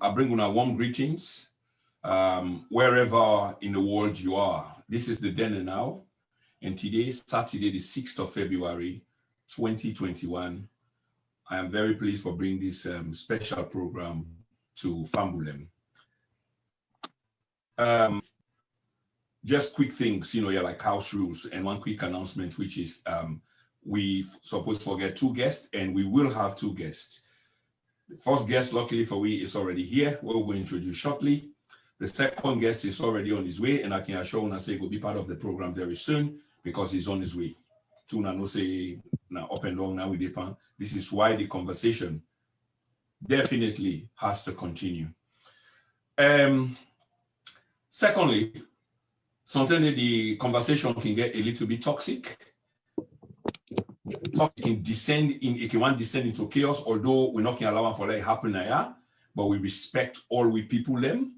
I bring you warm greetings wherever in the world you are. This is the Then and Now, and today, Saturday, the 6th of February, 2021. I am very pleased for bringing this special program to Fambulem. Just quick things, like house rules, and one quick announcement, which is we supposed to get 2 guests, and we will have 2 guests. The first guest, luckily for we, is already here. We'll go introduce shortly. The second guest is already on his way, and I can assure you, say he will be part of the program very soon because he's on his way. Tuna no say now up and down now with the pan. This is why the conversation definitely has to continue. Secondly, sometimes the conversation can get a little bit toxic. It can descend into chaos, although we're not going to allow for that to happen now, but we respect all we people them.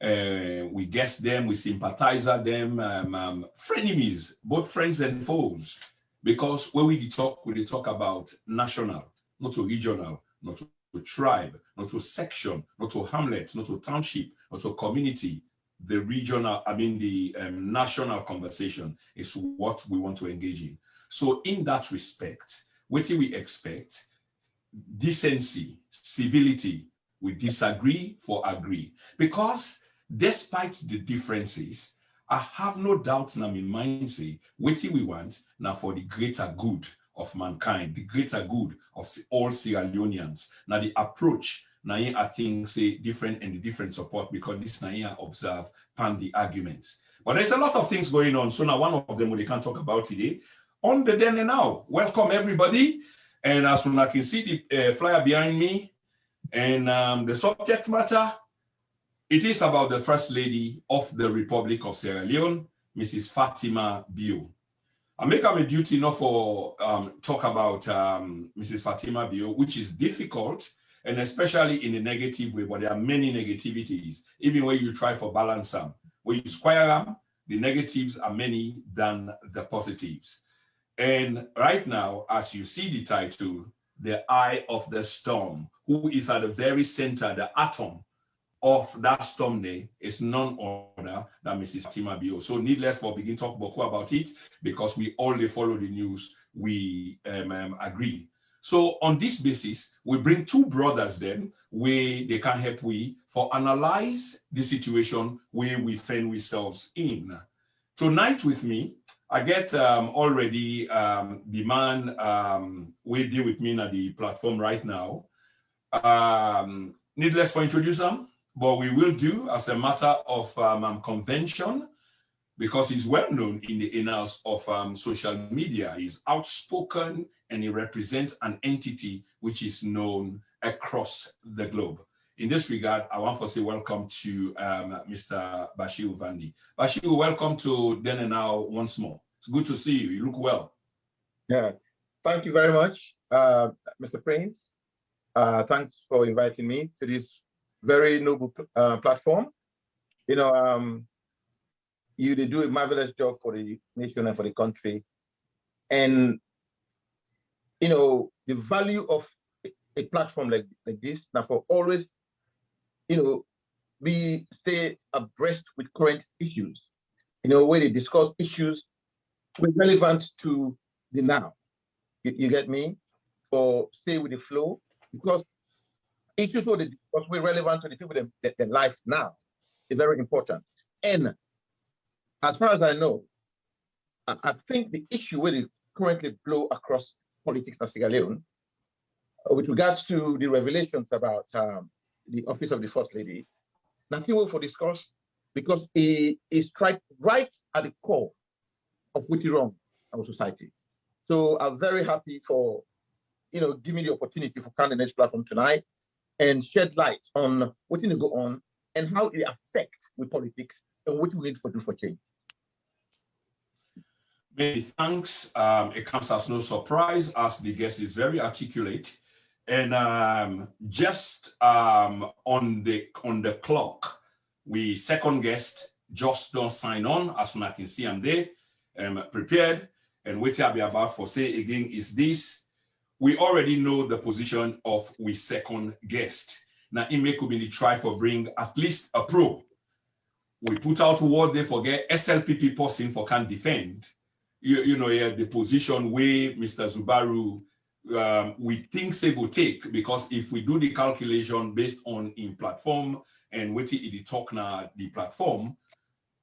We guess them, we sympathize them, frenemies, both friends and foes. Because when we talk about national, not to regional, not to tribe, not to section, not to hamlet, not to township, not to community, the regional, the national conversation is what we want to engage in. So in that respect, what do we expect? Decency, civility, we disagree for agree. Because despite the differences, I have no doubt in my mind say, what we want now for the greater good of mankind, the greater good of all Sierra Leoneans. Now the approach, now I think say different and the different support because this now observe pan the arguments. But there's a lot of things going on. So now one of them we can talk about today. On the Then and Now, welcome everybody. And as soon as I can see the flyer behind me and the subject matter, it is about the First Lady of the Republic of Sierra Leone, Mrs. Fatima Bio. I make it my duty not for talk about Mrs. Fatima Bio, which is difficult, and especially in a negative way, but there are many negativities, even when you try for balance them. When you square them, the negatives are many than the positives. And right now, as you see the title, the eye of the storm, who is at the very center, the atom of that storm day is none other than Mrs. Fatima Bio. So needless for begin talk about it because we all follow the news, we agree. So on this basis, we bring 2 brothers then where they can help we for analyze the situation where we find ourselves in. Tonight with me, I get already the man will deal with me on the platform right now. Needless for introduce them, but we will do as a matter of convention because he's well known in the annals of social media. He's outspoken and he represents an entity which is known across the globe. In this regard, I want to say welcome to Mr. Bashir Vandi. Bashir, welcome to Then and Now once more. It's good to see you. You look well. Yeah, thank you very much, Mr. Prince. Thanks for inviting me to this very noble platform. You do a marvelous job for the nation and for the country. And, the value of a platform like this, now for always, we stay abreast with current issues, where they discuss issues relevant to the now. You get me? For stay with the flow, because issues that they discuss were relevant to the people their life now is very important. And as far as I know, I think the issue where they currently blow across politics in Sierra Leone, with regards to the revelations about the office of the First Lady, nothing will for discuss because it strikes right at the core of what is wrong in our society. So I'm very happy for, giving me the opportunity for coming on this platform tonight and shed light on what is going to go on and how it affects with politics and what we need to do for change. Many thanks. It comes as no surprise as the guest is very articulate. And just on the clock, we second guest just don't sign on as soon as I can see I'm there, prepared. And what I'll be about for say again is this. We already know the position of we second guest. Now, it may could be the try for bring at least a pro. We put out word they forget SLPP person for can defend. You know, yeah, the position where Mr. Zubaru we think say go take, because if we do the calculation based on in platform and what it talk now the platform,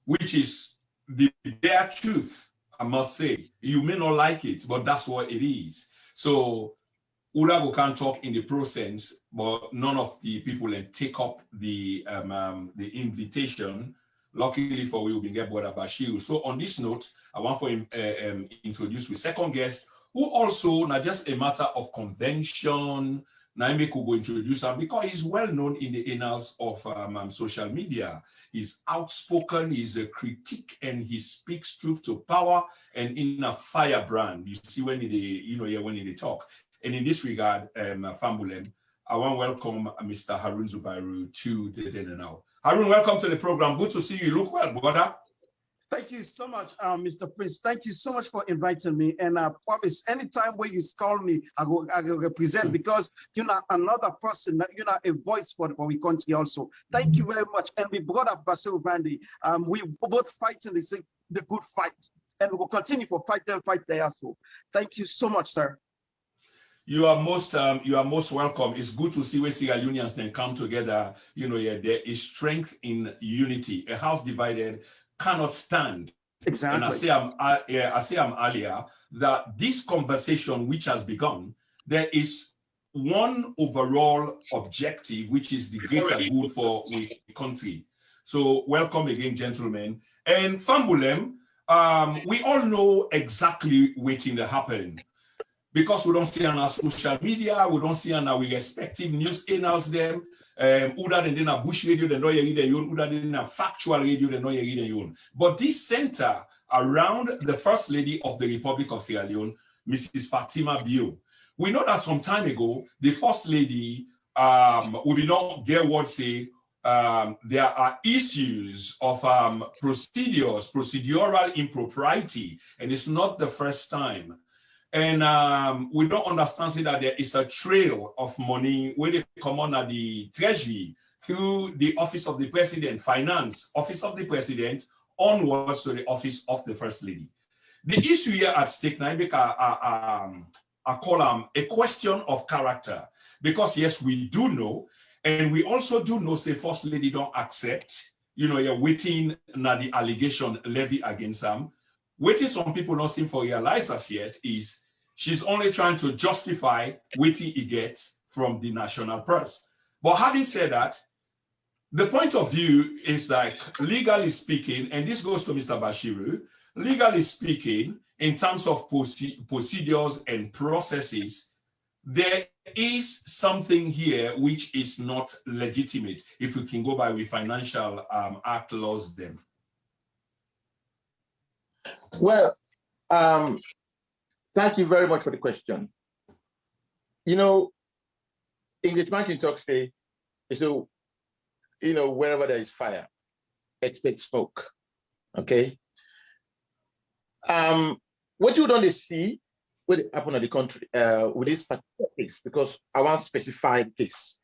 which is the bare truth, I must say. You may not like it, but that's what it is. So Urago can talk in the pro sense, but none of the people take up the invitation. Luckily for we will get Brother Bashir. So on this note, I want for him introduce with second guest, who also not just a matter of convention. Naime could go introduce him because he's well known in the annals of social media. He's outspoken, he's a critic, and he speaks truth to power and in a firebrand. You see when they talk. And in this regard, Fambulem, I want to welcome Mr. Harun Zubairu to the dinner now. Harun, welcome to the program. Good to see you. You look well, brother. Thank you so much, Mr. Prince. Thank you so much for inviting me. And I promise anytime when you call me, I will represent, because you're not another person, you're not a voice for the country also. Thank you very much. And my brother, Basil Vandy, we both fighting the good fight. And we will continue to fight there. So thank you so much, sir. You are most welcome. It's good to see where Sierra Unions then come together. You know, yeah, there is strength in unity. A house divided cannot stand. Exactly. And I say earlier that this conversation which has begun, there is one overall objective, which is the greater good for the country. So welcome again, gentlemen. And Fambulem, we all know exactly what's to happen, because we don't see on our social media, we don't see on our respective news channels them. Other than a bush radio, they know you read their own. Other than a factual radio, they know you read their own. But this center around the First Lady of the Republic of Sierra Leone, Mrs. Fatima Bio. We know that some time ago, the First Lady, we did not get what say, there are issues of procedural impropriety, and it's not the first time. And we don't understand that there is a trail of money where they come on at the Treasury through the Office of the President, Finance, Office of the President, onwards to the Office of the First Lady. The issue here at stake now, I call them a question of character, because yes, we do know, and we also do know, say, First Lady don't accept, you know, you're waiting na the allegation levy against them. Waiting some people not seem to realize us yet is she's only trying to justify what he gets from the national purse. But having said that, the point of view is like, legally speaking, and this goes to Mr. Bashiru, legally speaking, in terms of procedures and processes, there is something here which is not legitimate if we can go by with financial act laws then. Well, thank you very much for the question. You know, English banking talk say, so, you know, wherever there is fire, expect smoke. Okay. What you don't see what happened in the country with this particular case, because I want specified case.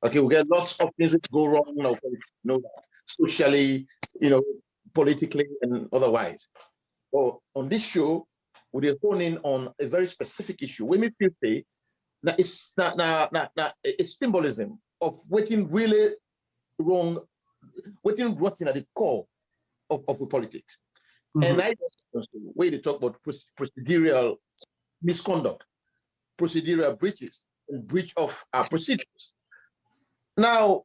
Okay, we get lots of things which go wrong, you know, socially, you know, politically and otherwise. But on this show, we are hone in on a very specific issue. When we feel say that it's it's symbolism of whatting really wrong, whatting rotten at the core of politics. Mm-hmm. And I where they talk about procedural misconduct, procedural breaches, and breach of procedures. Now,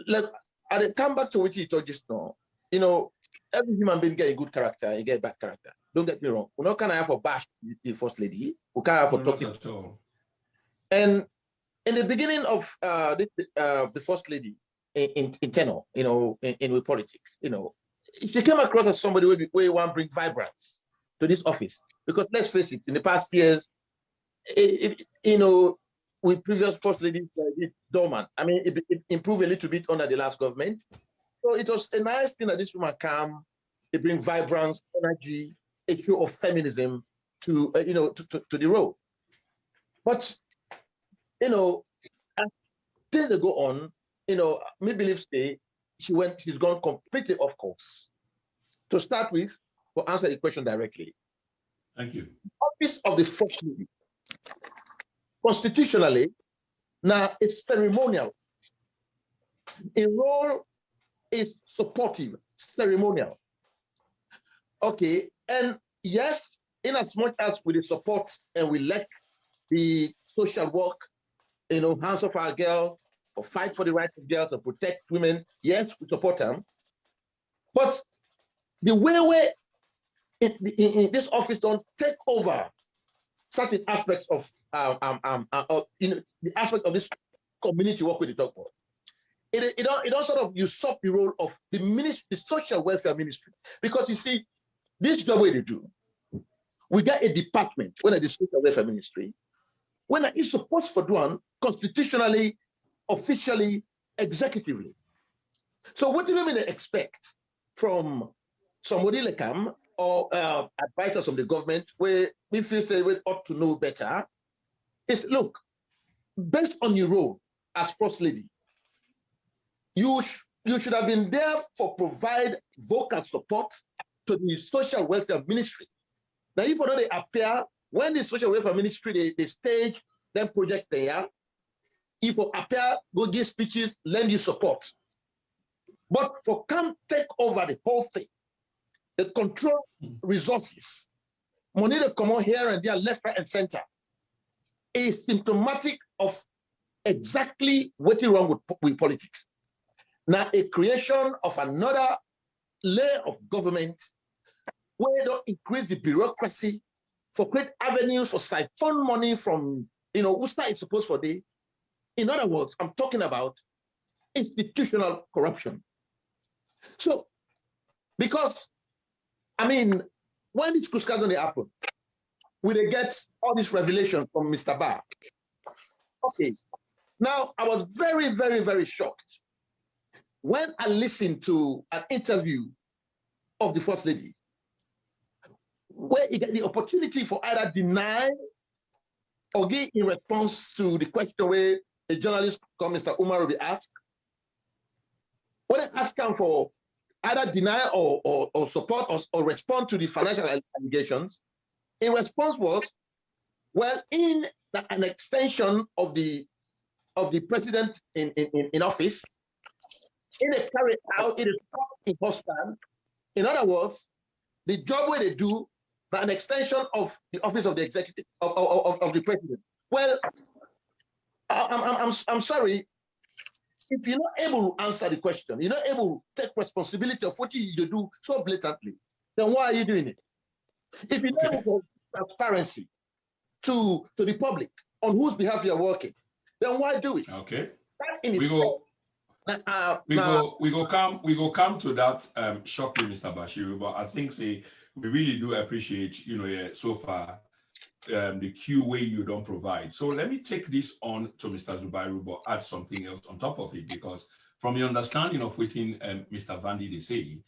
like I come back to what you told just now. You know, every human being get a good character and get a bad character. Don't get me wrong. We're not gonna have a bash the First Lady. We can't have a talking. And in the beginning of the First Lady in tenor, you know, in politics, you know, she came across as somebody where you want to bring vibrance to this office. Because let's face it, in the past years, you know, with previous First Ladies, it's dormant. I mean, it improved a little bit under the last government. So it was a nice thing that this woman come, they bring vibrance, energy, a show of feminism to, you know, to the role. But, you know, days ago on, me believe say she's gone completely off course. To start with, to answer the question directly. Thank you. Office of the First Lady, constitutionally, now it's ceremonial. A role is supportive, ceremonial. Okay, and yes, in as much as we support and we let the social work, hands of our girls, or fight for the rights of girls, or protect women, yes, we support them. But the way in this office don't take over certain aspects of the aspect of this community work we talk about. It don't sort of usurp the role of the ministry, the social welfare ministry, because you see, this job we do, we get a department when the social welfare ministry, when it's supposed to do one constitutionally, officially, executively. So what do you mean expect from somebody like him or advisors from the government where we feel say we ought to know better? Is look, based on your role as First Lady, you should have been there for provide vocal support to the social welfare ministry. Now, if they appear when the social welfare ministry they stage them project there, if you appear, go give speeches, lend you support. But for come take over the whole thing, the control resources, money that come out here and there, left, right, and center, is symptomatic of exactly what's wrong with politics. Now, a creation of another layer of government where they increase the bureaucracy for create avenues for siphon money from, Usta is supposed for the. In other words, I'm talking about institutional corruption. So, because, when this Cusca going to happen, we get all this revelation from Mr. Barr. Okay. Now, I was very, very, very shocked when I listened to an interview of the First Lady, where he got the opportunity for either deny or give in response to the question where a journalist called Mr. Umar will be asked. When I asked him for either deny or support or respond to the financial allegations, in response was, well, in an extension of the president in office, in a carry out, it is in hostile. In other words, the job where they do, but an extension of the office of the executive of the president. Well, I'm sorry, if you're not able to answer the question, you're not able to take responsibility of what you do so blatantly, then why are you doing it? If you're not able to transparency to the public on whose behalf you're working, then why do it? Okay. That in itself. We go come to that shortly, Mr. Bashiru, but I think we really do appreciate so far the cue way you don't provide. So let me take this on to Mr. Zubairu, but add something else on top of it, because from the understanding of what Mr. Vandi they say,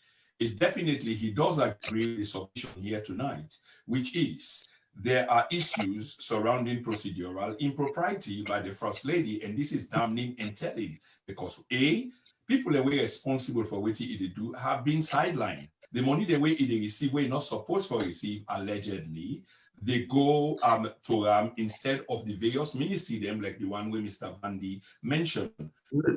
is definitely he does agree with the submission here tonight, which is there are issues surrounding procedural impropriety by the First Lady, and this is damning and telling, because A, people that were responsible for what they do have been sidelined. The money they receive, were not supposed to receive, allegedly. They go to instead of the various ministry, them like the one where Mr. Vandi mentioned.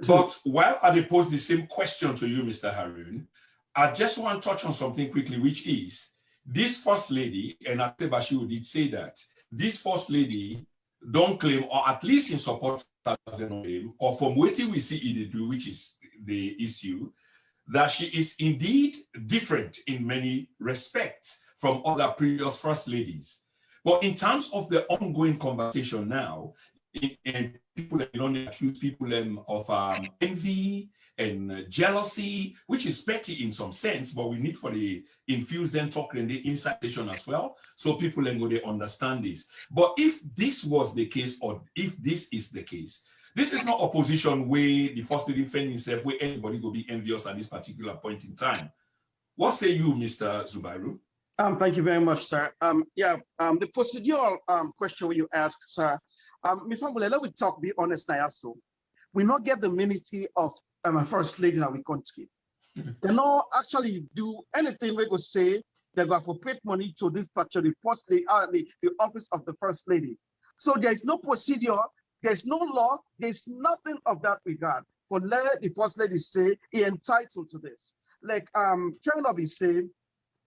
But while I pose the same question to you, Mr. Harun, I just want to touch on something quickly, which is this First Lady, and Ate Bashiru did say that, this First Lady don't claim, or at least in support of them, or from what we see it do, which is the issue, that she is indeed different in many respects from other previous First Ladies. But in terms of the ongoing conversation now, and people accuse people of envy and jealousy, which is petty in some sense, but we need for the infuse them talk in the incitation as well, so people they understand this. But if this was the case, or if this is the case, this is not opposition where the First Lady defend himself, where anybody will be envious at this particular point in time. What say you, Mr. Zubairu? Thank you very much, sir. The procedural question you asked, sir, let me talk, be honest now. So we not get the ministry of first lady in our country. They not actually do anything we go say they go appropriate money to this particular the office of the first lady. So there is no procedure, there's no law, there's nothing of that regard. For let the first lady say he entitled to this. Like Chernobyl is saying,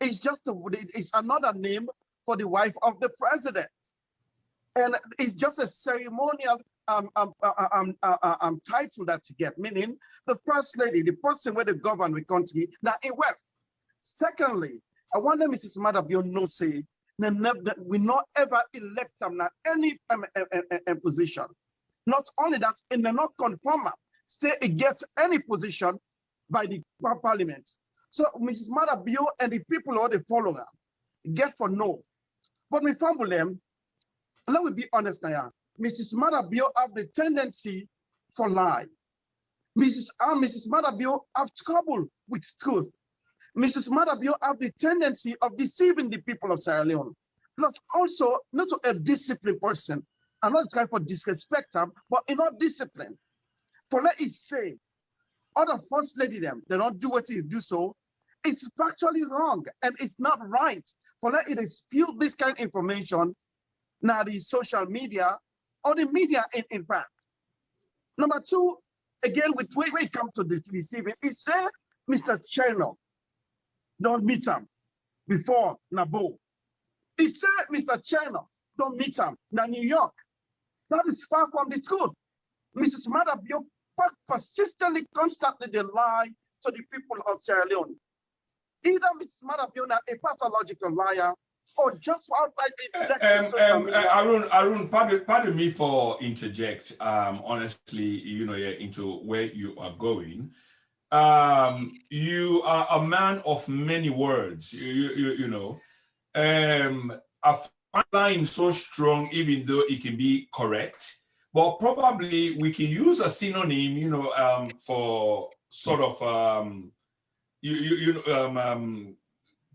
it's another name for the wife of the president. And it's just a ceremonial title that you get, meaning the first lady, the person where they govern the country, now in wealth. Secondly, I wonder Mrs. Madabio no say, we not ever elect them now any position. Not only that, and they're not confirm say it gets any position by the parliament. So Mrs. Madabio and the people who they follow her get for no. But we fumble them. Let me be honest now. Mrs. Madabio have the tendency for lie. Mrs. Madabio have trouble with truth. Mrs. Madabio have the tendency of deceiving the people of Sierra Leone. Plus also not a disciplined person. I'm not trying for disrespect them, but in not discipline. For let it say, other first lady them, they don't do what it do so. It's factually wrong and it's not right. For let it dispute this kind of information now the social media or the media in fact. Number two, again, with way we come to the receiving, it said Mr. Cherno don't meet him before Nabo. It said Mr. Cherno don't meet him in New York. That is far from the truth. Mrs. Madabio persistently, constantly they lie to the people of Sierra Leone. Either Mrs. Madabio a pathological liar or just outright Arun, pardon me for interject. Honestly, you know, into where you are going. You are a man of many words. You know, I find line so strong, even though it can be correct. But probably we can use a synonym, you know, for sort of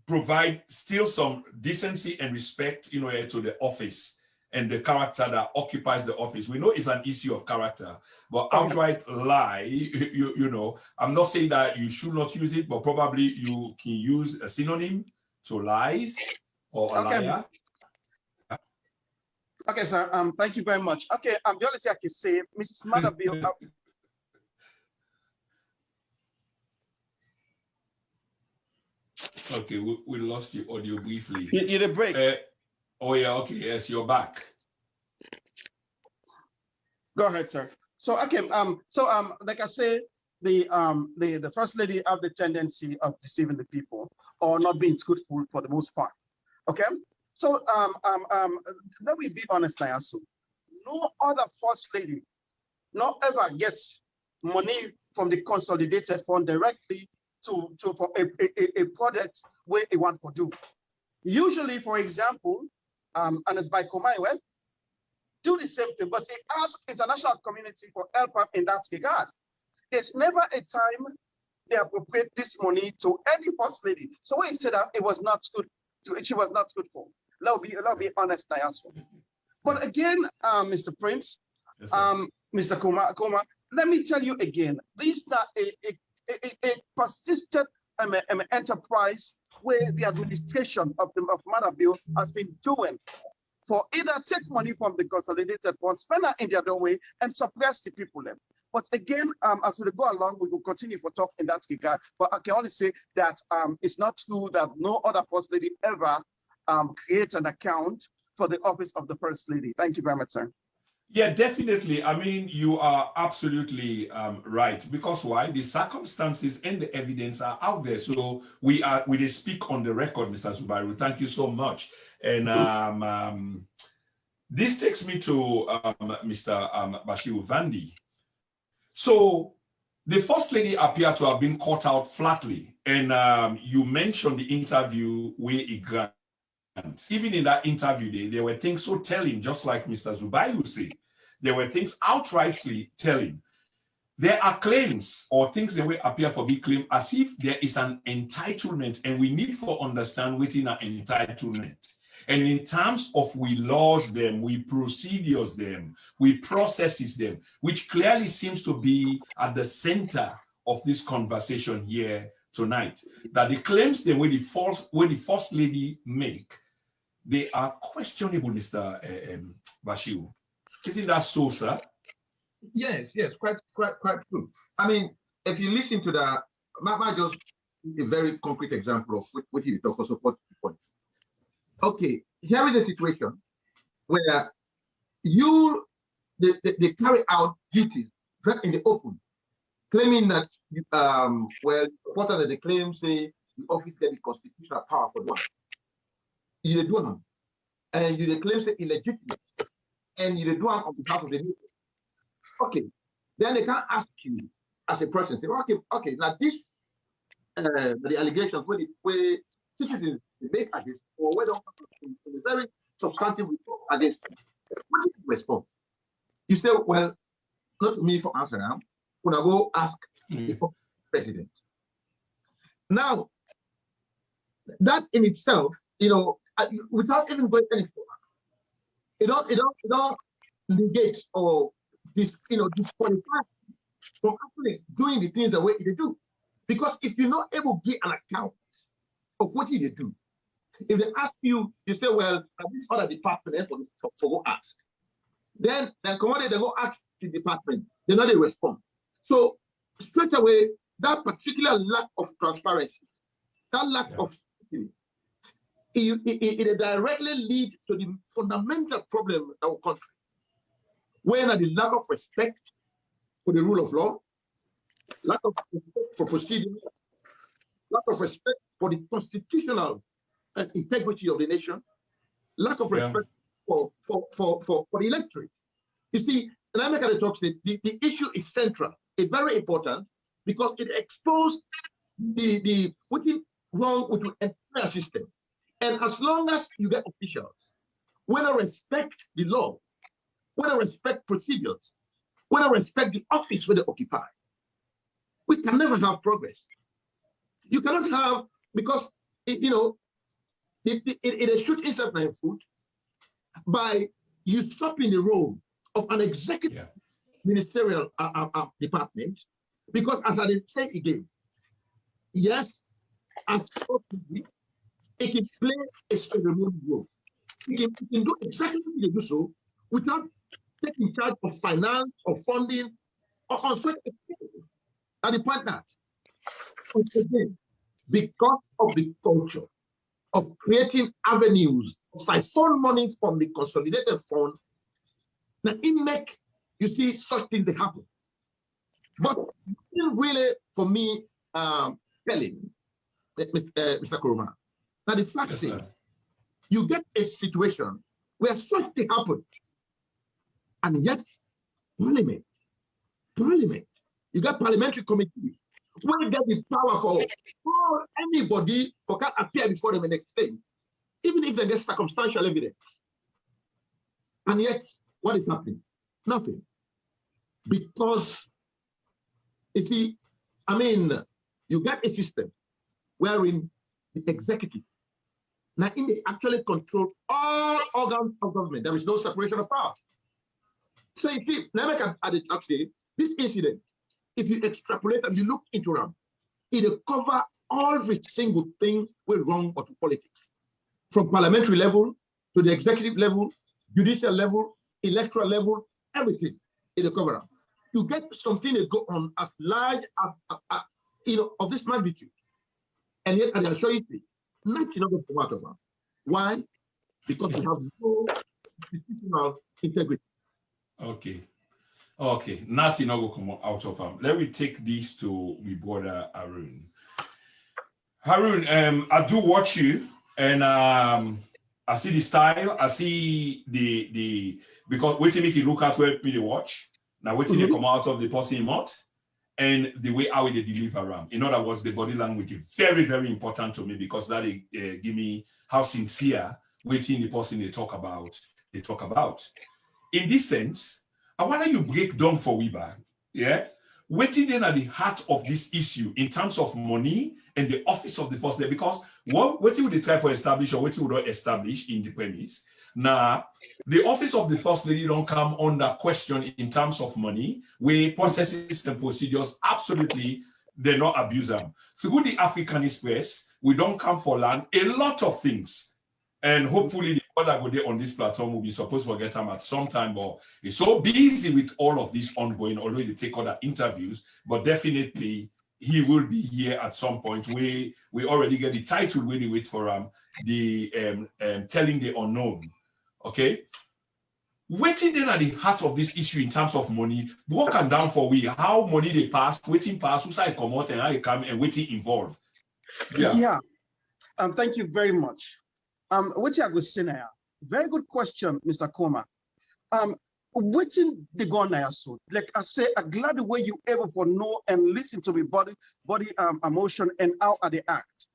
provide still some decency and respect, you know, to the office and the character that occupies the office. We know it's an issue of character, but outright lie, you know, I'm not saying that you should not use it, but probably you can use a synonym to lies or a liar. Okay, sir. Thank you very much. Okay, the only thing I can say, Mrs. Madabio. Okay, we lost your audio briefly. You did break. Oh yeah, okay, yes, you're back. Go ahead, sir. So okay, like I say, the first lady have the tendency of deceiving the people or not being truthful for the most part. Okay. So let me be honest now. So no other first lady not ever gets money from the consolidated fund directly for a product where they want to do. Usually, for example, and it's by Commonwealth, do the same thing, but they ask international community for help in that regard. There's never a time they appropriate this money to any first lady. So when he said that it was not good, she was not good for. Let's be honest, I answer. But again, Mr. Prince, yes, Mr. Kuma, let me tell you again, this is not a persistent enterprise where the administration of Madabio has been doing for either take money from the consolidated fund, spend it in the other way, and suppress the people. But again, as we go along, we will continue for talk in that regard. But I can only say that it's not true that no other first lady ever creates an account for the office of the first lady. Thank you very much, sir. Yeah, definitely. I mean, you are absolutely right. Because why? The circumstances and the evidence are out there. So we speak on the record, Mr. Zubairu. Thank you so much. And this takes me to Mr. Bashiru Vandi. So the first lady appeared to have been caught out flatly. And you mentioned the interview with Igran. Even in that interview, there were things so telling, just like Mr. Zubairu said. There were things outrightly telling. There are claims or things that will appear for big claim as if there is an entitlement, and we need to understand within an entitlement. And in terms of we laws them, we procedures them, we processes them, which clearly seems to be at the center of this conversation here tonight, that the claims that when the first lady make, they are questionable, Mr. Bashir. Isn't that so, sir? Yes, quite true. I mean, if you listen to that, might just a very concrete example of what you talk for support the point. Okay, here is a situation where they carry out duties in the open, claiming that well, important that the claim say the office get the constitutional power for one. You do one, and you the claim say illegitimate, and you do one on behalf of the nation. Okay, then they can ask you as a person, say, okay, now this the allegations where citizens make against or whether it's a very substantive report against them. What do you respond? You say, well, not me for answer now. When I go ask the president. Now, that in itself, without even going any further, it don't negate or disqualify from actually doing the things the way they do. Because if you're not able to give an account of what they do, if they ask you, you say, well, at this other department for go ask. Then come on, they go ask the department, they know they respond. So straight away, that particular lack of transparency, that lack of scrutiny, it directly leads to the fundamental problem in our country, when the lack of respect for the rule of law, lack of respect for procedures, lack of respect for the constitutional integrity of the nation, lack of respect for the electorate. You see, and I make a talk, the issue is central. It's very important because it exposed what is wrong with the entire system. And as long as you get officials, when I respect the law, when I respect procedures, when I respect the office where they occupy, we can never have progress. You cannot have, because it shoot inside my foot by usurping the role of an executive ministerial department, because as I say again, yes, as it can play a ceremonial role. It can do exactly what they do so without taking charge of finance or funding or on certain activities. And the point that, again, because of the culture of creating avenues, siphon money from the consolidated fund, now it make, you see, such things that happen. But really, for me, telling Mr. Kuruma, now the fact is, you get a situation where such things happen, and yet Parliament, you got parliamentary committees where you get the power for anybody for can appear before them and explain, even if they get circumstantial evidence. And yet, what is happening? Nothing. Because, you see, you get a system wherein the executive, now they actually control all organs of government. There is no separation of power. So you see, now I can add it actually, this incident, if you extrapolate and you look into them, it'll cover every single thing went wrong with politics. From parliamentary level to the executive level, judicial level, electoral level, everything it'll cover up. You get something that go on as large as of this magnitude. And yet, I'll show you, nothing of the matter. Why? Because we have no institutional integrity. Okay, nothing will come out of them. Let me take this to my brother Harun. Harun, I do watch you, and I see the style. I see the because wait till make you look at where me watch. Now wait till they come out of the person mouth, and the way how they deliver them. In other words, the body language is very, very important to me because that give me how sincere waiting the person they talk about. In this sense, I want you break down for Weber, waiting then at the heart of this issue in terms of money and the office of the first lady, because what would they try for establish or what would not establish in the premise? Now, the office of the first lady don't come under question in terms of money, where processes and procedures absolutely they not abuse them. Through the African Express, we don't come for land, a lot of things. And hopefully the other go there on this platform will be supposed to get them at some time, but it's so busy with all of this ongoing, although they take other interviews, but definitely he will be here at some point. We already get the title where they wait for the telling the unknown. Okay. Waiting then at the heart of this issue in terms of money, walk and down for we, how money they pass, waiting pass, who side come out and how it come and waiting involved. Yeah. Thank you very much. What I was saying here, very good question, Mr. Koma. Waiting the go now, so like I say, I'm glad the way you ever for know and listen to me body emotion and how they act.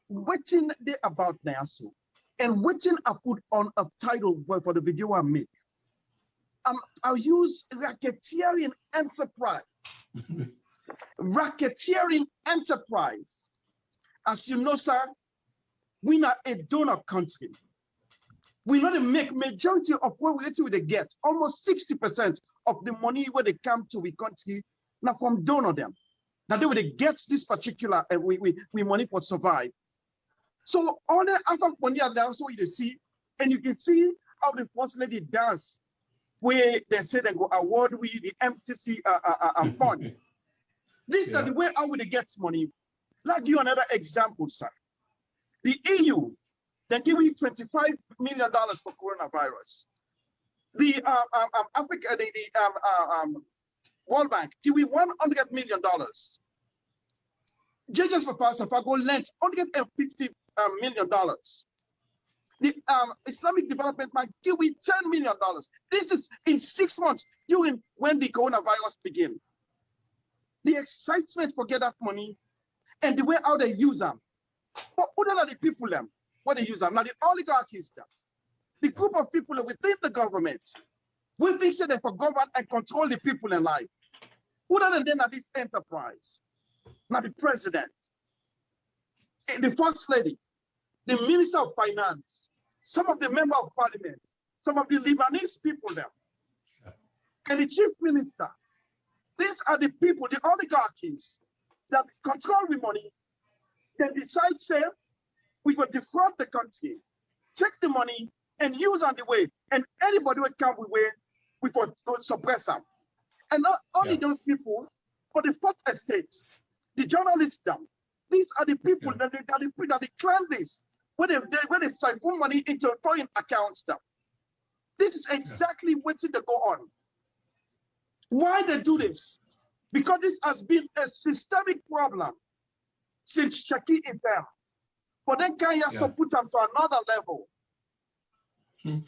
Waiting they about now, so and waiting I put on a title for the video I made. I'll use racketeering enterprise. Racketeering enterprise. As you know, sir, we're not a donor country. We know to make majority of what we get, almost 60% of the money where they come to we country, now from donor them. Now they will get this particular we money for survive. So all the other money are there, so you see, and you can see how the first lady does, where they say they go award with the MCC fund. This is the way how would they get money. I'll give you another example, sir. The EU, they give you $25 million for coronavirus. The Africa, World Bank, give you $100 million. Judges for Pacifico lent $150 million. The Islamic Development Bank give you $10 million. This is in 6 months during when the coronavirus began. The excitement for get that money and the way how they use them. But who are the people them? What they use them? Now the oligarchies them. The group of people within the government. We think that they for govern and control the people in life. Who are then at this enterprise? Now the president, the first lady, the minister of finance, some of the member of parliament, some of the Lebanese people there, and the chief minister. These are the people, the oligarchies that control the money, then decide, say, we will defraud the country, take the money and use on the way, and anybody will come with way, we will suppress them. And not only those people, but the fourth estate, the journalists, them. These are the people that they claim this, when they siphon money into foreign accounts. Them. This is exactly what's going to go on. Why they do this? Because this has been a systemic problem since Shaki Intel. But then Kenya put them to another level. Be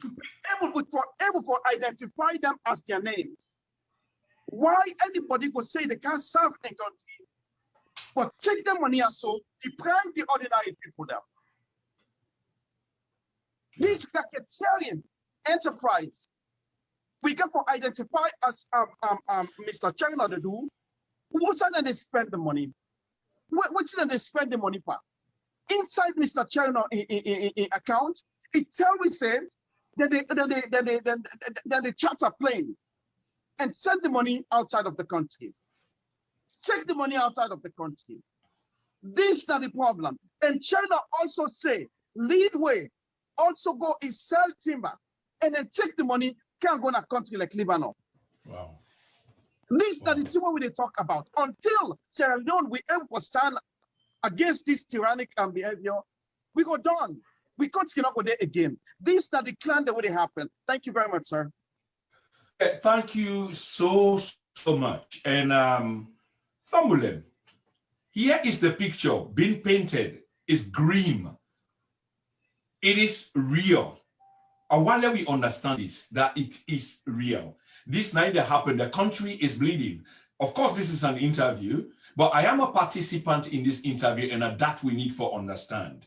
able to identify them as their names. Why anybody could say they can't serve a country, but take the money and so deprive the ordinary people there. This racketeering enterprise, we can for identify as Mr. China to do. What's that they spend the money? What's that they spend the money for? Inside Mr. China in account, it tells me say that they charter plane and send the money outside of the country. Take the money outside of the country. This is not the problem. And China also say, lead way, also go is sell timber and then take the money, can't go in a country like Lebanon. Wow. This is not the thing we talk about. Until Sierra Leone, we aim for stand against this tyrannic behavior, we go down. We can't go there again. This is not the clan that would happen. Thank you very much, sir. Thank you so much. And Famulem, here is the picture being painted. It's grim. It is real. And while we understand this, that it is real. This night that happened, the country is bleeding. Of course, this is an interview, but I am a participant in this interview, and that we need to understand.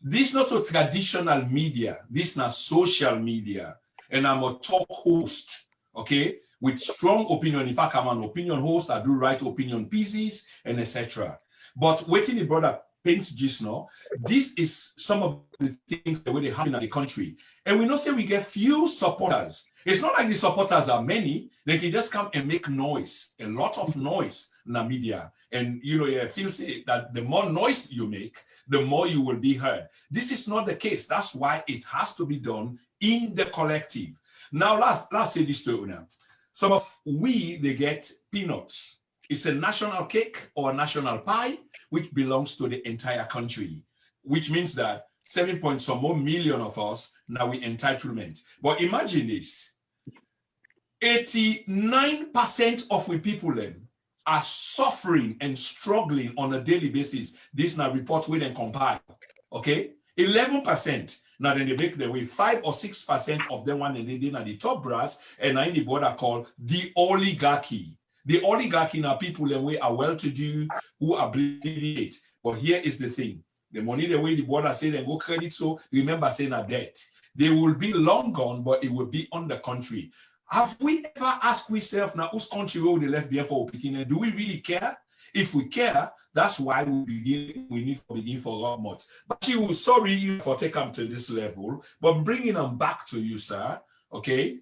This not a traditional media. This not social media, and I'm a talk host. Okay, with strong opinion. In fact, I'm an opinion host. I do write opinion pieces and etc. But waiting the brother paints just now, this is some of the things the way they happen in the country. And we know say we get few supporters. It's not like the supporters are many. They can just come and make noise, a lot of noise in the media. And you feel say that the more noise you make, the more you will be heard. This is not the case. That's why it has to be done in the collective. Now, let's say this to you now. Some of they get peanuts. It's a national cake or a national pie, which belongs to the entire country, which means that 7 point some more million of us now we entitlement. But imagine this: 89% of we people are suffering and struggling on a daily basis. This now report we then compile. Okay, 11%. Now then they make the way 5 or 6% of them one and they did at the top brass and in the border called the oligarchy. The oligarchy now people the way are well-to-do who are bleeding it. But here is the thing: the money the way the border say they go credit, so remember saying a debt. They will be long gone, but it will be on the country. Have we ever asked ourselves now whose country will they left behind for picking? Do we really care? If we care, that's why we need to begin for a lot more. But she will sorry you for taking them to this level, but bringing them back to you, sir. Okay.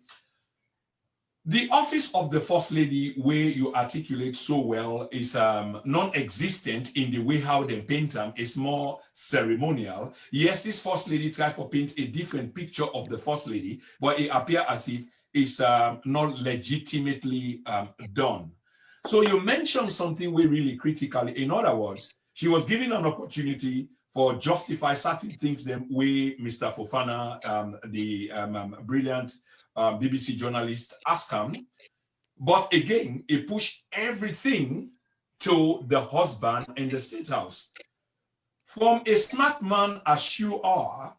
The office of the First Lady, where you articulate so well, is non-existent in the way how they paint them. It's more ceremonial. Yes, this First Lady tried to paint a different picture of the First Lady, but it appears as if it's not legitimately done. So you mentioned something really critical. In other words, she was given an opportunity for justify certain things the way Mr. Fofana, the brilliant BBC journalist, asked him. But again, he pushed everything to the husband and the State House. From a smart man as you are,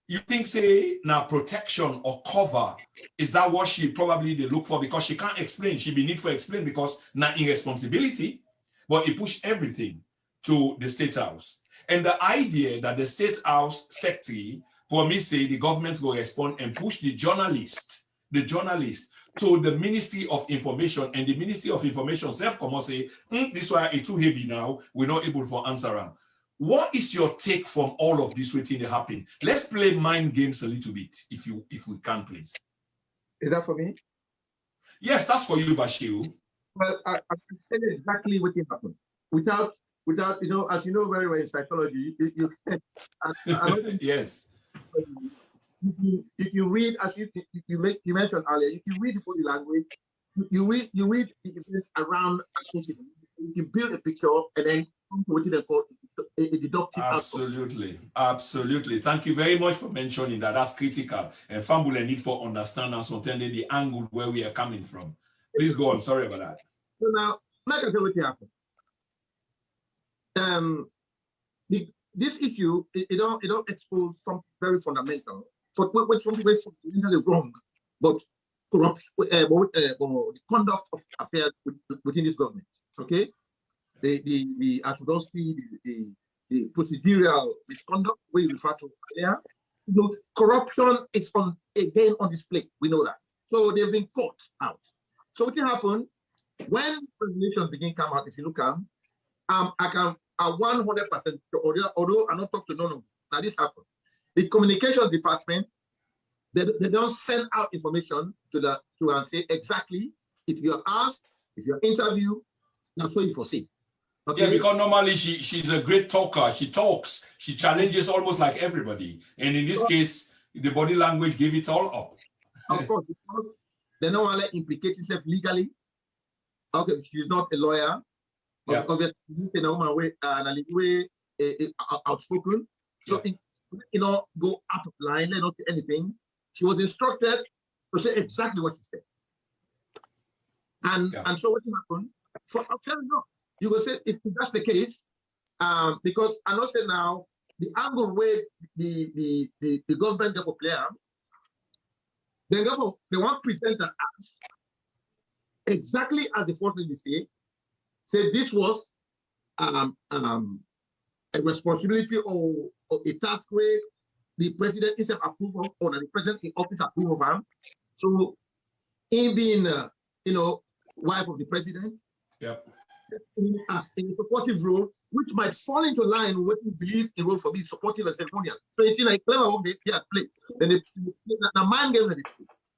you think, say, now protection or cover, is that what she probably they look for? Because she can't explain. She be need to explain because now irresponsibility, but he pushed everything to the State House. And the idea that the State House secretary, for me, say the government will respond and push the journalist to the Ministry of Information, and the Ministry of Information self-come say, this why it's too heavy now, we're not able to answer them. What is your take from all of this waiting to happen? Let's play mind games a little bit, if we can, please. Is that for me? Yes, that's for you, Bashir. Well, I said exactly what happened. Without, as you know very well in psychology, yes. If you read, as you mentioned earlier, if you read the body language, you read the events around an incident, you can build a picture and then what they call a deductive absolutely outcome. Absolutely. Thank you very much for mentioning that. That's critical. And Fambule need for understand and so the angle where we are coming from. Please go on. Sorry about that. So now, like I said, what happened? This issue, it don't expose something very fundamental. For what something very fundamentally wrong, but corrupt, the conduct of affairs within this government. Okay. The as we don't see the procedural misconduct we refer to earlier. Corruption is again on display. We know that. So they've been caught out. So what can happen when regulations begin to come out? If you look at them, I can 100%. Although I not talk to none of them. Now this happened. The communications department they don't send out information to and say exactly if you're asked, if you're interviewed, that's what you foresee. Okay. Yeah, because normally she's a great talker. She talks, she challenges almost like everybody. And in this case, the body language gave it all up. Of course, because they don't want to implicate herself legally. Okay, she's not a lawyer. Yeah. Obviously, in a woman way, outspoken. So, go up line, not say anything. She was instructed to say exactly what she said. And so what happened? You will say if that's the case, because I know say now the angle where the government therefore play out, they want presenter as exactly as the first thing say this was a responsibility or a task where the president is approved of, or the president in office approve of him. So in being wife of the president. Yep. As in a supportive role, which might fall into line with what we believe the role for being supportive and ceremonial. So you see, like clever work they are played. Then the man gave it.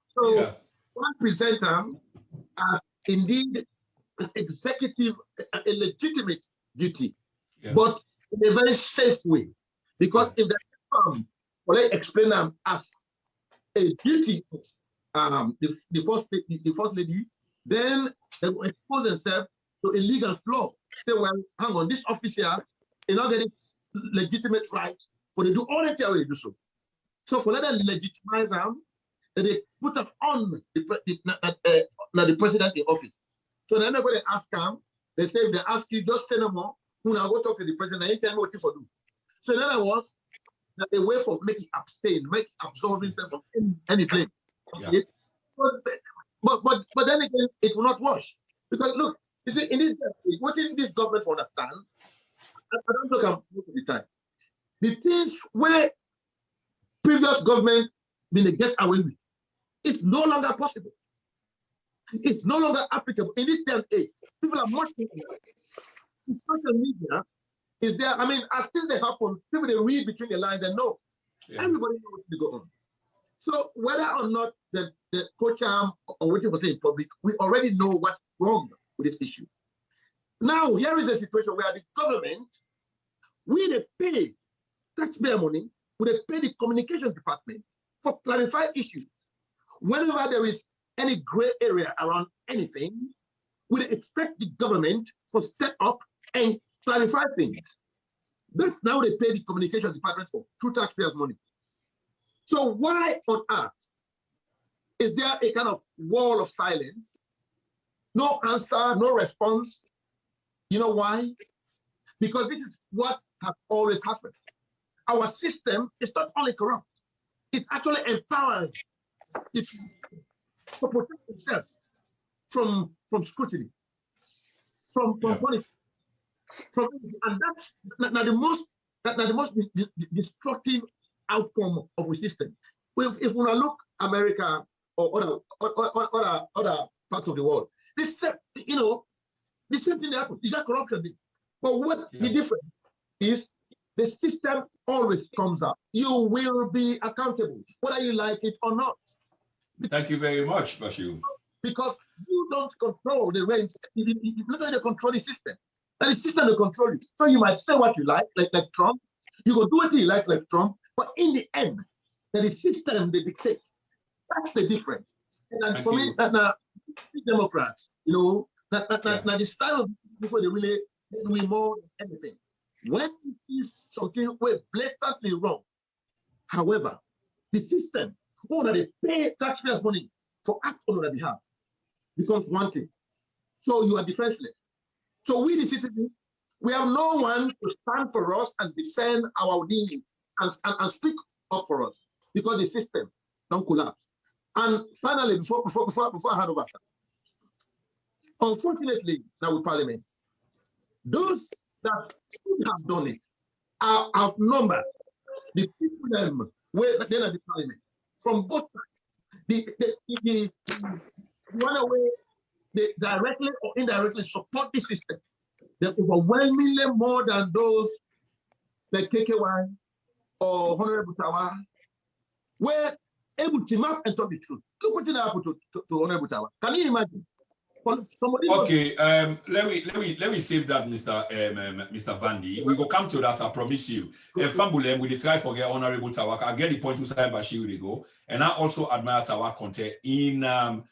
So one presenter as indeed an executive, a legitimate duty, but in a very safe way. Because if they explain them as a duty of the first lady, then they will expose themselves to a legal flaw. Say, well, hang on, this officer is not getting legitimate right for they do all the theory do so. So for them legitimize them, they put them on the president in office. So then everybody ask them, they say if they ask you, just say no more, who now go talk to the president, he tell me what you for do. So in other words, that a way for make it abstain, make absolve himself from any blame. Okay? But then again, it will not wash. Because look, you see, in this what in this government understand, I don't look at most of the time. The things where previous government been get away with, it's no longer possible. It's no longer applicable. In this day and age, people are much more. Social media is there. I mean, as things they happen, people they read between the lines and know. Everybody knows what's going on. So whether or not the coach or what you say in public, we already know what's wrong with this issue. Now, here is a situation where the government, we they pay taxpayer money, we they pay the communication department for clarify issues. Whenever there is any gray area around anything, we expect the government to step up and clarify things. That's now they pay the communication department for through taxpayers' money. So why on earth is there a kind of wall of silence? No answer, no response. You know why? Because this is what has always happened. Our system is not only corrupt, it actually empowers it to protect itself from scrutiny, from politics, and that's not the most destructive outcome of the system. If we look America or other parts of the world, the same thing happens. You got corruption. But what the difference is, the system always comes up. You will be accountable, whether you like it or not. Thank you very much, Bashir. Because you don't control the range. You look at the controlling system. And the system will control you. So you might say what you like Trump. You will do what you like Trump. But in the end, the system they dictate. That's the difference. And for me, Democrats, the style of people they really do more than anything. When you see something blatantly wrong, however, the system, that they pay taxpayers' money for act on their behalf, becomes one thing. So you are defenseless. So we, the citizens, we have no one to stand for us and defend our needs and speak up for us because the system don't collapse. And finally, before I hand over, unfortunately, now with Parliament, those that could have done it are outnumbered. The people were then at the Parliament from both sides. The one way they directly or indirectly support the system. They're overwhelmingly more than those like KKY or Honorable Tawa were able to map and talk the truth. Look what happened to Honorable Tawa. Can you imagine? Okay, let me save that, Mr. Vandy. We go come to that, I promise you. Fambulem, we try forget Honorable Tawa. I get the point to say Bashir they go, and I also admire Tawa content in a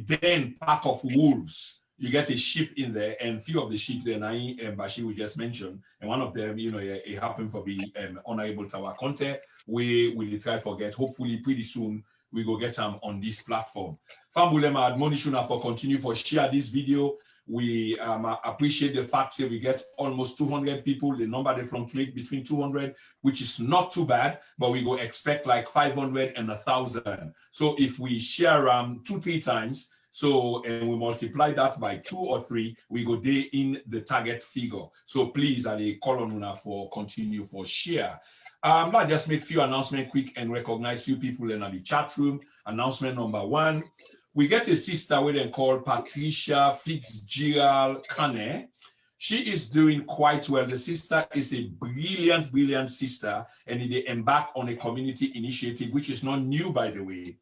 den pack of wolves. You get a sheep in there, and few of the sheep there, Bashir we just mentioned, and one of them, it happened for the Honorable Tawa content. We will try forget. Hopefully, pretty soon we go get them on this platform. Fambulem, I admonish you now for continue for share this video. We appreciate the fact that we get almost 200 people. The number they fluctuate between 200, which is not too bad, but we go expect like 500 and 1,000. So if we share 2-3 times, and we multiply that by 2 or 3, we go there in the target figure. So please, I call on Una for continue for share. I'll just make few announcements quick and recognize few people in the chat room. Announcement number 1. we get a sister we then call Patricia Fitzgerald Cane. She is doing quite well. The sister is a brilliant, brilliant sister, and they embark on a community initiative, which is not new, by the way.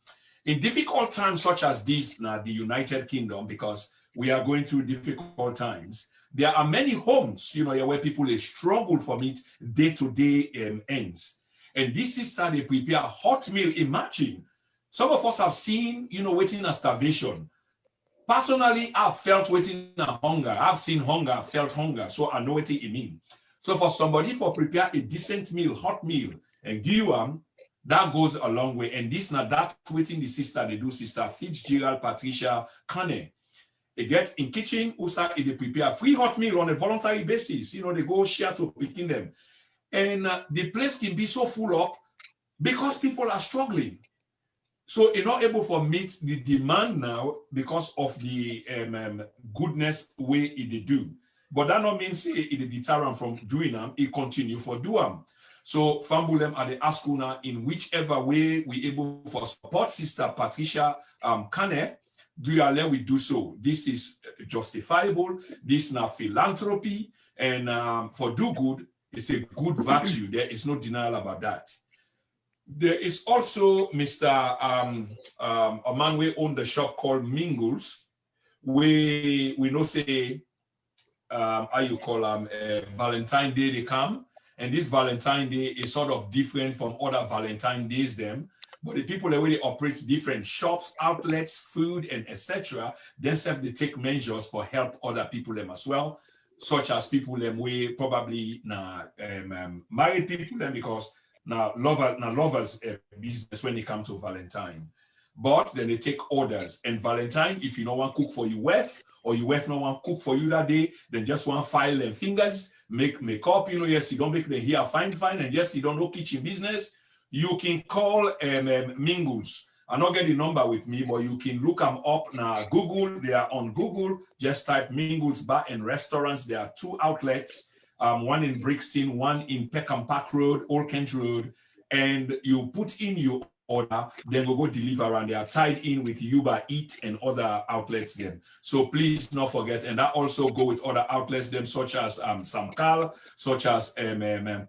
In difficult times such as this, now the United Kingdom, because we are going through difficult times, there are many homes, where people struggle from it day-to-day ends. And this sister, they prepare a hot meal. Imagine, some of us have seen, waiting at starvation. Personally, I've felt waiting at hunger. I've seen hunger, felt hunger, so I know what it means. So for somebody for prepare a decent meal, hot meal, and give you that goes a long way. And this now that waiting the sister, they do sister Fitzgerald Patricia Cane. They get in kitchen, they prepare free hot meal on a voluntary basis. They go share to picking them. And the place can be so full up because people are struggling. So you're not able to meet the demand now because of the goodness way it do. But that not means it deter them from doing them. It continue for do them. So Fambulem at the Askuna in whichever way we able for support sister Patricia Cane, we do so. This is justifiable. This is not philanthropy, and for do good, it's a good virtue. There is no denial about that. There is also Mr. A man we own the shop called Mingles. We know say how you call Valentine Day they come, and this Valentine Day is sort of different from other Valentine days them. But the people that really operate different shops, outlets, food, and etc. Themselves they take measures for help other people them as well, such as people them we probably married people them because lovers business when they come to Valentine. But then they take orders. And Valentine, if you don't want to cook for your wife, or your wife don't want to cook for you that day, then just want to file them fingers, make makeup, yes, you don't make the hair fine, and yes, you don't know kitchen business, you can call Mingles. I not get the number with me, but you can look them up now. Google, they are on Google. Just type Mingles Bar and Restaurants. There are 2 outlets. One in Brixton, one in Peckham Park Road, Old Kent Road, and you put in your order, then we'll go deliver, and they are tied in with Uber Eat and other outlets then. So please not forget, and that also go with other outlets them such as Samkal, such as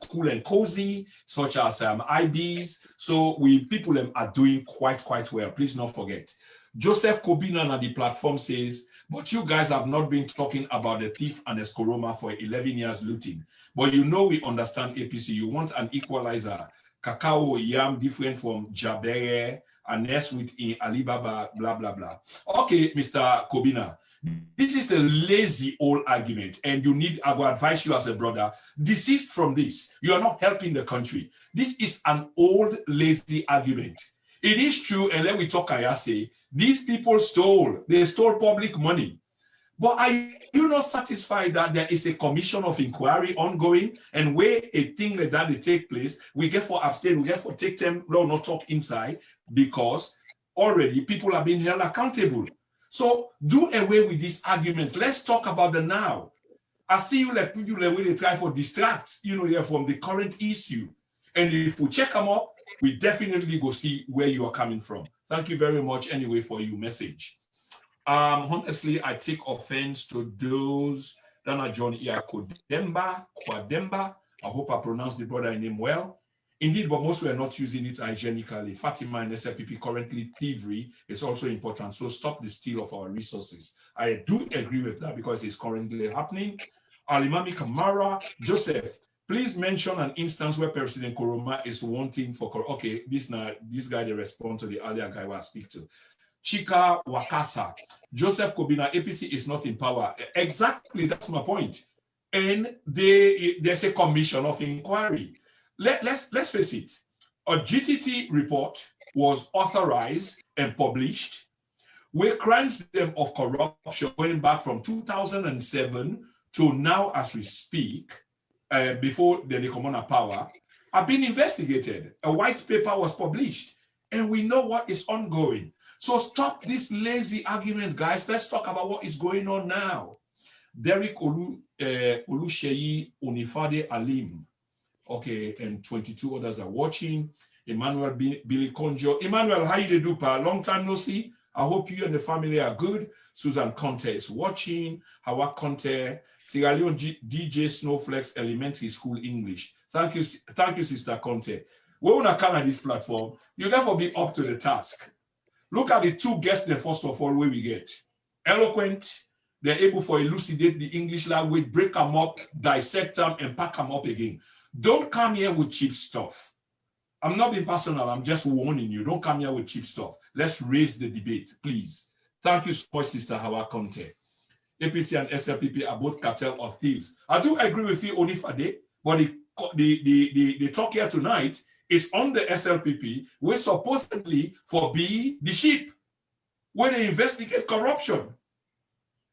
Cool and Cozy, such as IBs. So people are doing quite well. Please not forget. Joseph Kobina on the platform says, but you guys have not been talking about the thief and Eskoroma for 11 years looting. But we understand APC. You want an equalizer. Cacao, yam, different from Jabere, and nest with in Alibaba, blah, blah, blah. Okay, Mr. Kobina, this is a lazy old argument, and I will advise you as a brother, desist from this. You are not helping the country. This is an old, lazy argument. It is true, and let me talk, I say, these people stole public money. But are you not satisfied that there is a commission of inquiry ongoing, and where a thing like that they take place, we get for abstain, we get for take them, no, not talk inside, because already people are being held accountable. So do away with this argument. Let's talk about the now. I see you like people the way they try for distract, from the current issue. And if we check them up, we definitely go see where you are coming from. Thank you very much anyway for your message. Honestly, I take offense to those that are John Kwademba. I hope I pronounced the brother name well. Indeed, but most were not using it hygienically. Fatima and SLPP currently thievery is also important. So stop the steal of our resources. I do agree with that because it's currently happening. Alimami Kamara, Joseph, please mention an instance where President Koroma is wanting for, okay, this guy, they respond to the earlier guy I speak to. Chika Wakasa, Joseph Kobina, APC is not in power. Exactly, that's my point. And there's a commission of inquiry. Let's face it, a GTT report was authorized and published where crimes of corruption going back from 2007 to now as we speak, before they come on power, have been investigated. A white paper was published, and we know what is ongoing. So stop this lazy argument, guys. Let's talk about what is going on now. Derek Olusheyi Onifade Alim. Okay, and 22 others are watching. Emmanuel Billy Conjo. Emmanuel, how you do, pa? Long time no see. I hope you and the family are good. Susan Conte is watching. Hawa Conte, Sierra Leone DJ Snowflakes Elementary School English. Thank you, Sister Conte. When we come on this platform, you therefore be up to the task. Look at the two guests, first of all, where we get. Eloquent, they're able to elucidate the English language, break them up, dissect them, and pack them up again. Don't come here with cheap stuff. I'm not being personal, I'm just warning you. Don't come here with cheap stuff. Let's raise the debate, please. Thank you so much, Sister Hawa Conte. APC and SLPP are both cartel of thieves. I do agree with you, Onifade, but the talk here tonight is on the SLPP, where supposedly for be the sheep, where they investigate corruption.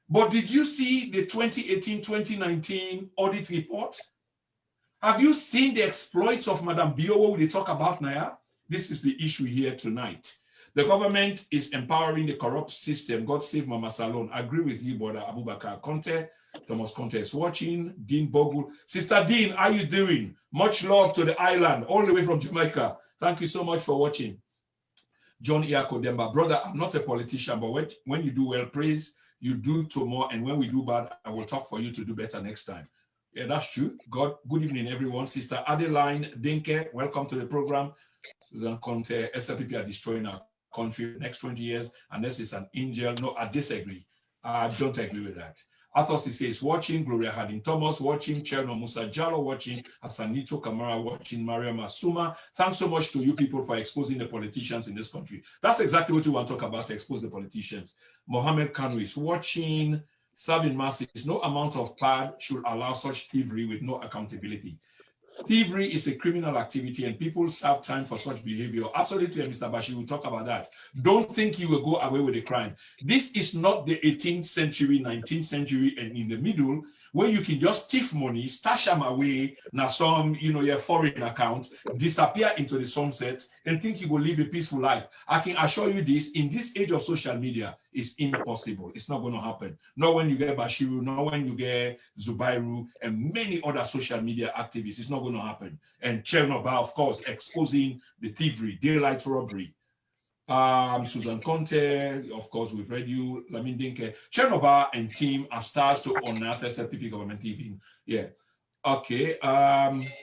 But did you see the 2018-2019 audit report? Have you seen the exploits of Madame Bio, what we talk about now? This is the issue here tonight. The government is empowering the corrupt system. God save Mama Salon. I agree with you, Brother Abubakar Conte. Thomas Conte is watching. Dean Bogle. Sister Dean, how you doing? Much love to the island, all the way from Jamaica. Thank you so much for watching. John Iakodemba. Brother, I'm not a politician, but when you do well, praise, you do to more. And when we do bad, I will talk for you to do better next time. Yeah, that's true. Good evening, everyone. Sister Adeline Dinke, welcome to the program. Susan Conte, SLPP are destroying our country next 20 years, unless it's an angel. No, I disagree. I don't agree with that. Athos says watching, Gloria Harding Thomas watching, Cherno Musa Jallo watching, Asanito Kamara watching, Maria Masuma. Thanks so much to you people for exposing the politicians in this country. That's exactly what we want to talk about, to expose the politicians. Mohammed Kanu is watching. Serving masses, no amount of pad should allow such thievery with no accountability. Thievery is a criminal activity and people serve time for such behavior. Absolutely, Mr. Bashi will talk about that. Don't think you will go away with the crime. This is not the 18th century, 19th century, and in the middle, where you can just thief money, stash them away, now some, your foreign account, disappear into the sunset, and think you will live a peaceful life. I can assure you this, in this age of social media, it's impossible. It's not going to happen. Not when you get Bashiru, not when you get Zubairu, and many other social media activists. It's not going to happen. And Chernobyl, of course, exposing the thievery, daylight robbery. Susan Conte, of course, we've read you. Lamin Dinke, Chernobyl and team are stars to unearth SLPP government TV. Yeah. Okay.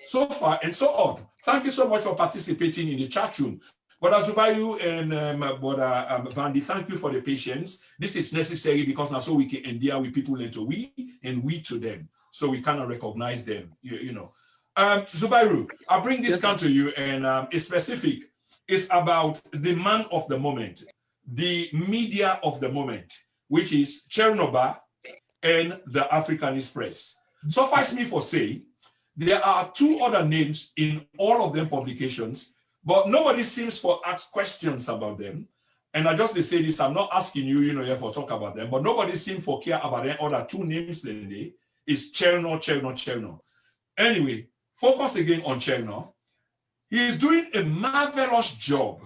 So far and so on. Thank you so much for participating in the chat room. Brother Zubayu and Brother Vandy, thank you for the patience. This is necessary because now so we can endear with people into we and we to them. So we cannot recognize them, Zubairu, I'll bring this count to you, and it's specific. It's about the man of the moment, the media of the moment, which is Chernobyl and the Africanist press. Suffice me for saying, there are two other names in all of them publications, but nobody seems to ask questions about them. And I just say this, I'm not asking you, for talk about them, but nobody seems to care about the other two names today. It's Cherno. Anyway, focus again on Cherno. He is doing a marvelous job.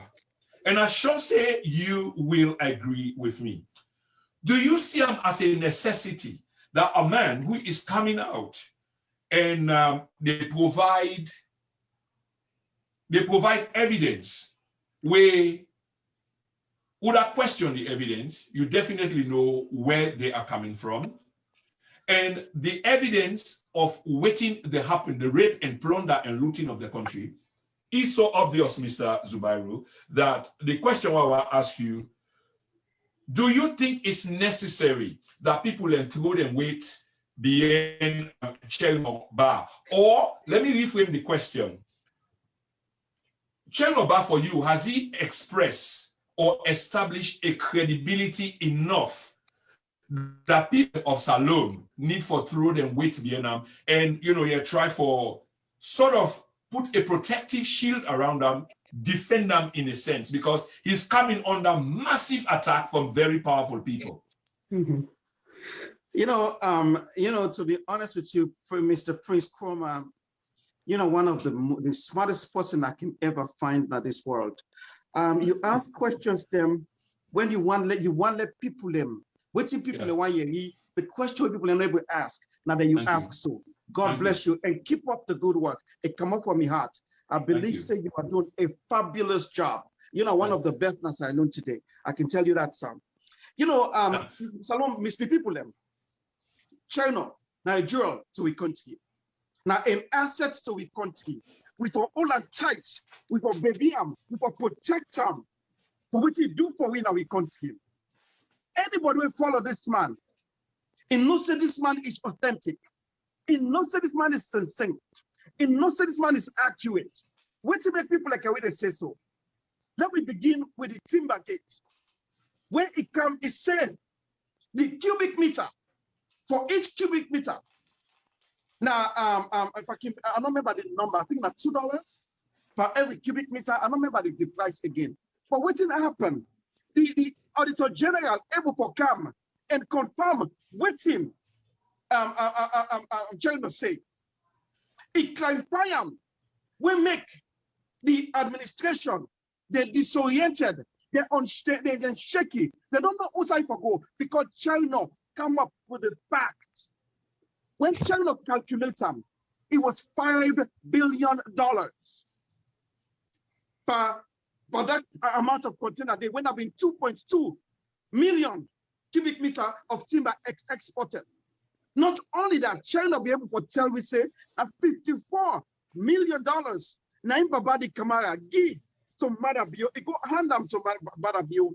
And I sure say you will agree with me. Do you see him as a necessity that a man who is coming out and they provide evidence where would I question the evidence? You definitely know where they are coming from. And the evidence of waiting to happen, the rape and plunder and looting of the country, is so obvious, Mr. Zubairu, that the question I will ask you, do you think it's necessary that people include and wait behind Chernobyl? Or let me reframe the question. Chernobyl for you, has he expressed or established a credibility enough that people of Salome need for throw them weight behind them and you try for sort of put a protective shield around them, defend them in a sense, because he's coming under massive attack from very powerful people. Mm-hmm. To be honest with you, for Mr. Prince Chroma, one of the smartest person I can ever find in this world. You ask questions them when you want let people them. Waiting people in 1 year, the question people never ask. Now that you ask so. God bless you and keep up the good work. It come up from my heart. I believe that you are doing a fabulous job. one of the best in Sierra Leone today. I can tell you that, son. Salom, Miss people, China, Nigeria, to we country. Now, in assets to we country, with our all and tight, with our baby, with our protect for what he do for we in our country. Anybody will follow this man. He knows that this man is authentic. He knows that this man is succinct. He knows that this man is accurate. What to make people like a way they say so. Let me begin with the timber gate. When it comes, it said the cubic meter for each cubic meter. Now, if I don't remember the number. I think that's $2 for every cubic meter. I don't remember the price again. But what did happen? The Auditor General able to come and confirm with him. I'm trying to say, it clarify him. We make the administration, they're disoriented, they're shaky, they don't know who's I for go because China come up with the facts. When China calculated them, it was $5 billion for that amount of container. They went up in 2.2 million cubic meter of timber exported. Not only that, China be able to tell we say at $54 million. Naim Babadi Kamara give to Fatima Bio, it go hand them to Fatima Bio.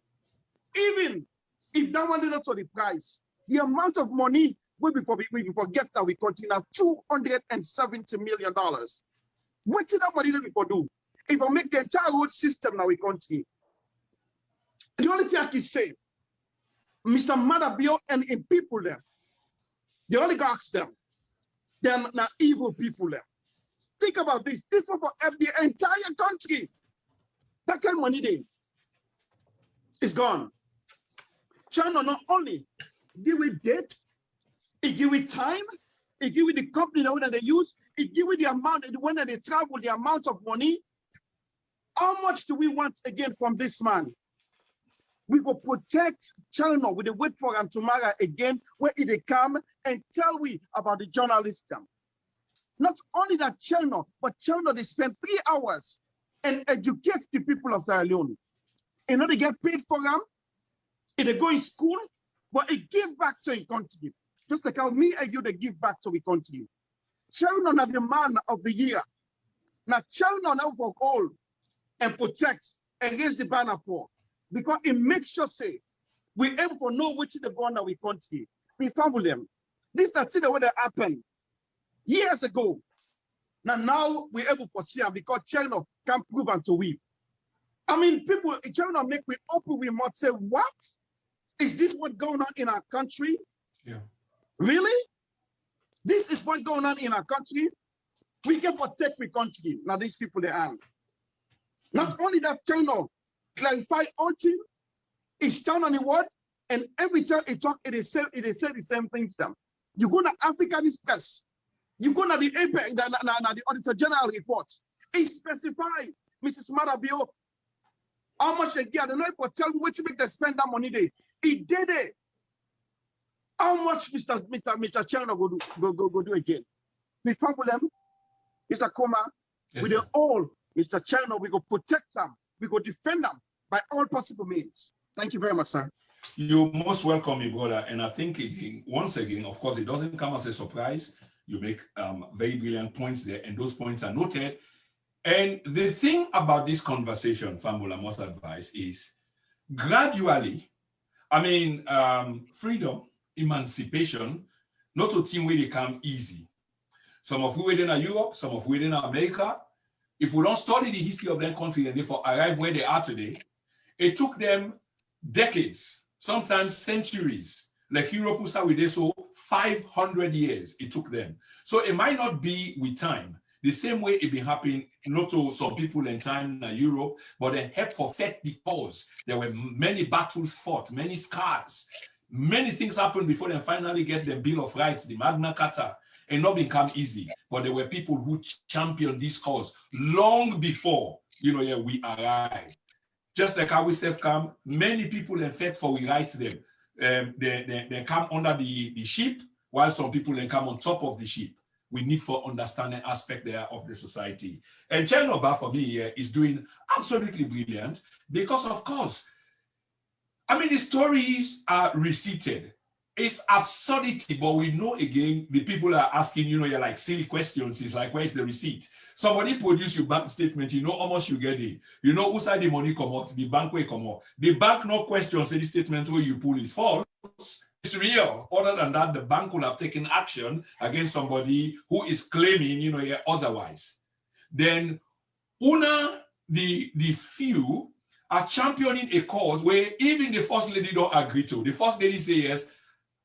Even if that one is not to the price, the amount of money we forget that we continue $270 million. What did that money we do? If I make the entire road system now we continue. The only thing I can say, Mr. Fatima Bio and people there, the oligarchs them, they're not evil people there. Think about this. This was for the entire country. That kind of money there is gone. China not only give it debt, it give it time, it give it the company that they use, it give it the amount, when they travel, the amount of money. How much do we want again from this man? We will protect China with the wait for him tomorrow again, where they come and tell we about the journalism. Not only that China, but China, they spend 3 hours and educate the people of Sierra Leone. And they get paid for them, they go in school, but it give back to a country. Just like how me and you, they give back to a country. China now the man of the year. Now China now for all and protect against the banner for. Because it makes sure say, we're able to know which is the gun that we country. We follow them. This is the way that happened years ago. Now we're able to see them because China can prove unto we. I mean, people in China make we open, we might say, what? Is this what's going on in our country? Yeah. Really? This is what's going on in our country? We can protect the country. Now these people they are. Not only that, China clarify all things, it's down on the word, and every time it talk, it is say the same things. Them. You go to African Express, you go to the APEC, the Auditor General report. It specified, Mrs. Fatima Bio, how much they get. I don't know if I tell you what to make them spend that money there. He did it. How much Mr. China go do again? We follow them, Mr. Koma, yes, with the all, Mr. China, we go protect them, we go defend them by all possible means. Thank you very much, sir. You're most welcome, my brother. And I think once again, of course, it doesn't come as a surprise. You make very brilliant points there, and those points are noted. And the thing about this conversation, Famula must advise, is gradually, I mean, freedom, emancipation, not a thing really come easy. Some of we within Europe, some of we within America. If we don't study the history of their country and therefore arrive where they are today, it took them decades, sometimes centuries. Like Europe, who started with this, so 500 years it took them. So it might not be with time. The same way it been happening, not to some people in time in Europe, but they helped perfect the cause. There were many battles fought, many scars. Many things happened before they finally get the Bill of Rights, the Magna Carta, and not become easy. But there were people who championed this cause long before, we arrived. Just like how we come, many people in fact for we rights them. They come under the ship, while some people then come on top of the ship. we need for understanding aspect there of the society. And Chenoba for me is doing absolutely brilliant because, of course, I mean, the stories are receipted. It's absurdity, but we know again, the people are asking, you're like silly questions. It's like, where's the receipt? Somebody produce your bank statement, you know how much you get it. You know who side the money come out, the bank way come out. The bank no questions any statement where you pull is false. It's real. Other than that, the bank will have taken action against somebody who is claiming, otherwise. Then, the few are championing a cause where even the first lady don't agree to. The first lady say yes,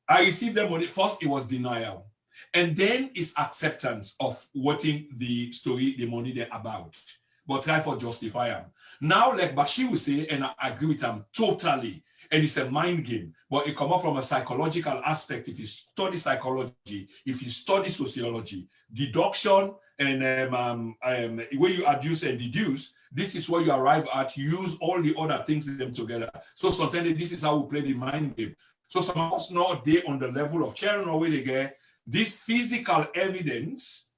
I received the money. First, it was denial. And then it's acceptance of what the story, the money they're about. But try for justify them. Now, like Bashir will say, and I agree with him totally, and it's a mind game, but it comes up from a psychological aspect. If you study psychology, if you study sociology, deduction and where you adduce and deduce, this is where you arrive at, use all the other things them together. So sometimes this is how we play the mind game. So some of us not there on the level of sharing or where they get this physical evidence,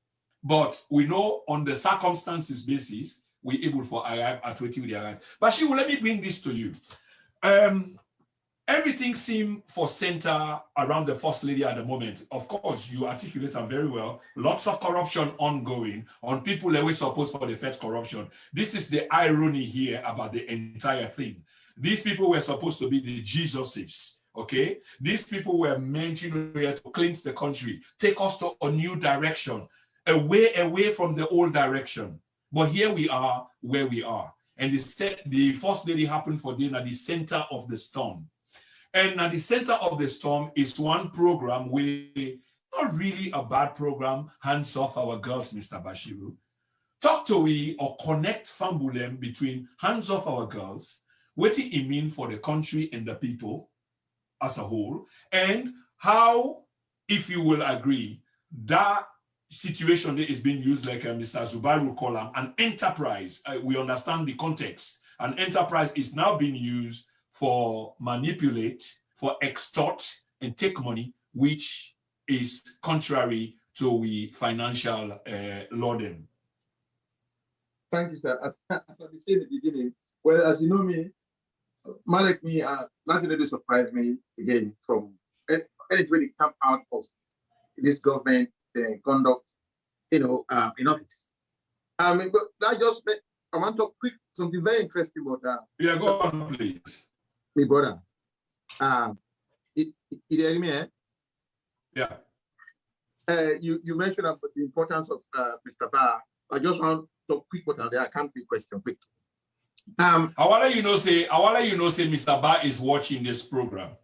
but we know on the circumstances basis, we're able to arrive at what we arrive. But she will let me bring this to you. Everything seems for center around the first lady at the moment. Of course, you articulate them very well. Lots of corruption ongoing on people that were supposed for the first corruption. This is the irony here about the entire thing. These people were supposed to be the Jesuses, okay? These people were meant, to cleanse the country, take us to a new direction, away from the old direction. But here we are where we are. And the first lady happened for them at the center of the storm. And at the center of the storm is one program where, not really a bad program, hands off our girls, Mr. Bashiru. Talk to we or connect Fambulem between hands off our girls, what it mean for the country and the people as a whole, and how, if you will agree, that situation that is being used like Mr. Zubairu call them, an enterprise. We understand the context. An enterprise is now being used for manipulate, for extort, and take money, which is contrary to the financial law. Thank you, sir. As I said in the beginning, well, as you know me, Malek me, nothing really surprised me again from anything really come out of this government conduct, in office. But that just made, I want to talk quick something very interesting about that. Yeah, go on, please. My brother. You hear me, eh? Yeah. You mentioned about the importance of Mr. Barr. I just want to talk quick about that. I can't be question quick. I want to let you know, say Mr. Barr is watching this program.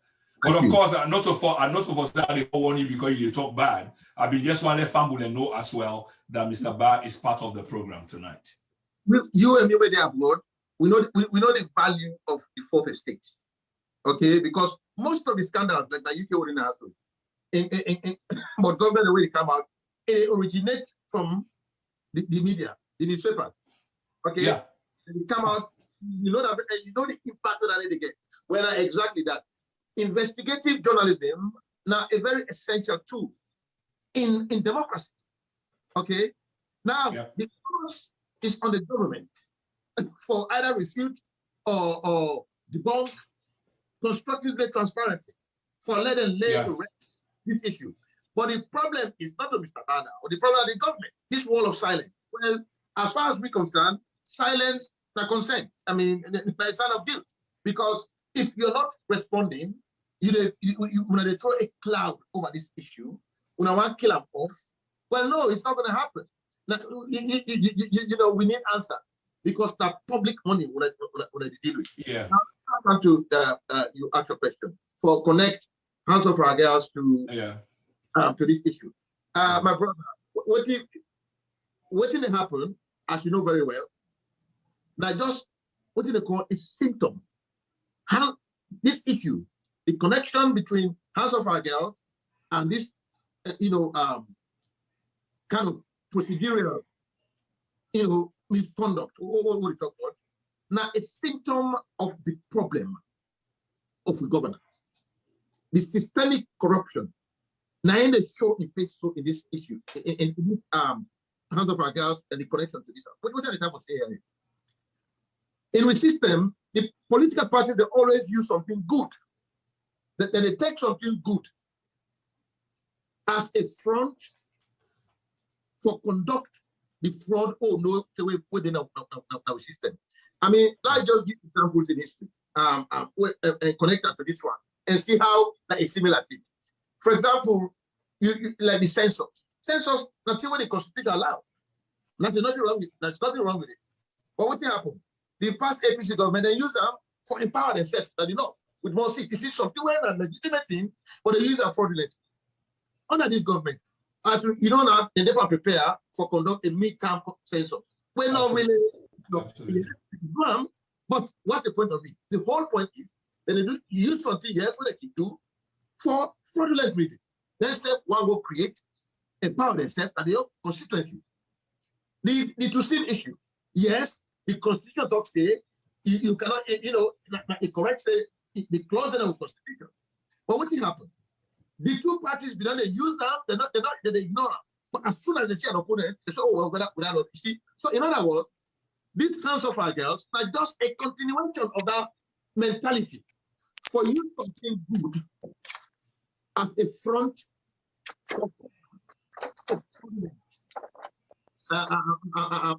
But of course, not to force that warn you because you talk bad. I mean, just want to let Fambule know as well that Mr. Barr is part of the program tonight. You and me, where they have Lord, we know the value of the fourth estate. Okay, because most of the scandals like the UK wouldn't have but government the way it come out, it originate from the media, the newspaper. Okay, yeah. It come out, you know the impact that they get. Whether exactly that. Investigative journalism now a very essential tool in democracy. Okay, now the onus is on the government for either refute or debunk constructively transparency for letting to rest this issue. But the problem is not to Mr. Bana or the problem of the government. This wall of silence. Well, as far as we're concerned, silence is a consent. I mean, it's a sign of guilt because if you're not responding, you throw a cloud over this issue. When I want to kill them off, well, no, it's not going to happen. Now, we need answers because that public money when I deal with. Yeah. Now, I want to you ask your question for connect House of our girls to this issue. My brother, what did happen? As you know very well. Now, just what did they call a symptom? How this issue, the connection between House of our girls and this, kind of procedural, misconduct. What we talk about now, a symptom of the problem of governance, the systemic corruption Now, in the show in face so in this issue, in this House of our girls and the connection to this. What are the type of area? In the system, the political parties they always use something good. Then they take something good as a front for conduct the fraud. Oh no, within our system. I mean, let's just give examples in history. Connected to this one and see how that is similar thing. For example, you like the census. Census, nothing when the Constitution allows. There's nothing wrong with it. But what happened? The past APC government, they use them for empower themselves, with more seats. This is something where a legitimate thing, but they use them fraudulently. Under this government, you don't have, they never prepare for conduct a mid-term census. We're not really, but what's the point of it? The whole point is that they use something else what they can do for fraudulent reasons. Then say one will create, empower themselves and their constituency. The two-state issue. Yes, the Constitution talks say you cannot, it corrects the clause in the Constitution. But what will happen? The two parties, they use them, they ignore them. But as soon as they see an opponent, they say, oh, well, we're not. You see? So, in other words, these House of our girls are just a continuation of that mentality. For you something good as a front of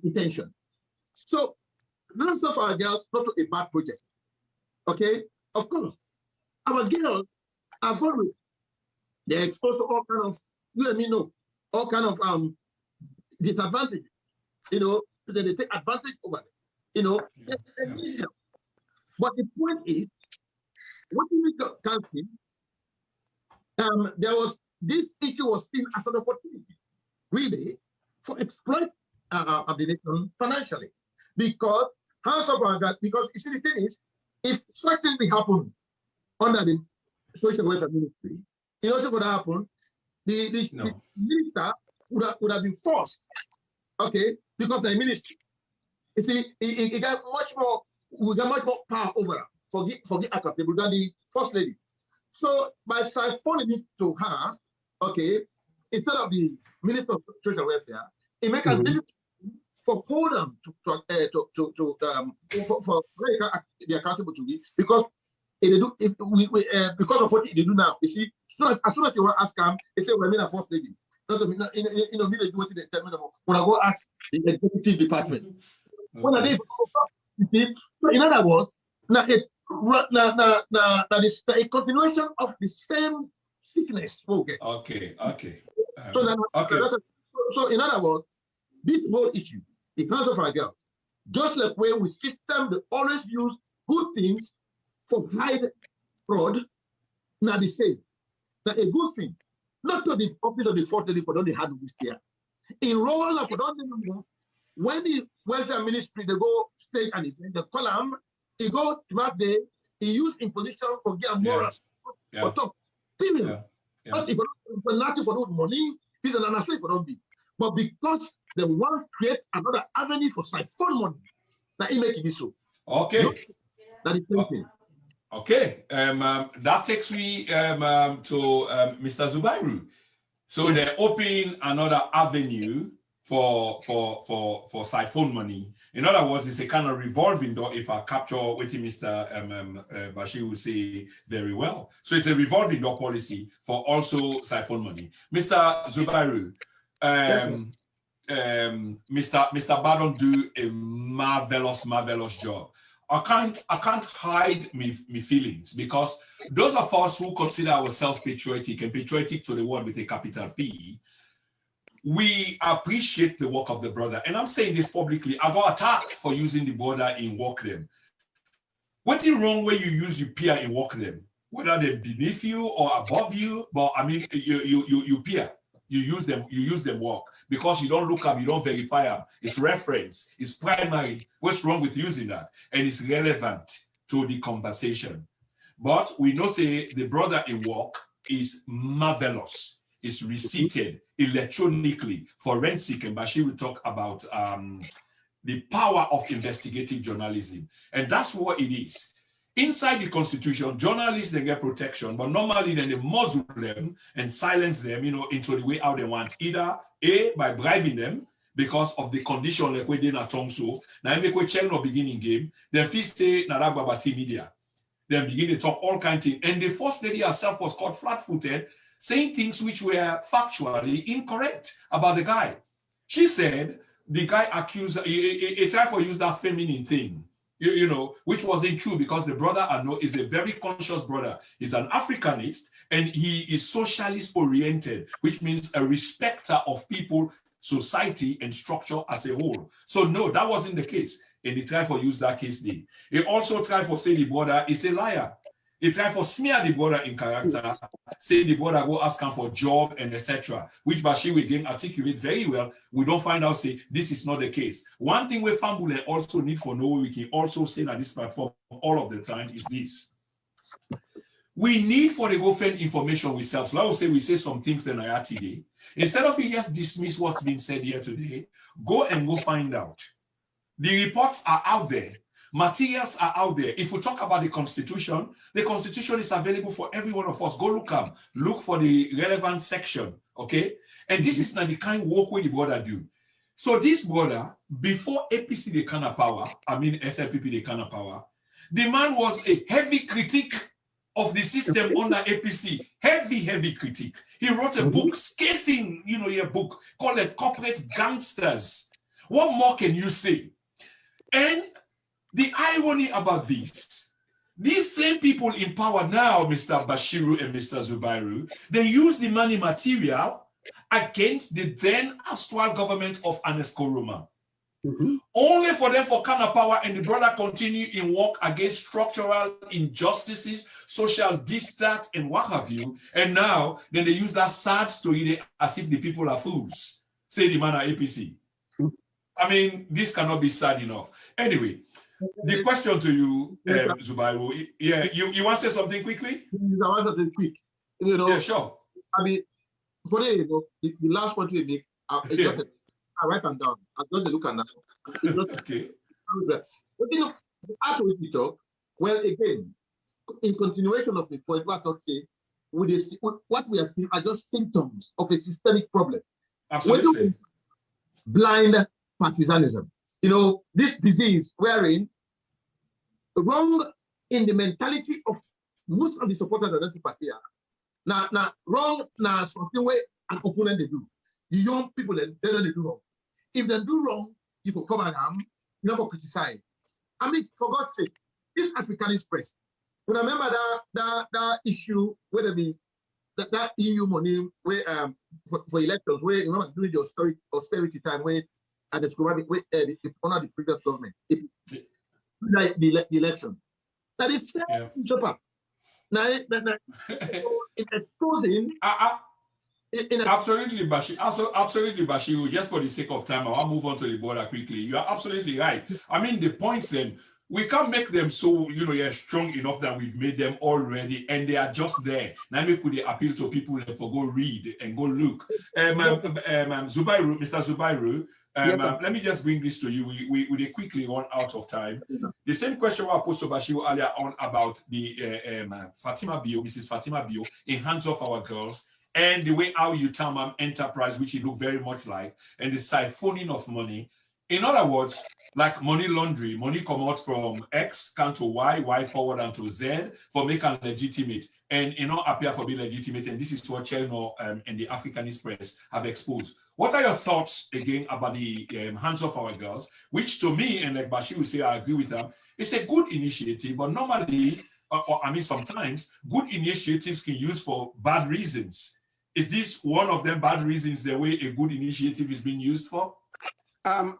intention. So, House of our girls not a bad project. Okay? Of course, our girls are following. They're exposed to all kind of, you and me know, all kind of disadvantages. So they take advantage over it. They need help. But the point is, what we can see, this issue was seen as an opportunity, really, for exploit of the nation financially. Because House of our God, because you see the thing is, if something will happen under the social welfare ministry, it also would happen, the minister would have been forced, okay, because the ministry. You see, he got much more, we got much more power over her for the accountable than the first lady. So by siphoning it to her, okay, instead of the minister of social welfare, it makes a difficult for them for the accountable to be, because because of what they do now. You see, as soon as you want to ask them, they say, well, I'm a first lady. Me they do what they tell me when I go ask the executive department. When are they? You see, so in other words, now it's a continuation of the same sickness. Okay. So in other words, this whole issue, the House of our girls, just like where with system they always use good things for hide fraud, now the same. Now a good thing, not to the office of the fourth lady for don't they handle this year. In role of don't know when the welfare ministry they go stage and event, the column, he goes to day, he use imposition for get morals for top. Period. Not if nothing for money, he's an unnecessary for don't be. But because they want to create another avenue for siphon money, that it make it be so. Okay. That is thinking. Okay. That takes me to Mr. Zubairu. So yes, they're opening another avenue for siphon money. In other words, it's a kind of revolving door, if I capture what Mr. Bashir will say very well. So it's a revolving door policy for also siphon money. Mr. Zubairu, Yes, Mr. Badon do a marvelous job. I can't hide me feelings, because those of us who consider ourselves patriotic and patriotic to the word with a capital P, we appreciate the work of the brother. And I'm saying this publicly. I got attacked for using the border in work them. What's wrong when you use your peer in work them? Whether they're beneath you or above you, but I mean you peer. You use them work, because you don't look up, you don't verify them. It's reference, it's primary. What's wrong with using that? And it's relevant to the conversation. But we know say the brother in work is marvelous. It's receipted electronically, forensic, and Bashir will talk about the power of investigative journalism. And that's what it is. Inside the constitution, journalists, they get protection, but normally then they muzzle them and silence them, into the way how they want, either A, by bribing them, because of the condition like we did at so. Now make we check no beginning game. Then first say Narak Babati media. Then begin to talk all kinds of things. And the first lady herself was caught flat-footed, saying things which were factually incorrect about the guy. She said the guy accused, he tried to use that feminine thing, which wasn't true, because the brother I know is a very conscious brother. He's an Africanist and he is socialist oriented, which means a respecter of people, society, and structure as a whole. So no, that wasn't the case. And he tried to use that case name. He also tried to say the brother is a liar. He tried to smear the brother in character, say the brother go ask him for job and etc. Which Bashir again articulate very well. We don't find out, say this is not the case. One thing we Fambule also need for know, we can also say on this platform all of the time is this. We need for the go find information ourselves. So I will say we say some things in our today. Instead of you just dismiss what's been said here today, go find out. The reports are out there. Materials are out there. If we talk about the Constitution is available for every one of us. Go look for the relevant section, okay? And this is not the kind of work where the brother do. So this brother, before APC the kind of power, SLPP the kind of power, the man was a heavy critic of the system under APC. Heavy critic. He wrote a book, scathing, a book called Corporate Gangsters. What more can you say? And the irony about this, these same people in power now, Mr. Bashiru and Mr. Zubairu, they use the money material against the then Astral government of Ernest Koroma. Only for them for kind of power, and the brother continue in work against structural injustices, social distance, and what have you. And now, then they use that sad story as if the people are fools. Say the man at APC. This cannot be sad enough. Anyway, the question to you, Zubairu, you want to say something quickly? I want something quick. Yeah, sure. For the last point we make, I write them down. I don't look at that. Okay. But after we talk, well, again, in continuation of the point, what I say, what we are seeing are just symptoms of a systemic problem. Absolutely. Blind partisanism. This disease wherein wrong in the mentality of most of the supporters of the party are. Now, wrong now something where an opponent they do. The young people they don't do wrong. If they do wrong, you for cover them, not for criticize. For God's sake, this Africanist press. When I remember that issue where that EU money where for elections, where remember during the austerity time where and the honor the previous government, the election. That is chopper. Now, it's exposing. Absolutely, Bashir. Absolutely, Bashir. Just for the sake of time, I'll move on to the border quickly. You are absolutely right. The points then, we can't make them so, you're strong enough that we've made them already, and they are just there. Now, we could appeal to people for go read and go look. Zubairu, Mr. Zubairu, let me just bring this to you. We quickly run out of time. The same question I posed to Bashir earlier on about the Fatima Bio, Mrs. Fatima Bio, in Hands of Our Girls, and the way how you term enterprise, which it look very much like, and the siphoning of money. In other words, like money laundry, money come out from X, come to Y forward and to Z for making legitimate, and appear for being legitimate. And this is what Channel and the Africanist press have exposed. What are your thoughts again about the Hands of Our Girls, which to me, and like Bashir will say, I agree with them, it's a good initiative, but normally, sometimes good initiatives can use for bad reasons. Is this one of them bad reasons the way a good initiative is being used for? I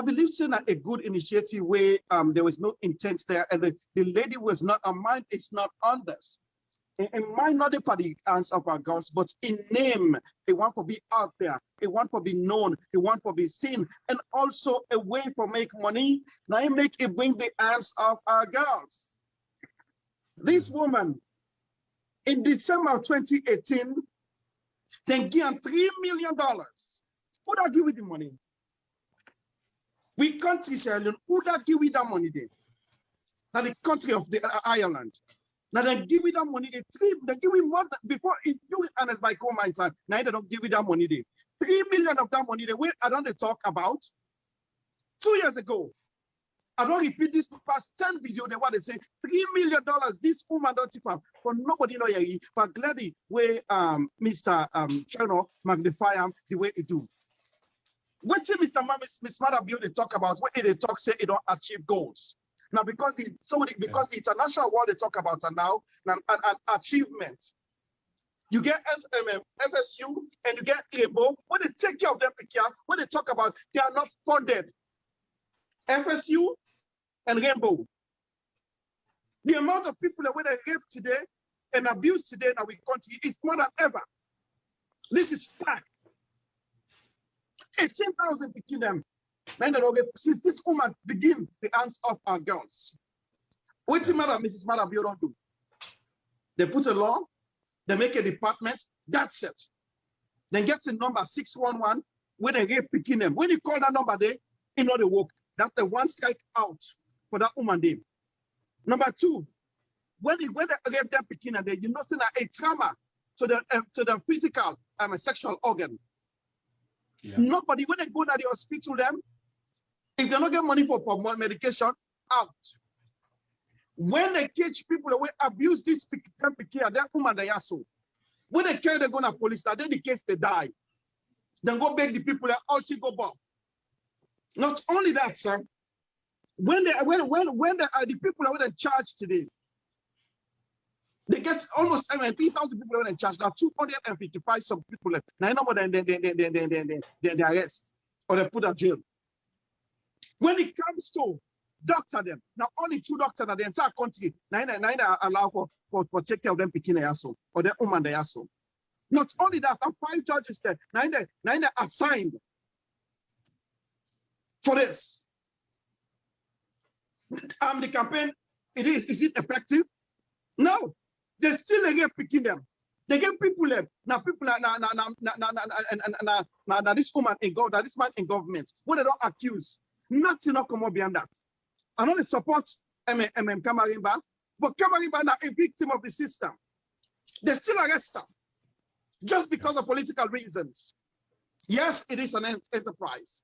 believe saying that a good initiative where there was no intent there, and the lady was not, her mind is not on this. In mind, not for the Hands of Our Girls, but in name, a one for be out there, a one for be known, a one for be seen, and also a way for make money. Now you make it bring the Hands of Our Girls. This woman, in December of 2018, they gave $3 million. Who would I give with the money? We country Sierra Leone, who that give we that money there? Now the country of the Ireland. Now they give we that money, they give we more than, before it do it honest by coal mine time. Now they don't give we that money there. 3 million of that money there. Wait, I don't talk about 2 years ago. I don't repeat this past 10 video. They what they say $3 million. This woman don't tip up for nobody know ye. But gladly where Mr. Cherno magnify the way it do. What Mr. Miss Mother Bio they talk about what they talk say it don't achieve goals. Now because the international world they talk about are now an achievement. You get FSU and you get ABO. When they take care of them, when they talk about they are not funded. FSU and Rainbow. The amount of people that were raped today and abused today in our country is more than ever. This is fact. 18,000 between them. Since this woman begin the hands of our girls. What's the matter, Mrs. Mother Bio don't do? They put a law, they make a department, that's it. Then get the number 611 when they rape picking them. When you call that number there, you know the work. That's the one strike out for that woman there. Number two, when they rape them picking them there, you know that a trauma to the physical sexual organ. Yeah. Nobody, when they go to the hospital, them, if they don't get money for medication, out. When they catch people that will abuse this picking, that woman they are so. When they carry, they go to police, then the case they die. Then go beg the people that all go back. Not only that, sir. When the people that were in charge today, they get almost 3,000 people that were in charge. Now 255 some people left. Now you know what they arrest or they put in jail. When it comes to doctor them, now only 2 doctors in the entire country. Now allow for take care of them picking their asshole or their woman their asshole. Not only that, 5 judges there. Now they assigned for this. The campaign, is it effective? No, they still again picking them. They get people left. Now people now this woman in government, this man in government, what they don't accuse, nothing not come up beyond that. I know they support Kamarimba, but Kamarimba now a victim of the system. They still arrest her just because of political reasons. Yes, it is an enterprise.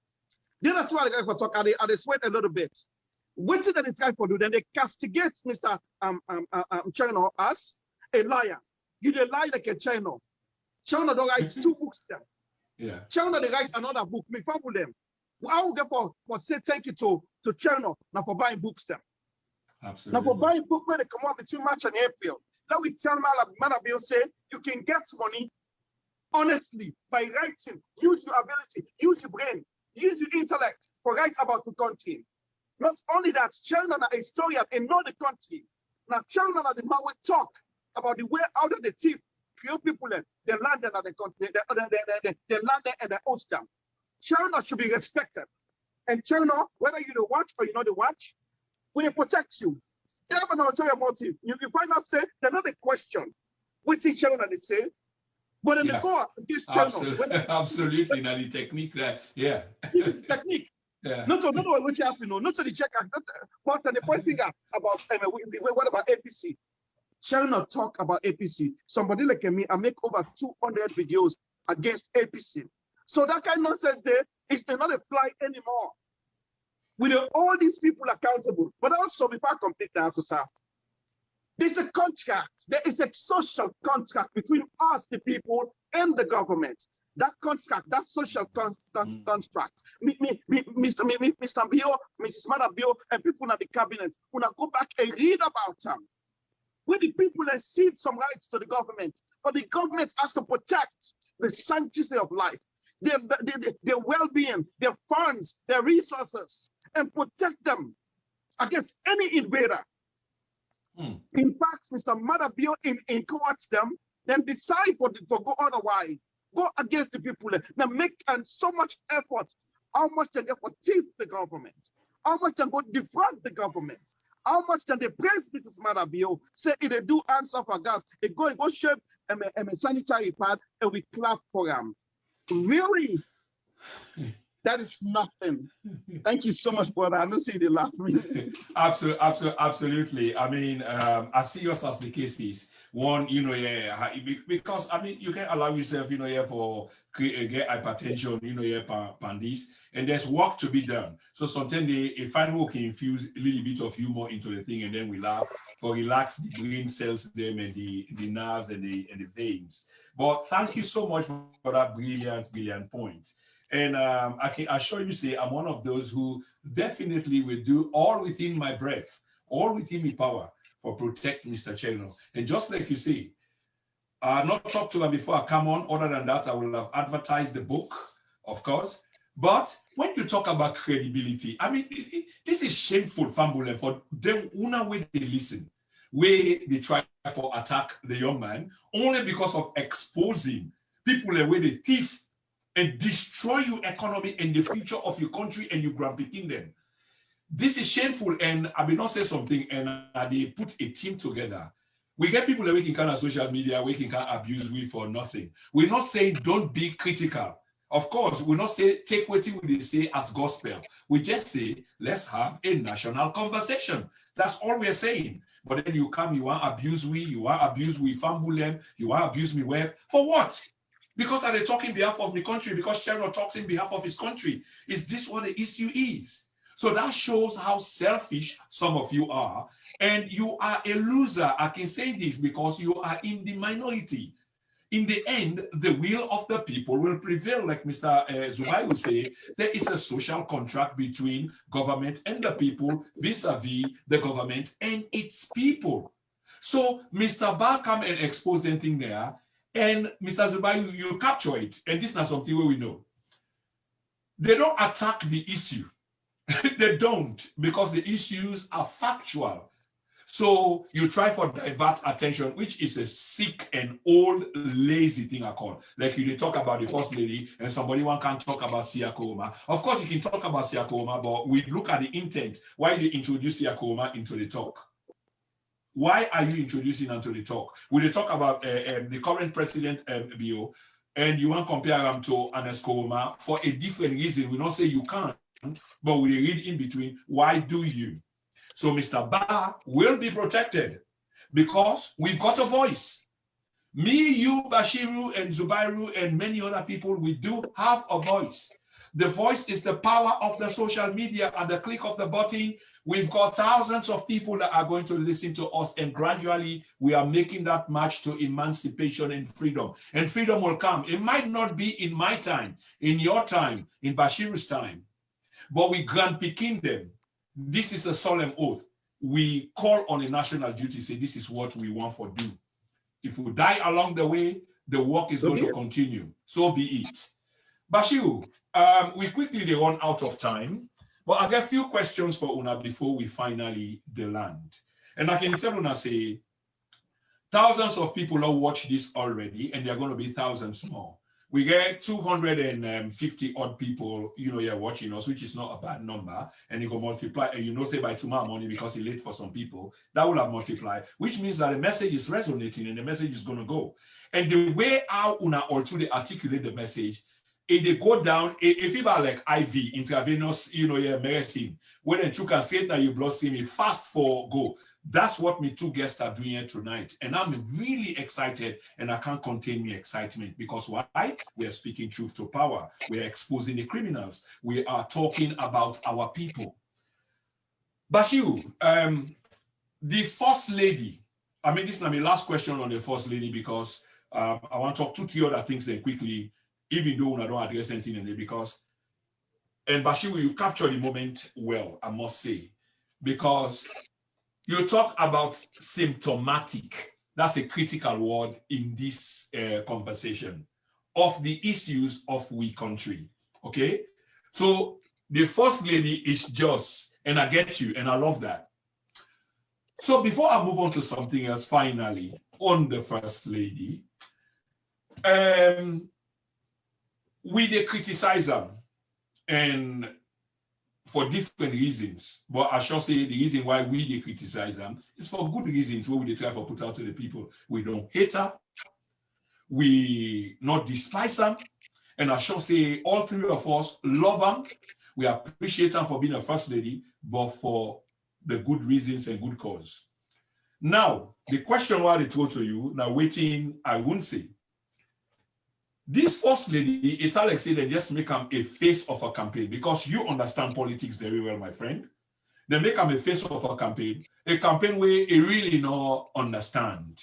Then that's why the guy for talk, and they sweat a little bit. What did the guy for do? Then they castigate Mr. Cherno as a liar. You dey lie like a Cherno. Cherno don't write 2 books there. Yeah. Cherno they write another book. Me fumble them. I will get for say thank you to Cherno now for buying books there. Absolutely. Now for buying book when they come out between March and April. Now we tell Mother Bio say you can get money honestly by writing. Use your ability, use your brain, use your intellect for write about the country. Not only that, Cherno is a historian and know the country. Now Cherno the man will talk about the way out of the tip, create people there, they land there in the country, they land there and they host them. Cherno should be respected. And Cherno, whether you don't watch or you know the watch, when it protects you, they have an ulterior motive. You can find out, say, they're not a question. Which is Cherno they say, but then they go against Cherno. Absolutely, now the technique there, yeah. This is technique. Yeah. Not what happened, not to the check, but the point finger about what about APC? Cherno talk about APC. Somebody like me, I make over 200 videos against APC. So that kind of nonsense there is not apply anymore. With all these people accountable, but also before I complete the answer, sir, there's a contract. There is a social contract between us, the people, and the government. That contract, that social contract. Mr. Bio, Mrs. Mother Bio, and people in the cabinet, when I go back and read about them, where the people have cede some rights to the government, but the government has to protect the sanctity of life, their well-being, their funds, their resources, and protect them against any invader. In fact, Mr. Mother Bio encourage them, then decide to go otherwise, go against the people, now make so much effort, how much can they thief the government, how much can go defraud the government, how much can they praise Mrs. Mother Bio, say if they do answer for gas, they go shape a sanitary pad and we clap for them. Really? That is nothing. Thank you so much, brother. I don't see the laughing. Absolutely. I mean, as serious as the case is, one, because I mean, you can allow yourself, for get hypertension, pandis, and there's work to be done. So sometimes a fine work can infuse a little bit of humor into the thing, and then we laugh for relax the brain cells, them and the nerves and the veins. But thank you so much for that brilliant point. And I can assure you, say, I'm one of those who definitely will do all within my breath, all within my power for protect Mr. Cheno. And just like you say, I not talked to him before I come on. Other than that, I will have advertised the book, of course. But when you talk about credibility, I mean, this is shameful, Fambule, for them una way they listen, where they try for attack the young man, only because of exposing people the way they thief and destroy your economy and the future of your country and your grandpicking them. This is shameful, and I will not say something, and they put a team together. We get people that we can kind of social media, we can kind of abuse we for nothing. We're not saying don't be critical. Of course, we're not saying take what we say as gospel. We just say, let's have a national conversation. That's all we're saying. But then you come, you want to abuse we, fambulem, you want to abuse me with, for what? Because are they talking on behalf of the country? Because Chero talks in behalf of his country. Is this what the issue is? So that shows how selfish some of you are. And you are a loser. I can say this because you are in the minority. In the end, the will of the people will prevail. Like Mr. Zubai would say, there is a social contract between government and the people vis-a-vis the government and its people. So Mr. Ba come and expose anything there. And Mr. Zubai, you capture it. And this is not something where we know. They don't attack the issue. They don't, because the issues are factual. So you try for divert attention, which is a sick and old, lazy thing I call. Like you talk about the first lady, and somebody one can talk about Siakoma. Of course, you can talk about Siakoma, but we look at the intent. Why do you introduce Siakoma into the talk? Why are you introducing into the talk? When you talk about the current president, Bio, and you want to compare him to Aneskoma for a different reason, we don't say you can't, but we read in between, why do you? So Mr. Ba will be protected because we've got a voice. Me, you, Bashiru, and Zubairu, and many other people, we do have a voice. The voice is the power of the social media. At the click of the button, we've got thousands of people that are going to listen to us, and gradually we are making that march to emancipation and freedom. And freedom will come. It might not be in my time, in your time, in Bashiru's time, but we grant picking them. This is a solemn oath. We call on a national duty, say this is what we want for do. If we die along the way, the work is going to continue. So be it. Bashiru, we quickly run out of time, but I get a few questions for Una before we finally land. And I can tell Una, say, thousands of people have watched this already, and there are going to be thousands more. We get 250 odd people, you're watching us, which is not a bad number. And you go multiply, and say by tomorrow morning, because it's late for some people, that will have multiplied, which means that the message is resonating and the message is going to go. And the way how Una also they articulate the message, if they go down, if you are like IV, intravenous, medicine, when you can straight now your bloodstream, fast for go. That's what me two guests are doing here tonight. And I'm really excited, and I can't contain my excitement because why? We are speaking truth to power. We are exposing the criminals. We are talking about our people. Bashiru, the First Lady, I mean, this is my last question on the First Lady because I want to talk 2-3 other things then quickly, even though I don't address anything in there because, and Bashiru, you capture the moment well, I must say, because you talk about symptomatic. That's a critical word in this conversation of the issues of we country. Okay, so the First Lady is just, and I get you, and I love that. So before I move on to something else, finally on the First Lady, we they criticize them, and for different reasons, but I shall say the reason why we they criticize them is for good reasons. Where we try to put out to the people, we don't hate her, we not despise them, And I shall say all three of us love them. We appreciate her for being a first lady, but for the good reasons and good cause. Now, the question what I told to you, now waiting, I won't say. This first lady, it's Alex said, they just make him a face of a campaign because you understand politics very well, my friend. They make him a face of a campaign where he really not understand.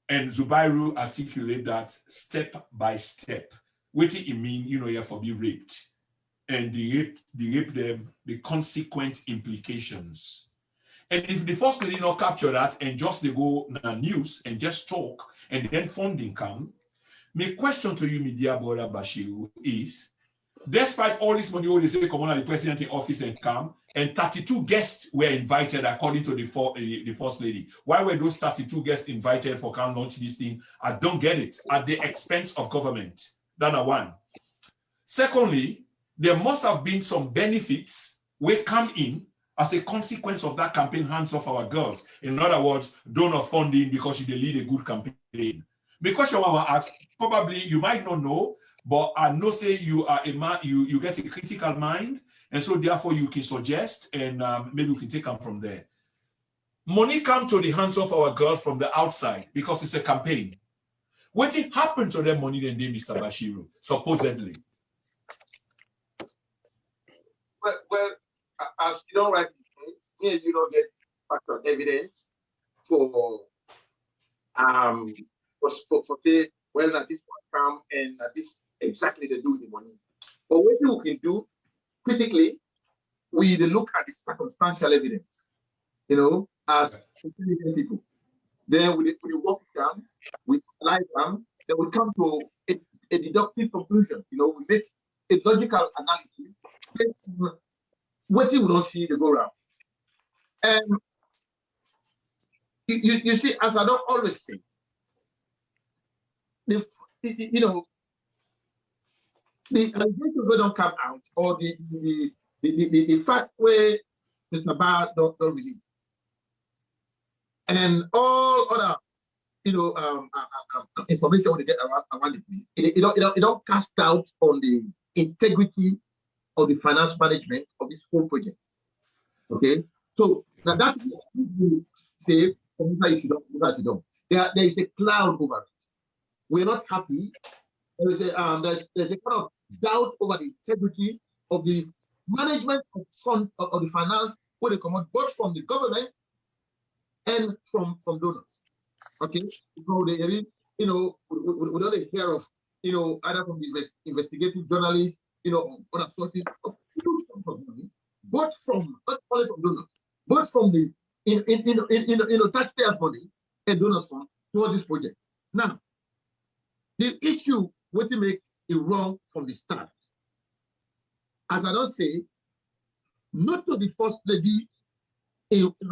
And Zubairu articulate that step by step. What it mean, you have to be raped. And the rape them, the consequent implications. And if the first lady not capture that and just they go na news and just talk and then funding come, my question to you, media brother Bashiru, is despite all this money, all they say come on at the president in office and come, and 32 guests were invited according to the first lady. Why were those 32 guests invited for can launch this thing? I don't get it. At the expense of government. That's one. Secondly, there must have been some benefits will come in as a consequence of that campaign hands off our girls. In other words, donor funding because you lead a good campaign. The question I want to ask, probably you might not know, but I know say you are a man, you get a critical mind, and so therefore you can suggest and maybe we can take them from there. Money come to the hands of our girls from the outside because it's a campaign. What did happen to that money then, Mr. Bashiru, supposedly? Well, as you don't rightly say, here you don't get factual evidence for say, well, that this one come and that this exactly they do with the money. But what we can do critically, we look at the circumstantial evidence, as intelligent people. Then we work them, we analyze them, then we come to a deductive conclusion. We make a logical analysis based on what you don't see the go around. And you see, as I don't always say, the allegations that don't come out, or the fact where Mr. Bio don't release, and all other information we get around the place, it don't cast doubt on the integrity of the finance management of this whole project. Okay, so now that is safe. If you don't, there is a cloud over it. We're not happy. There is there's a kind of doubt over the integrity of the management of the finance where they come out both from the government and from donors. Okay, so we don't hear of either from the investigative journalists, other sources of money, both from not only from donors, but from the taxpayers' money and donors fund toward this project. Now, the issue what to make it wrong from the start. As I don't say, not to the first lady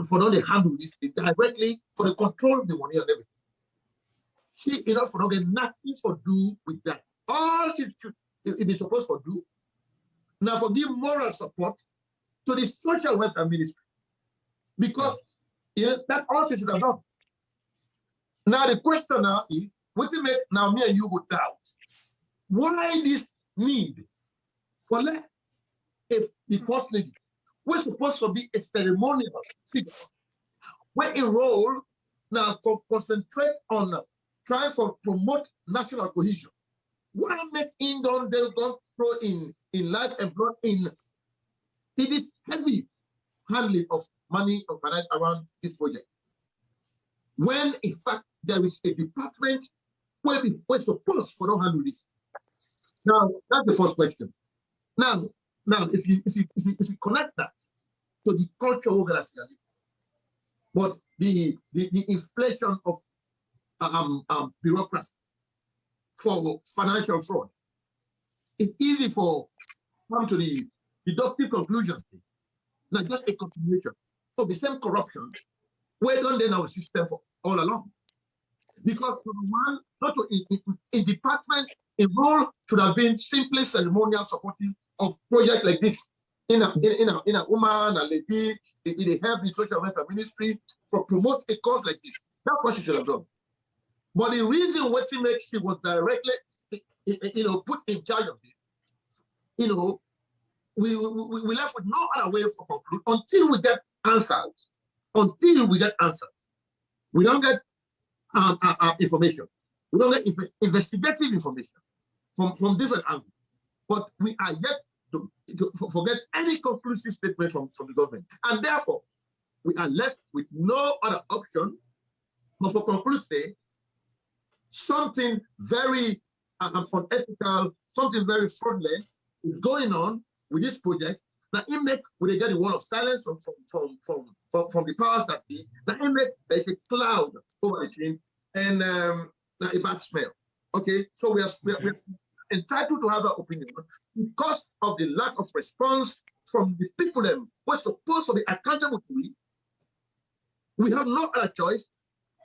for not to handle this directly for the control of the money and everything. She for not get nothing to do with that. All she should be supposed to do now for give moral support to the social welfare ministry. Because that all she should have done. Now the question now is, what to make now me and you would doubt? Why this need for if the first lady we're supposed to be a ceremonial figure, we're enrolled now to concentrate on trying to promote national cohesion. Why make they'll throw in life and blood in? It is heavy handling of money and finance around this project. When in fact there is a department where we're supposed to not handle this. Now that's the first question. Now if you connect that to the cultural organization, but the inflation of bureaucracy for financial fraud, it's easy for come to the deductive conclusions. Now just a continuation of the same corruption we're done in our system for all along. Because one, not to in department, a role should have been simply ceremonial supporting of projects like this. In a woman and lady, they help the social welfare ministry for promote a cause like this. That's what she should have done. But the reason what she makes it was directly put in charge of it, we left with no other way for conclude until we get answers. Until we get answers, we don't get information. We don't get investigative information from different angles. But we are yet to forget any conclusive statement from the government, and therefore we are left with no other option but for conclude say something very unethical, something very fraudulent is going on with this project. That it make we get a wall of silence from the powers that be. That it make there's a cloud over the thing and a bad smell. Okay, so we are entitled to have that opinion because of the lack of response from the people who are supposed to be accountable to it. We have no other choice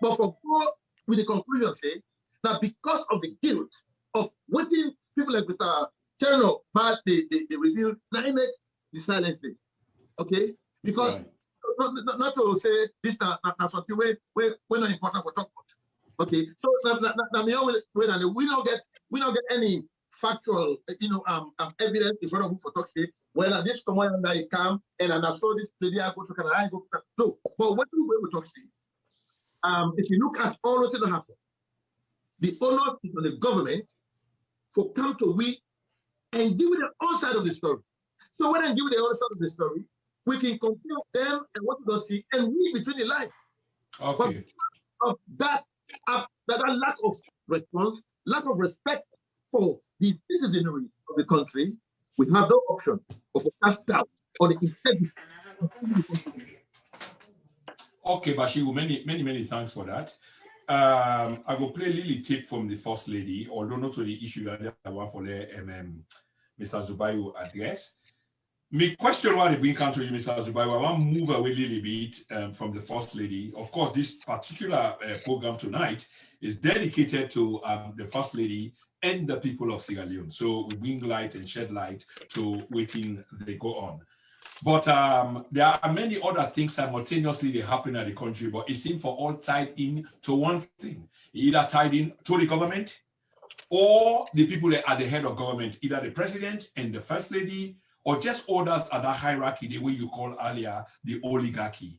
but for go with the conclusion say that because of the guilt of waiting people like Mr. Cherno, but they reveal that it make the silence thing. Okay, because right. not to say this is something we're not important for talk about. Okay, so we don't get any factual evidence in front of who for talk say whether this command that it come and I saw this lady I go to Canada, I go to no. But what we talk say, if you look at all what that happen, the onus is on the government for come to we and give it the own side of the story. So when I give the other side of the story, we can compare them and what we don't see and read between the lines. Okay. But of that lack of response, lack of respect for the citizenry of the country, we have no option but to cast doubt on the integrity. Okay, Bashiru, many thanks for that. I will play Lily tape from the First Lady, although not to the issue that I want for the Mr. Zubayu address. My question what I bring to you, Mr. Zubayu, I want to move away a little bit from the First Lady. Of course, this particular program tonight is dedicated to the First Lady and the people of Sierra Leone. So we bring light and shed light to waiting they go on. But there are many other things simultaneously they happen in the country, but it seems for all tied in to one thing, either tied in to the government or the people that are at the head of government, either the president and the First Lady, or just others at that hierarchy, the way you call earlier, the oligarchy.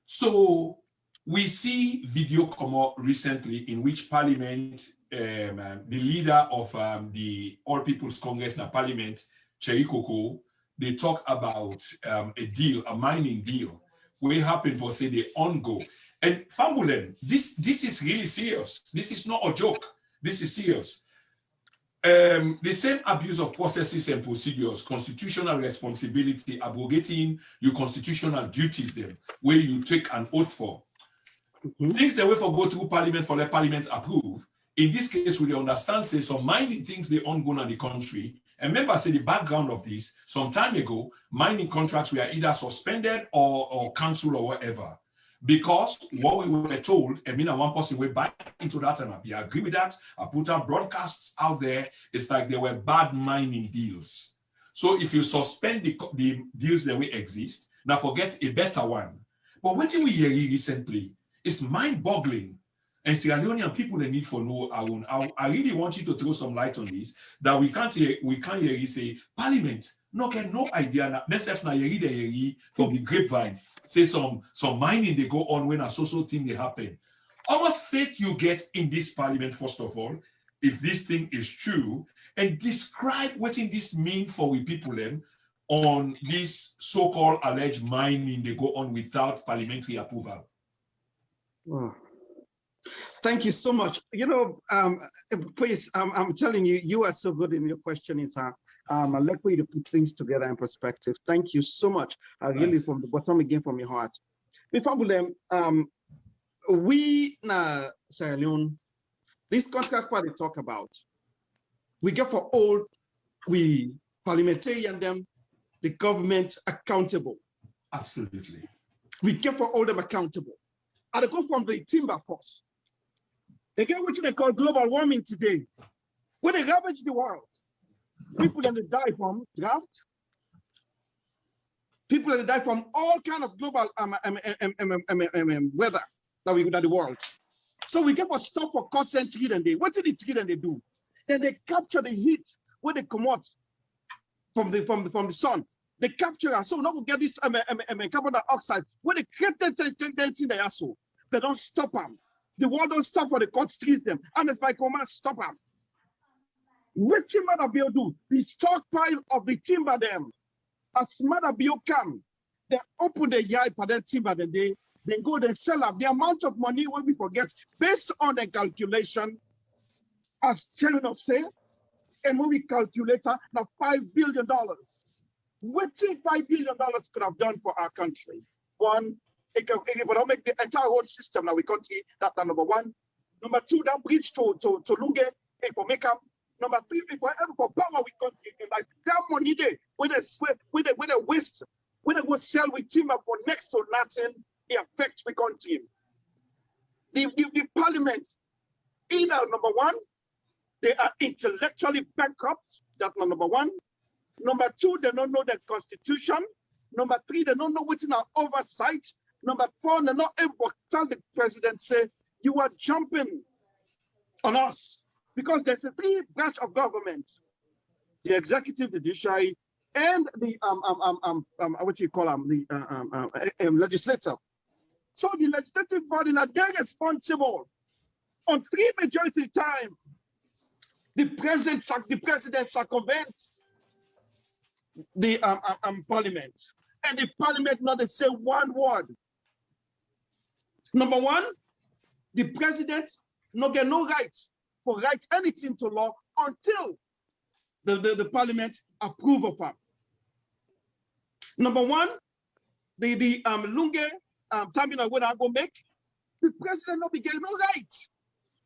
So we see video come out recently in which Parliament, the leader of the All People's Congress in Parliament, Cherry Coco, they talk about a deal, a mining deal, where happen for say the on-go. And Fambulem, this is really serious. This is not a joke. This is serious. The same abuse of processes and procedures, constitutional responsibility, abrogating your constitutional duties, them where you take an oath for. Things that way for go through Parliament for let Parliament approve. In this case, we understand say some mining things they ongoing in the country. And remember, say the background of this, some time ago, mining contracts were either suspended or cancelled or whatever. Because what we were told, and me and one person went back into that and I agree with that. I put out broadcasts out there. It's like there were bad mining deals. So if you suspend the deals that will exist, now forget a better one. But what did we hear recently? It's mind-boggling. And Sierra Leonean people they need for know. I really want you to throw some light on this. That we can't hear you say Parliament. No get no idea. Let's have from the grapevine. Say some mining they go on when a social thing they happen. How much faith you get in this Parliament first of all, if this thing is true, and describe what this mean for we people them on this so-called alleged mining they go on without parliamentary approval. Oh. Thank you so much. Please, I'm telling you, you are so good in your questioning, sir. I'd like for you to put things together in perspective. Thank you so much. Really from the bottom again from your heart. Before we na Sierra Leone, this contract what they talk about, we get for all we parliamentarian them, the government accountable. Absolutely. We get for all them accountable. And they go from the timber force. They get what they call global warming today. When they ravage the world, people that die from drought, people that die from all kind of global weather that we got in the world. So we get for stop for constant trade and they. What did the trade and they do? Then they capture the heat when they come out from the sun. They capture it. So we're not gonna get this carbon dioxide. When they create that thing they are so, they don't stop them. The world don't stop for the court trees them. And it's by command, stop them. What Fatima Bio do? The stockpile of the timber them. As Fatima Bio come, they open the yard for that timber the day, then go and sell up. The amount of money when we forget, based on the calculation, as chairman of say, and when we calculate now $5 billion. What $5 billion could have done for our country? One, it would make the entire whole system now we country, that's number one. Number two, that bridge to Lunge, it will make up. Number three, if we ever for power we country, like that money there, when they waste, when they go sell with timber for next to nothing, it affects we country. The parliament, either number one, they are intellectually bankrupt, that's number one. Number two, they don't know the constitution. Number three, they don't know what's in our oversight. Number four, they're not able to tell the president, say, you are jumping on us. Because there's a three branch of government, the executive, the judiciary, and the what you call them, the legislature. So the legislative body are they're responsible on 3 majority time. The president circumvent the parliament, and the parliament not to say one word. Number one, the president no get no right for write anything to law until the parliament approve of him. Number one, the Lunge terminal when I go make, the president not be getting no right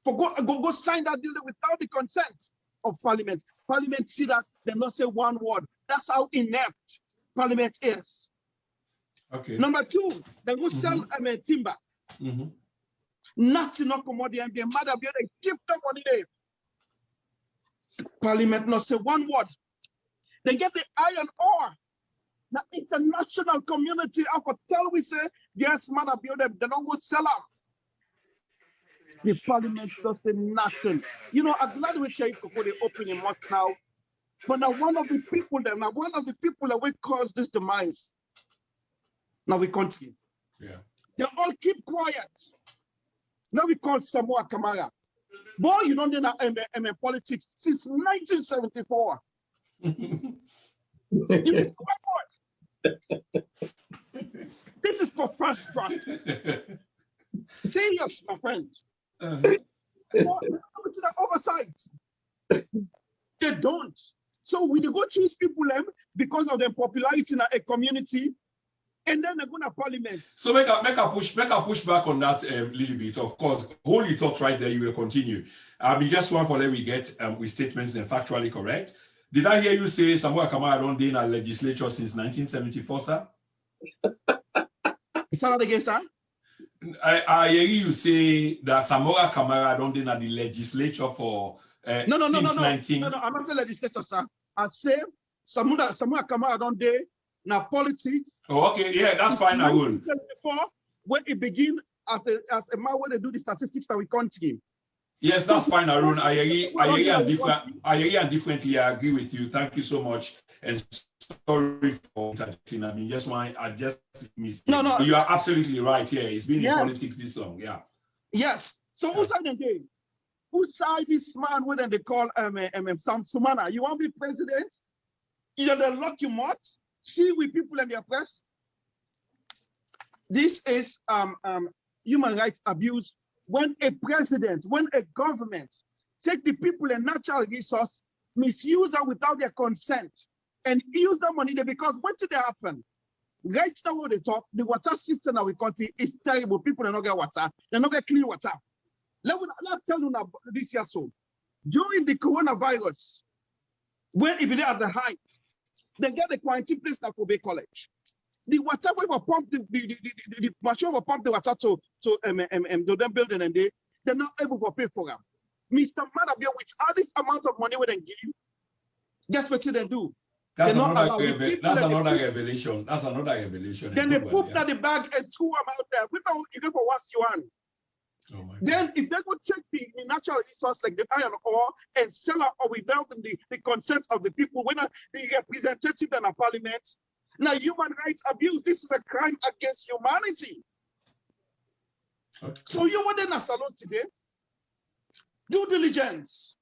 for go sign that deal without the consent of parliament. Parliament see that they not say one word. That's how inept parliament is. Okay. Number two, they go sell timber. Nothing not commodity and they mother be they give them money there. Parliament not say one word. They get the iron ore. The international community after tell we say yes, mother be they don't go sell them. The parliament does say nothing. You know, I'm glad we check for the opening mouth now. But now one of the people that will cause this demise. Now we continue. Yeah. They all keep quiet. Now we call Samoa Kamara. Boy, you don't know politics since 1974. This is preposterous. Serious, my friend. Oversight. They don't. So we go choose people because of their popularity in a community, and then they're going to parliament. So make a push back on that a little bit. Of course, hold your thoughts right there. You will continue. Just one for let we get with statements and factually correct. Did I hear you say Samoa Kamara don't be in a legislature since 1974, sir? Is that again, sir? I hear you say that Samoa Kamara don't be in the legislature for No, I'm not saying legislature, sir. I say Samoa Kamara don't be now politics. Oh, okay, yeah, that's fine. I will. When it begin as a man when they do the statistics that we country. Yes, that's fine, Arun. I agree and differently. I agree with you. Thank you so much. And sorry for interjecting. I mean, I just missed. No. You are absolutely right here. It's been in politics this long. Yeah. Yes. So who side them day? Who side this man when they call Sam Sumana? You want to be president? Either they lock you out. See with people in their press. This is human rights abuse when a president, when a government take the people and natural resource, misuse them without their consent, and use the money there because what did they happen? Right now when they talk, the water system in our country is terrible. People don't get water, they don't get clean water. Let me tell you now this year so. During the coronavirus, when it was at the height, they get the quarantine place at Kobe College. The water we were pump the machine will pump the water to them building and they're not able to pay for them. Mr. Madabia, with all this amount of money we then give, guess what they do? That's another revelation. That's another revelation. Then they put that the bag and threw them out there. People, you go for what you want. Oh my Then if they go take the natural resource like the iron ore and sell it or without the consent of the people, when the representative in a parliament, now human rights abuse, this is a crime against humanity. God. So you were in a salon today, due diligence,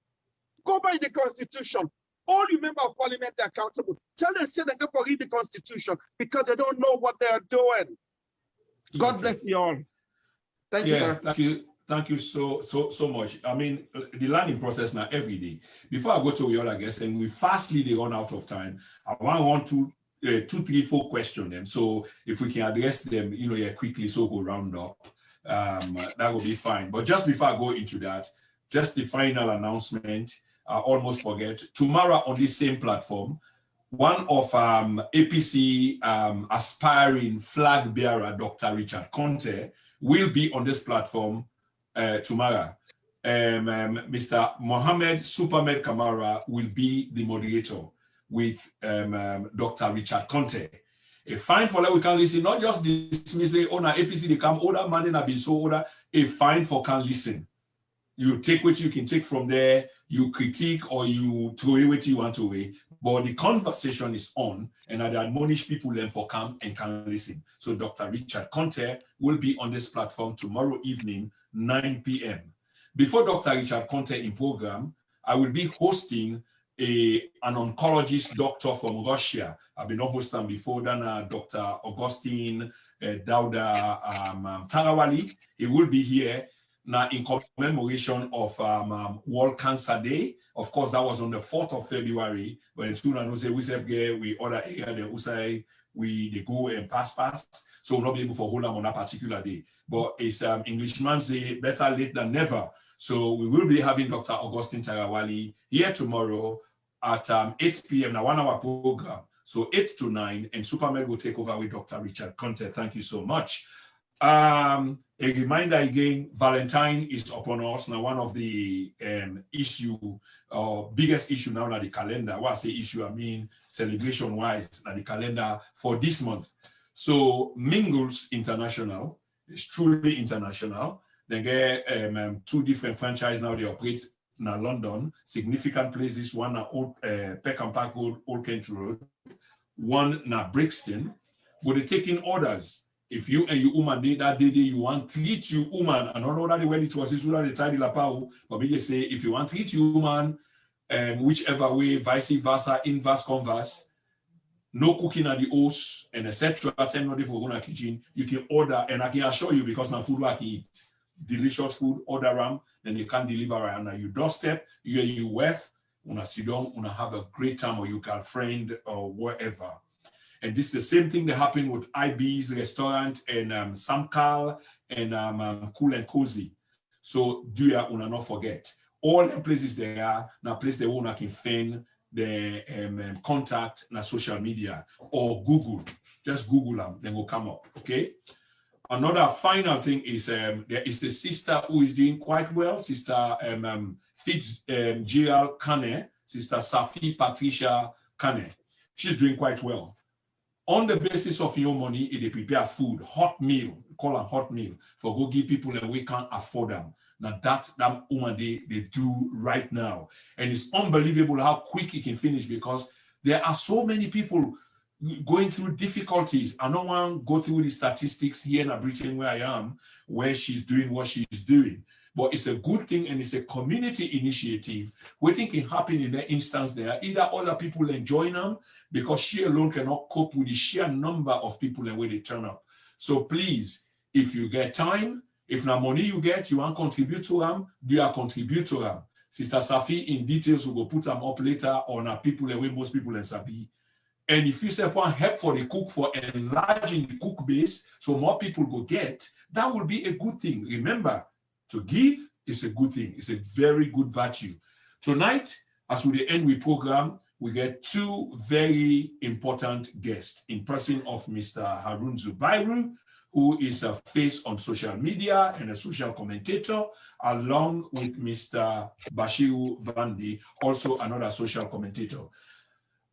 go by the constitution. All you members of parliament are accountable. Tell them, say they go for read the constitution because they don't know what they are doing. God bless you all. Thank you, sir. Thank you so much. I mean, the learning process now every day. Before I go to your other guests, and we fastly they run out of time. I want to 2, 3, 4 question them. So if we can address them, quickly, so go round up. That will be fine. But just before I go into that, just the final announcement. I almost forget. Tomorrow on this same platform, one of APC aspiring flag bearer, Dr. Richard Conte, will be on this platform tomorrow. Mr. Mohammed Supermed Kamara will be the moderator with Dr. Richard Conte. A fine for that we can listen, not just dismiss it on APC, they come order, man, and be so order, a fine for can listen. You take what you can take from there, you critique or you throw away what you want to away. But the conversation is on, and I admonish people then for come and can listen. So Dr. Richard Conte will be on this platform tomorrow evening, 9 p.m. Before Dr. Richard Conte in program, I will be hosting an oncologist doctor from Russia. I've been hosting before than Dr. Augustine Dauda Tarawali. He will be here now in commemoration of World Cancer Day. Of course, that was on the 4th of February when we order area they go and pass. So we'll not be able to hold them on that particular day. But it's Englishman say better late than never. So we will be having Dr. Augustine Tarawali here tomorrow at 8 p.m. Now 1 hour program. So 8 to 9, and Supermed will take over with Dr. Richard Conte. Thank you so much. A reminder again, Valentine is upon us. Now, one of the biggest issue now on the calendar. When I say issue, I mean celebration-wise on the calendar for this month. So Mingles International is truly international. They get 2 different franchises now. They operate in London, significant places. One at Peckham Park Road, Old Kent Road. One at Brixton. But they're taking orders. If you and your woman did that day, you want to treat your woman, and I don't know that when it was the tidy lapao, but we just say if you want to treat your woman, whichever way, vice versa, inverse, converse, no cooking at the house, and etc. Time not for going to kitchen, you can order, and I can assure you because now food I can eat. Delicious food, order them, then they can deliver on your doorstep, you and your wife, una sit down, una have a great time, or your girlfriend, or whatever. And this is the same thing that happened with IB's restaurant and Samkal and Cool and Cozy. So do you not forget. All the places there are, now place the owner can find the contact na social media or Google. Just Google them, then will come up, okay? Another final thing is there is the sister who is doing quite well, Sister Fitzgerald Kane, Sister Safi Patricia Kane. She's doing quite well. On the basis of your money, they prepare food, hot meal, call them hot meal, for go give people and we can't afford them. Now that woman they do right now. And it's unbelievable how quick it can finish because there are so many people going through difficulties. I don't want to go through the statistics here in Britain where I am, where she's doing what she's doing. But it's a good thing and it's a community initiative. What can happen in that instance there, either other people enjoy them because she alone cannot cope with the sheer number of people and where they turn up. So please, if you get time, if the money you get, you want to contribute to them, do you contribute to them? Sister Safi in details will go put them up later on our people and where most people in Sabi. And if you say want help for the cook for enlarging the cook base so more people go get, that will be a good thing. Remember, to give is a good thing. It's a very good virtue. Tonight, as we end with program, we get 2 very important guests in person of Mr. Harun Zubairu, who is a face on social media and a social commentator, along with Mr. Bashiru Vandi, also another social commentator.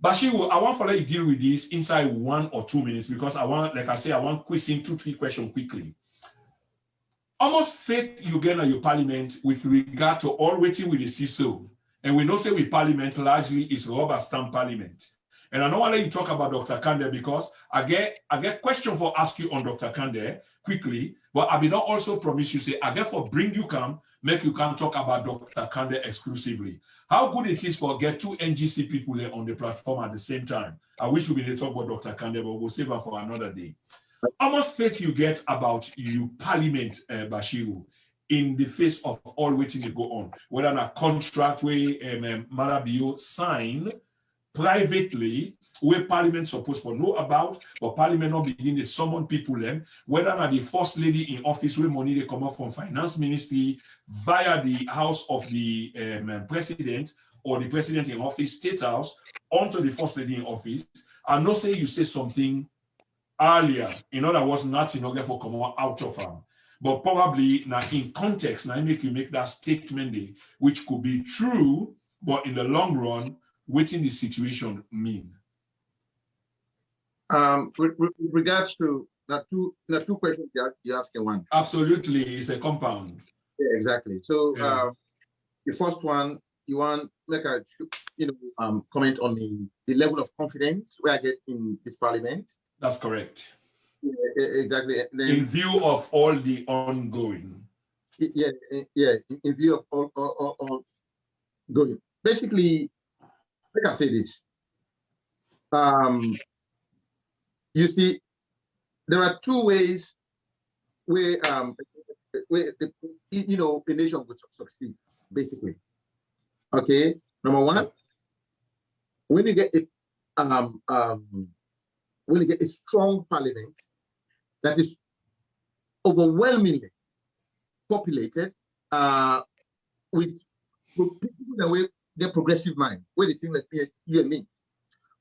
Bashiru, I want to let you deal with this inside 1 or 2 minutes because I want, like I say, I want question 2, 3 questions quickly. almost faith you get on your parliament with regard to all waiting with the CISO. And we know say with parliament largely is rubber stamp parliament. And I don't want to let you talk about Dr. Kande because I get question for ask you on Dr. Kande quickly, but I will not also promise you say I get for bring you come, make you can talk about Dr. Kande exclusively. How good it is for get two NGC people there on the platform at the same time. I wish we be talk about Dr. Kande, but we'll save her for another day. How much faith you get about you parliament, Bashiru, in the face of all waiting to go on, whether a contract where Fatima Bio sign privately, where Parliament supposed to know about, but Parliament not begin to summon people them, whether not the first lady in office where money they come up from finance ministry via the house of the president or the president in office, state house, onto the first lady in office, and not say you say something earlier, in other words, not in order for come out of them. But probably now in context, now make you make that statement there, which could be true, but in the long run, waiting the situation mean? With regards to the two questions you're asking one. Absolutely, it's a compound. Yeah, exactly. So the first one, you want like a comment on the level of confidence we are getting in this parliament. That's correct. Yeah, exactly. Then, in view of all the ongoing. Yeah. In view of all going. Basically, like I say this. You see, there are two ways where a nation would succeed. Basically, okay. Number one, when you get a strong parliament that is overwhelmingly populated with people with their progressive mind, where they think like you and me,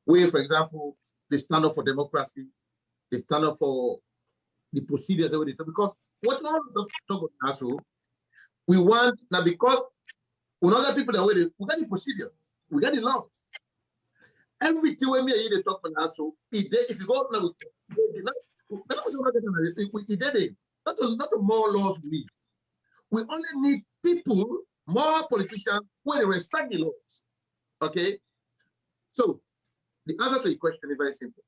where, for example, they stand up for democracy, they stand up for the procedures that we do. Because what we want to talk about also, we want now because we know that people that we got the procedure, we got the laws. Everything when me they talk about also, if you go now, not the more laws we need. We only need people, more politicians, who they respect the laws. Okay? So the answer to your question is very simple.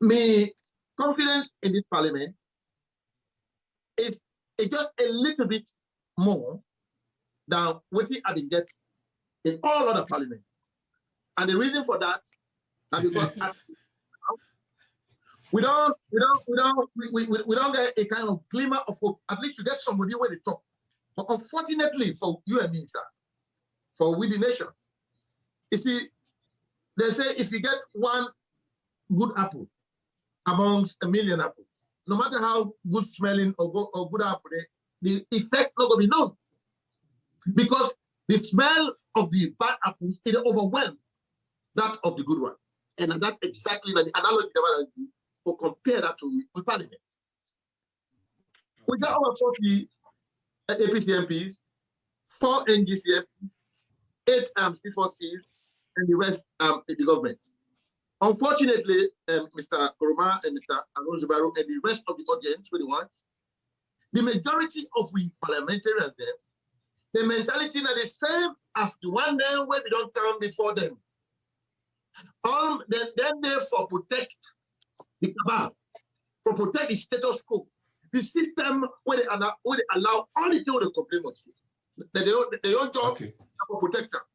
My confidence in this parliament is just a little bit more than what I did get in all other parliaments. And the reason for that is because we don't get a kind of glimmer of hope. At least you get somebody where they talk. But unfortunately for you and me, sir, for we the nation, you see, they say if you get one good apple amongst a million apples, no matter how good smelling or good apple, the effect not going to be known. Because the smell of the bad apples is overwhelmed that of the good one. And that's exactly the analogy that I for compare that to with parliament. We got over 40 APC MPs, 4 NGC MPs, 8 C4Cs, and the rest in the government. Unfortunately, Mr. Koroma and Mr. Alonso and the rest of the audience, the majority of we parliamentarians there, the mentality is the same as the one there where we don't come before them. Then they for protect the cabal, for protect the status quo, the system where they allow all the people to complain about it. They all job for protect them.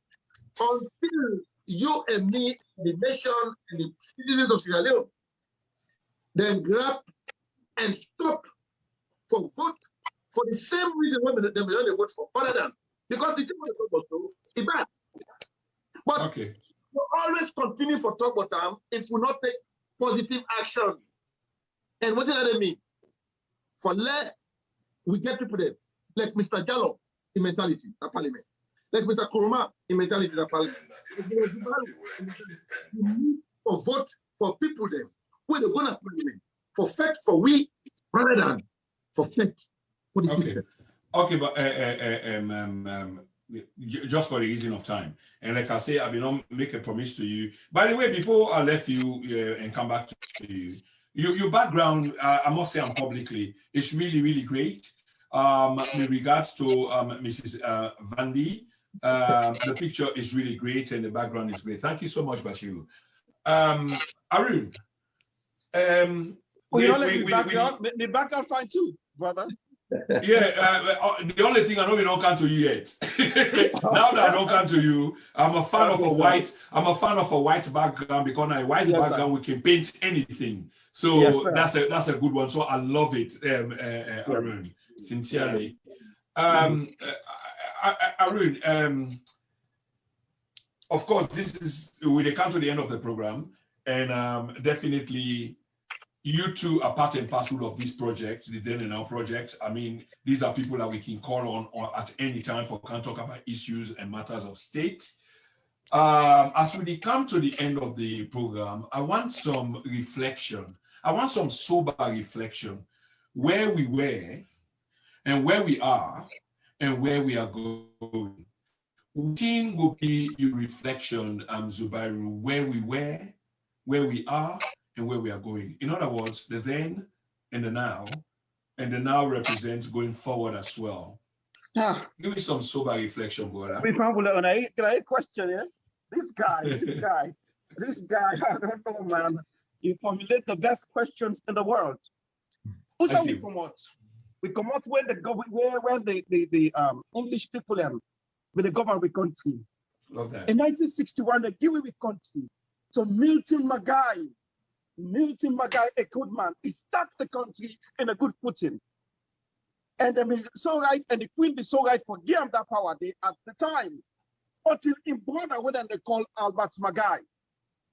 Until you and me, the nation and the citizens of Sierra Leone, then grab and stop for vote for the same reason when they vote for, other than because the thing they talk about is bad. But we always continue for talk about them if we not take positive action. And what does that mean? For we get people there, like Mr. Jallo in mentality, the parliament. Like Mr. Koroma in mentality, the parliament. We need to vote for people then, who they're going to parliament, for fact for we, rather than for fact for the system. Okay, but just for the reason of time, and like I say, I will not make a promise to you. By the way, before I left you and come back to you, Your background, I must say, publicly, is really, really great. In regards to Mrs. Vandy, the picture is really great and the background is great. Thank you so much, Bashiru. Arun, the background fine too, brother. Yeah, the only thing I know we don't come to you yet. Now that I don't come to you, I'm a fan of a white. I'm a fan of a white background because on a white background we can paint anything. So that's a good one. So I love it, Arun. Sincerely, Arun. Of course, this is we come to the end of the program, and definitely. You two are part and parcel of this project, the Then and Now project. I mean, these are people that we can call on or at any time for can talk about issues and matters of state. As we come to the end of the program, I want some reflection. I want some sober reflection, where we were and where we are and where we are going. What will be your reflection, Zubairu, where we were, where we are, and where we are going. In other words, the then and the now represents going forward as well. Give me some sober reflection, brother. Can I question you? This guy, I don't know, man. You formulate the best questions in the world. Who's how we come out? We come out when the English people with the government we country. Love that. In 1961, they give we country. So Milton Magai, a good man, he started the country in a good footing. And then so right, and the Queen be so right for give him that power at the time. Until in brother, what they call Albert Magai.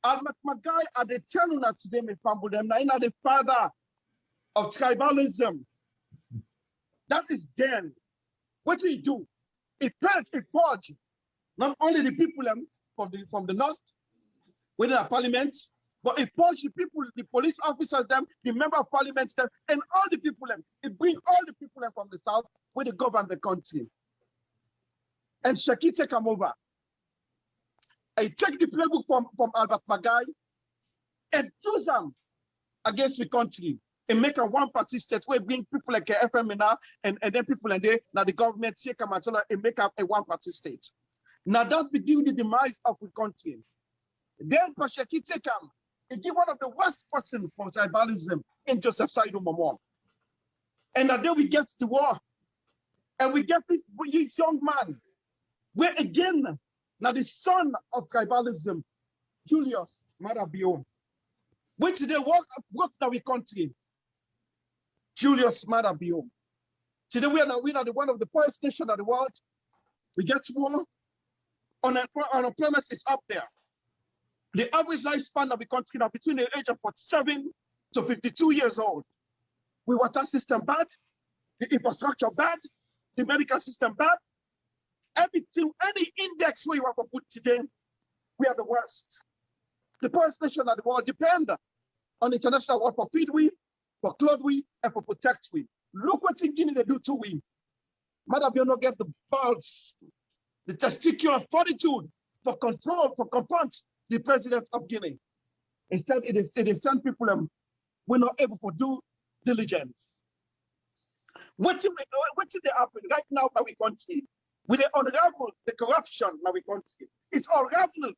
Albert Magai are the channel today in Pambudem, now the father of tribalism. That is then. What do he do? He purge not only the people from the north within the parliament, but it purge the people, the police officers, them, the member of parliament, them, and all the people, them. It bring all the people from the south where they govern the country. And Shaki take them over. I take the playbook from Albert Magai and use them against the country and make a one-party state where bring people like FMNA and then people and they now the government take them and make up a one-party state. Now that begin the demise of the country. Then Shaki take them. He give one of the worst person for tribalism in Joseph Saidu Momon. And then we get the war. And we get this young man, where again, now the son of tribalism, Julius Bio, which they work now we country. Julius Bio. Today we are the one of the poorest nations of the world. We get war. Unemployment is up there. The average lifespan of the country now between the age of 47 to 52 years old. We water system bad, the infrastructure bad, the medical system bad. Everything, any index where you have to put today, we are the worst. The poorest nation of the world depend on international world for feed we, for clothe we, and for protect we. Look what in Guinea they do to we. Madam, you not get the balls, the testicular fortitude for control, for confront the president of Guinea. Instead, it is send people we're not able to do diligence. What did they happen right now that we country? Will they unravel the corruption that we country? It's unraveled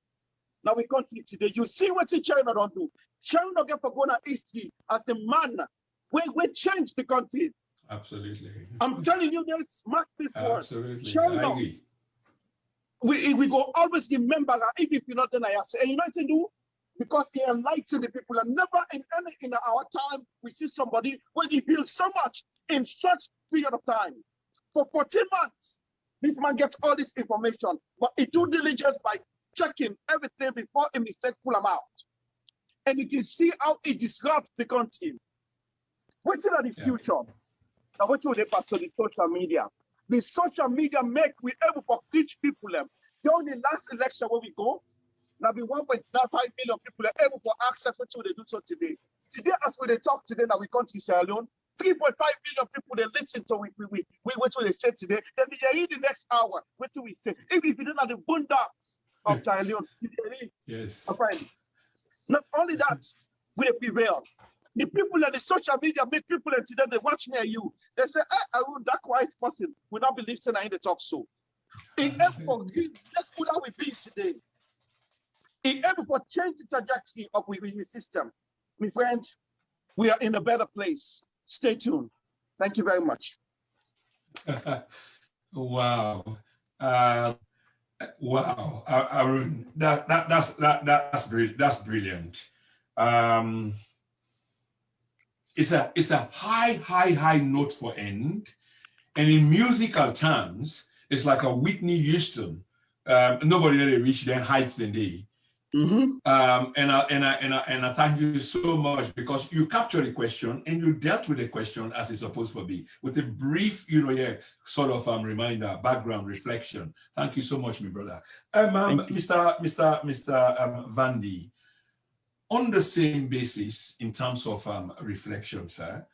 now we country today. You see what China don't do. China get for going history as the man we change the country. Absolutely. I'm telling you, there's mark this word. Absolutely. China. I agree. We go always remember that even if you're not then I say, and you know what to do? Because he enlightened the people, and never in our time we see somebody where he built so much in such period of time. For 14 months, this man gets all this information, but he do diligence by checking everything before a mistake pull him out. And you can see how it disrupts the country. What's in the future? Now what will they pass to the social media? The social media make we able to reach people. During the last election where we go, now be 1.5 million people are able to access what they do so today. Today, as we talk today, now we can't see Sierra Leone. 3.5 million people they listen to what they say today. Then we hear the next hour. What do we say? If you don't have the boondocks of Sierra Leone, yes, my friend. Not only that, we prevail. The people on the social media make people and today they watch me and you. They say, Arun, that quiet person will not believe saying in the talk so. In every for good, that's who that we be today. In every for change the trajectory of the system. My friend, we are in a better place. Stay tuned. Thank you very much. Wow. Wow, Arun, that's brilliant. It's a high note for end, and in musical terms, it's like a Whitney Houston. Nobody really reached their heights than they. And I thank you so much because you captured the question and you dealt with the question as it's supposed to be with a brief, sort of reminder, background, reflection. Thank you so much, my brother. Mr. Vandy, on the same basis in terms of reflection, sir,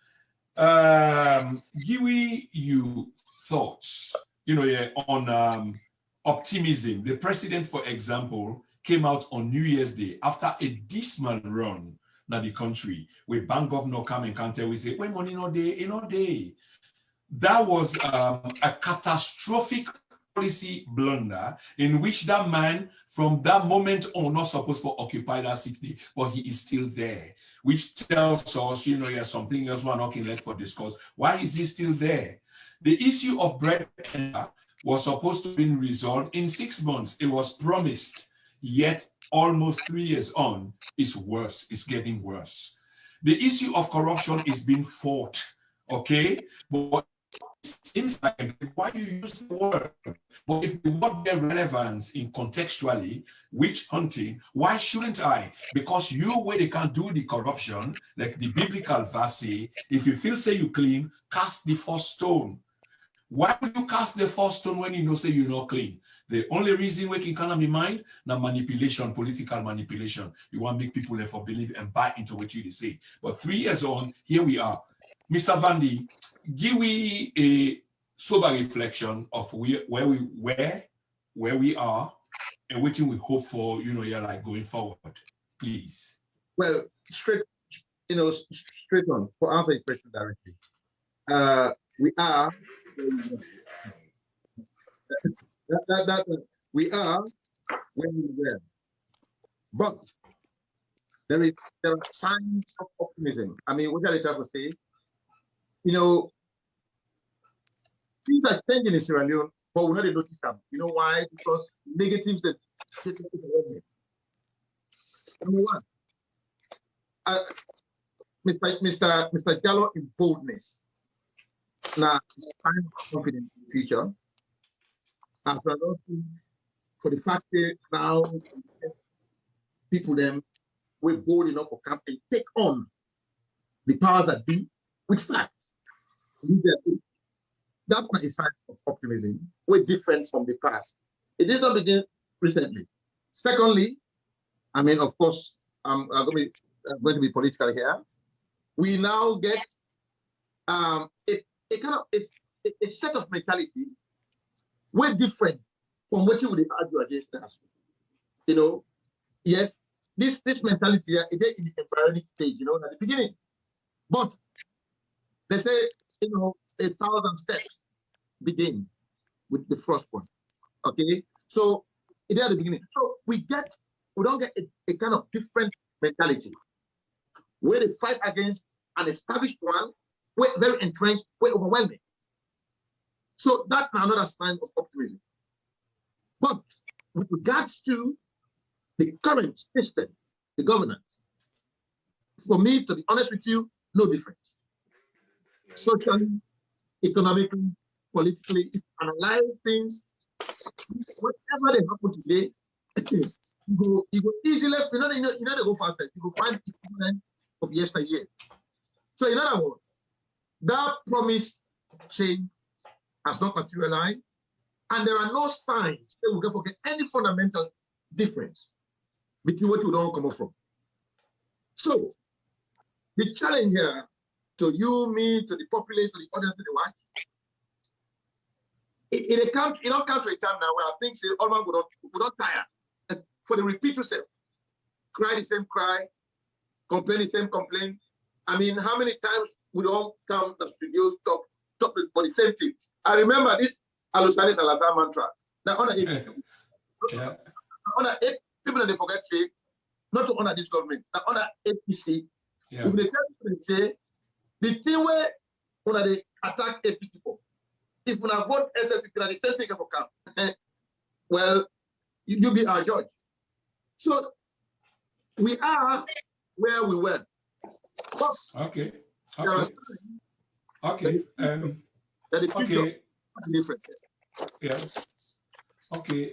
give me your thoughts, on optimism. The president, for example, came out on New Year's Day after a dismal run in the country where bank governor come and can't tell we say, when money no day. That was a catastrophic policy blunder in which that man from that moment on not supposed to occupy that city, but he is still there, which tells us, something else we're not left for discuss. Why is he still there? The issue of bread was supposed to be resolved in 6 months. It was promised. Yet almost 3 years on, it's worse, it's getting worse. The issue of corruption is being fought, okay? But it seems like, why you use the word? But if the word get relevance in contextually, witch hunting, why shouldn't I? Because you where they can do the corruption, like the biblical verse say, if you feel say you clean, cast the first stone. Why would you cast the first stone when you know say you're not clean? The only reason we can kind of be mind now manipulation, political manipulation. You want to make people therefore believe and buy into what you say. But 3 years on, here we are. Mr. Vandy, give me a sober reflection of where we are and what we hope for, like going forward, please. Well, straight on, for answer your question directly. We are we are where we were, but there are signs of optimism. I mean, what are they trying to say? Things are changing in Sierra Leone, but we're not notice them. You know why? Because negatives that number one, Mr. Jallo in boldness. Now, I'm confident in the future. After for the fact that now people them were bold enough for camp and take on the powers that be with facts. That's my sign of optimism. We're different from the past. It did not begin recently. Secondly, I mean, of course, I'm going to be political here. We now get a set of mentality. We're different from what you would argue against us. Yes, this mentality is in the embryonic stage, at the beginning. But they say, 1,000 steps begin with the first one. Okay, so it is at the beginning. So we don't get a kind of different mentality where they fight against an established one, we're very entrenched, we're overwhelming. So that's another sign of optimism. But with regards to the current system, the governance, for me, to be honest with you, no difference. Socially, economically, politically, if you analyze things, whatever they happen today, you go easily, you know they go faster, you go find the equivalent of yesteryear. So in other words, that promised change has not materialized, and there are no signs that we can forget any fundamental difference between what we don't come up from. So the challenge here to you, me, to the population, to the audience, to the watch, it don't come to a time now where I think say all man would not tire for the repeat yourself, cry the same cry, complain the same complaint, I mean, how many times we don't come to the studio, talk for the same thing? I remember this Alusani Salazar mantra. Now, honor it. Yeah. Honor it. People they forget say, not to honor this government. Now, honor APC. Yeah. If they say the thing where honor they attack APC for, if we vote SLP, the same thing for camp. Well, you be our judge. So we are where we were. Okay. Okay. Okay. Okay. Different. Yeah. Okay,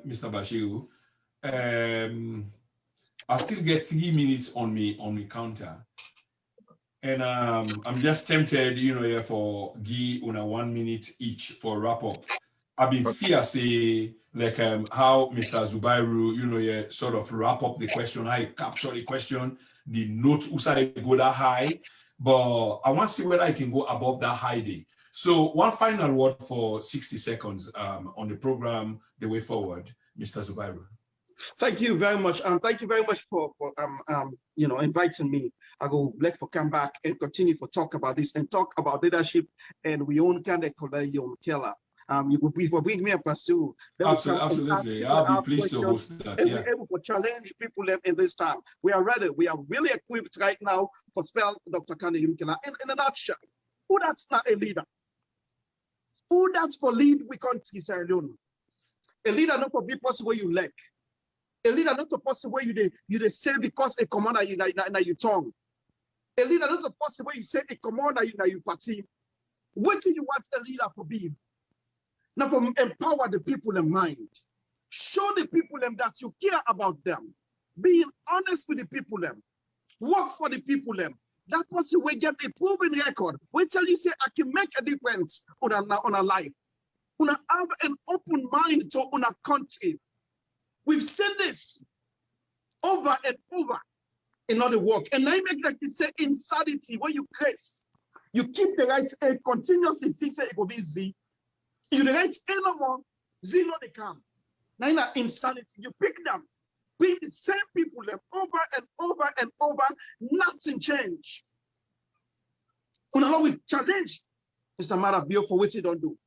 Mr. Bashiru. I still get 3 minutes on me counter. And I'm just tempted, yeah, for give una 1 minute each for wrap up. I've been fear say like how Mr. Zubairu, yeah, sort of wrap up the question, how he capture the question, the notes usai go that high, but I want to see whether I can go above that high day. So one final word for 60 seconds on the program, the way forward, Mr. Zubairu. Thank you very much. Thank you very much for inviting me. I go like for come back and continue to talk about this and talk about leadership, and we own kind of Kolayon Keller. You will bring me and pursue. Absolutely. I'll be pleased to host that. And we're able to challenge people in this time. We are ready. We are really equipped right now for spell Dr. Kande Yumkela. In a nutshell, who that's not a leader? Who that's for lead we country, Sierra Leone? A leader not for be possible you like. A leader not a person where you say because a commander you tongue. A leader not a person where you say a commander you party. What do you want a leader to be? Now for empower the people in mind. Show the people them that you care about them. Being honest with the people them. Work for the people them. That person will get a proven record. We tell you say I can make a difference on a life. Una have an open mind to una country. We've seen this over and over in other work. And I make like you say insanity where you curse. You keep the right A continuously fix it will be Z. You the right A no more, Z no they come. Now insanity. You pick them, bring the same people them over and over and over, nothing change. How we challenge Mr. Bio for what he don't do.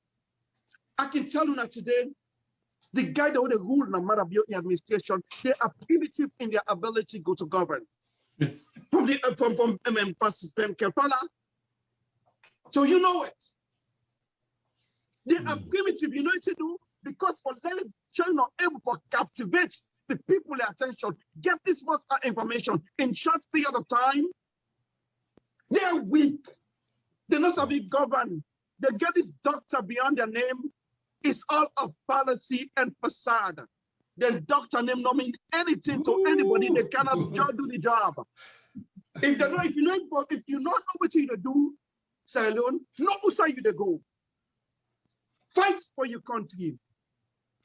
I can tell you that today, the guy that would rule in the Bio administration, they are primitive in their ability to go to govern. From Kelpana, so you know it. They are primitive, you know what to do, because for them, China able to captivate the people's attention, get this much information in short period of time. They are weak. They're not to be governed. They get this doctor beyond their name. It's all a fallacy and facade. The doctor name don't mean anything to anybody. They cannot do the job. If you don't know what you do, say alone, know who you to go. Fight for your country.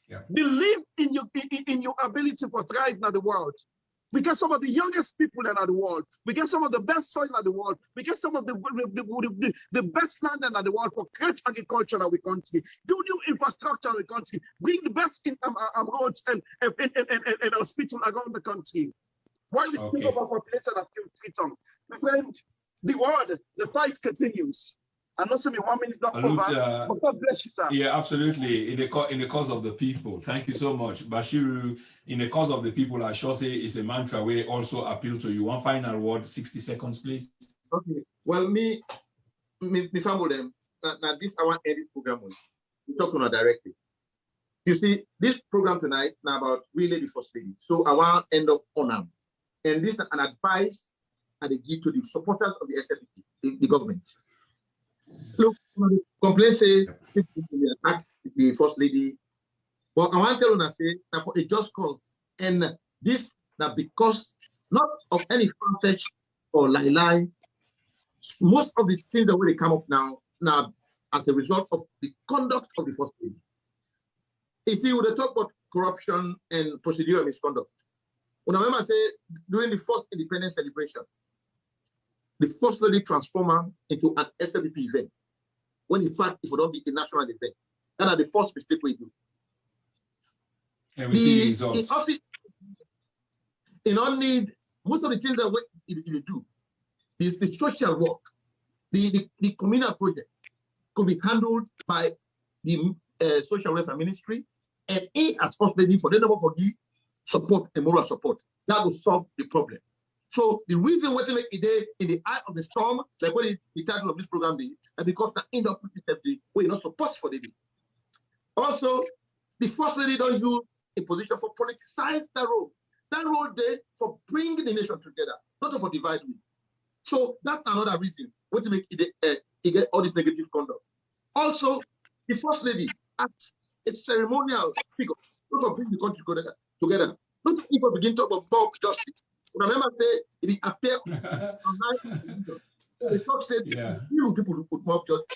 Yeah. Believe in your ability to thrive in the world. We get some of the youngest people in the world. We get some of the best soil in the world. We get some of the best land in the world for great agriculture in our country. Do new infrastructure in the country. Bring the best in roads and hospitals around the country. While we still have a population of 3 tons. My friend, the fight continues. I know some 1 minute not over, but God bless you, sir. Yeah, absolutely. In the cause of the people. Thank you so much. Bashiru, in the cause of the people, I sure say it's a mantra we also appeal to you. One final word, 60 seconds, please. Okay. Well, me family, now this I want to end this program with. We talk to her directly. You see, this program tonight now about we lady first lady. So I want to end up on them. And this is an advice I give to the supporters of the SFP, the government. Look, complain say attack the first lady. But I want to tell you say that for a just cause, and this now because not of any far-fetched or lie. Most of the things that will come up now as a result of the conduct of the first lady. If you would talk about corruption and procedural misconduct, when I remember say during the first independence celebration, the first lady transformed into an SLP event. When in fact, it would not be a national event. That are the first mistake we do. And we see the results. In office, you don't need most of the things that you do. the social work, the communal project could be handled by the social welfare ministry, and he as first lady for the number for the support and moral support. That will solve the problem. So the reason why they make it in the eye of the storm, like what the title of this program is, and because the end up the way you not support for the day. Also, the first lady don't use a position for politicize that role. That role there for bringing the nation together, not for dividing. So that's another reason what to make it get all this negative conduct. Also, the first lady as a ceremonial figure, also bring the country together. Not people begin to talk about mob justice. Remember, say it appear online. The talk said people who put mob justice.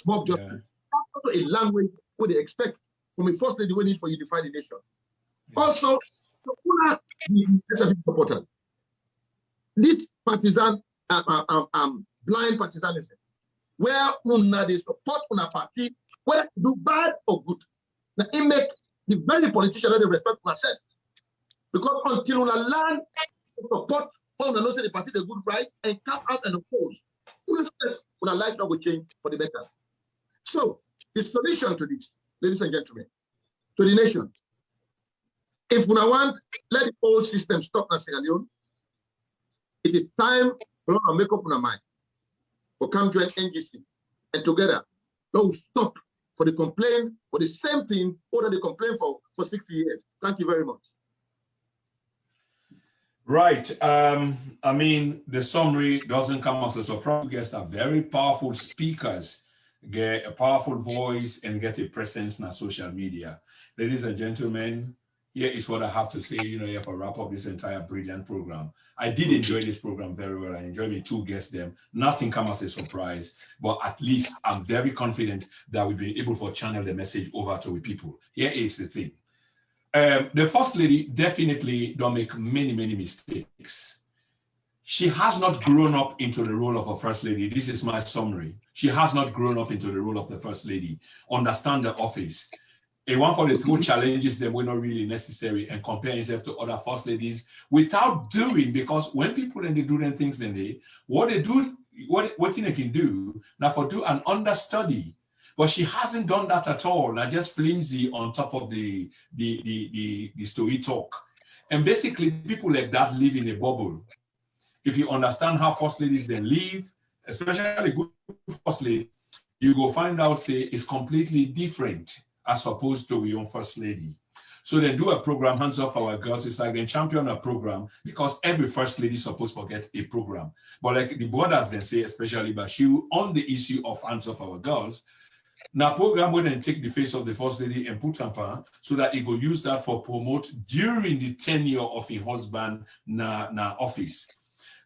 That's also a language what they expect from a first lady we need for unify the nation. Also, the supporters. This partisan, blind partisanism, where they support una party, whether do bad or good. Now, it make the very politician that they respect myself. Because until una learn to support, una know say the party the good right and come out and oppose, una life not will change for the better. So, the solution to this, ladies and gentlemen, to the nation, if we want let the old system stop in Sierra Leone, it is time for us to make up our mind for come join NGC and together no stop for the complaint for the same thing or they complain for 60 years. Thank you very much. Right. I mean, the summary doesn't come as a surprise. Guests are very powerful speakers, get a powerful voice, and get a presence in social media. Ladies and gentlemen, here is what I have to say, here for wrap up this entire brilliant program. I did enjoy this program very well. I enjoyed my two guests them. Nothing come as a surprise, but at least I'm very confident that we'll be able to channel the message over to the people. Here is the thing. The First Lady definitely don't make many mistakes. She has not grown up into the role of a First Lady. This is my summary. She has not grown up into the role of the First Lady. Understand the office. A one for the two challenges them were not really necessary and compare yourself to other First Ladies without doing, because when people and they do them things, then what they can do now for do an understudy. But she hasn't done that at all. Now just flimsy on top of the story talk. And basically people like that live in a bubble. If you understand how First Ladies then live, especially good First Lady, you go find out say it's completely different as opposed to your own First Lady. So they do a program, Hands Off Our Girls. It's like they champion a program because every First Lady is supposed to get a program. But like the brothers then say, especially Bashiru, on the issue of Hands Off Our Girls, now program will then take the face of the First Lady and put on so that it will use that for promote during the tenure of a husband na office.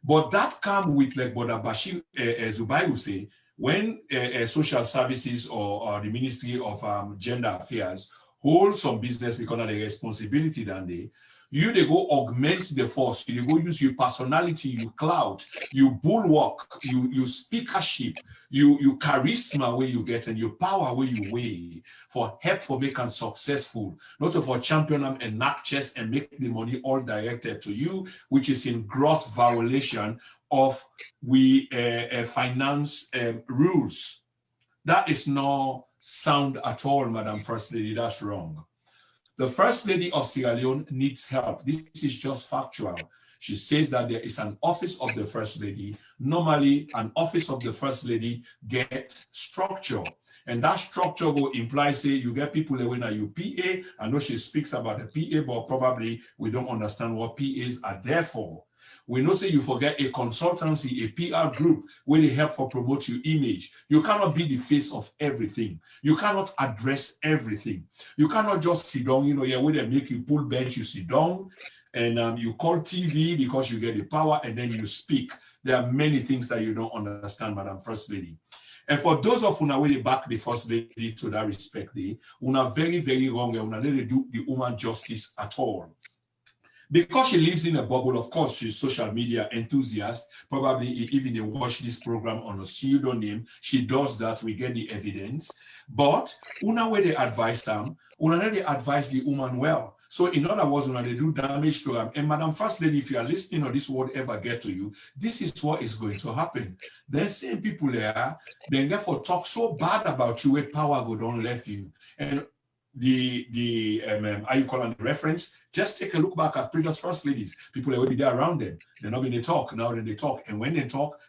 But that come with like Brother Bashir Zubairu say, when social services or the Ministry of Gender Affairs hold some business because of the responsibility that they go augment the force, you go use your personality, your clout, your bulwark, your speakership, your charisma where you get and your power where you weigh for help for making successful, not for champion them and knock chest and make the money all directed to you, which is in gross violation of finance rules. That is not sound at all, Madam First Lady. That's wrong. The First Lady of Sierra Leone needs help. This is just factual. She says that there is an office of the First Lady. Normally, an office of the First Lady gets structure. And that structure will imply, say, you get people that when you PA. I know she speaks about the PA, but probably we don't understand what PAs are there for. We know, say, you forget a consultancy, a PR group, where they help for promote your image. You cannot be the face of everything. You cannot address everything. You cannot just sit down, where they make you pull bench, you sit down, and you call TV because you get the power, and then you speak. There are many things that you don't understand, Madam First Lady. And for those of una where they back the First Lady to that respect, una very, very wrong, and una really do the woman justice at all. Because she lives in a bubble, of course, she's social media enthusiast. Probably even watch this program on a pseudonym. She does that, we get the evidence. But una where they advise them, una they advise the woman well. So in other words, when they do damage to them, and Madam First Lady, if you are listening or this word ever get to you, this is what is going to happen. Then same people there, then therefore talk so bad about you with power go don't left you. And how you call on the reference, just take a look back at previous First Ladies. People that will be there around them. They're not going to talk. Now then they talk. And when they talk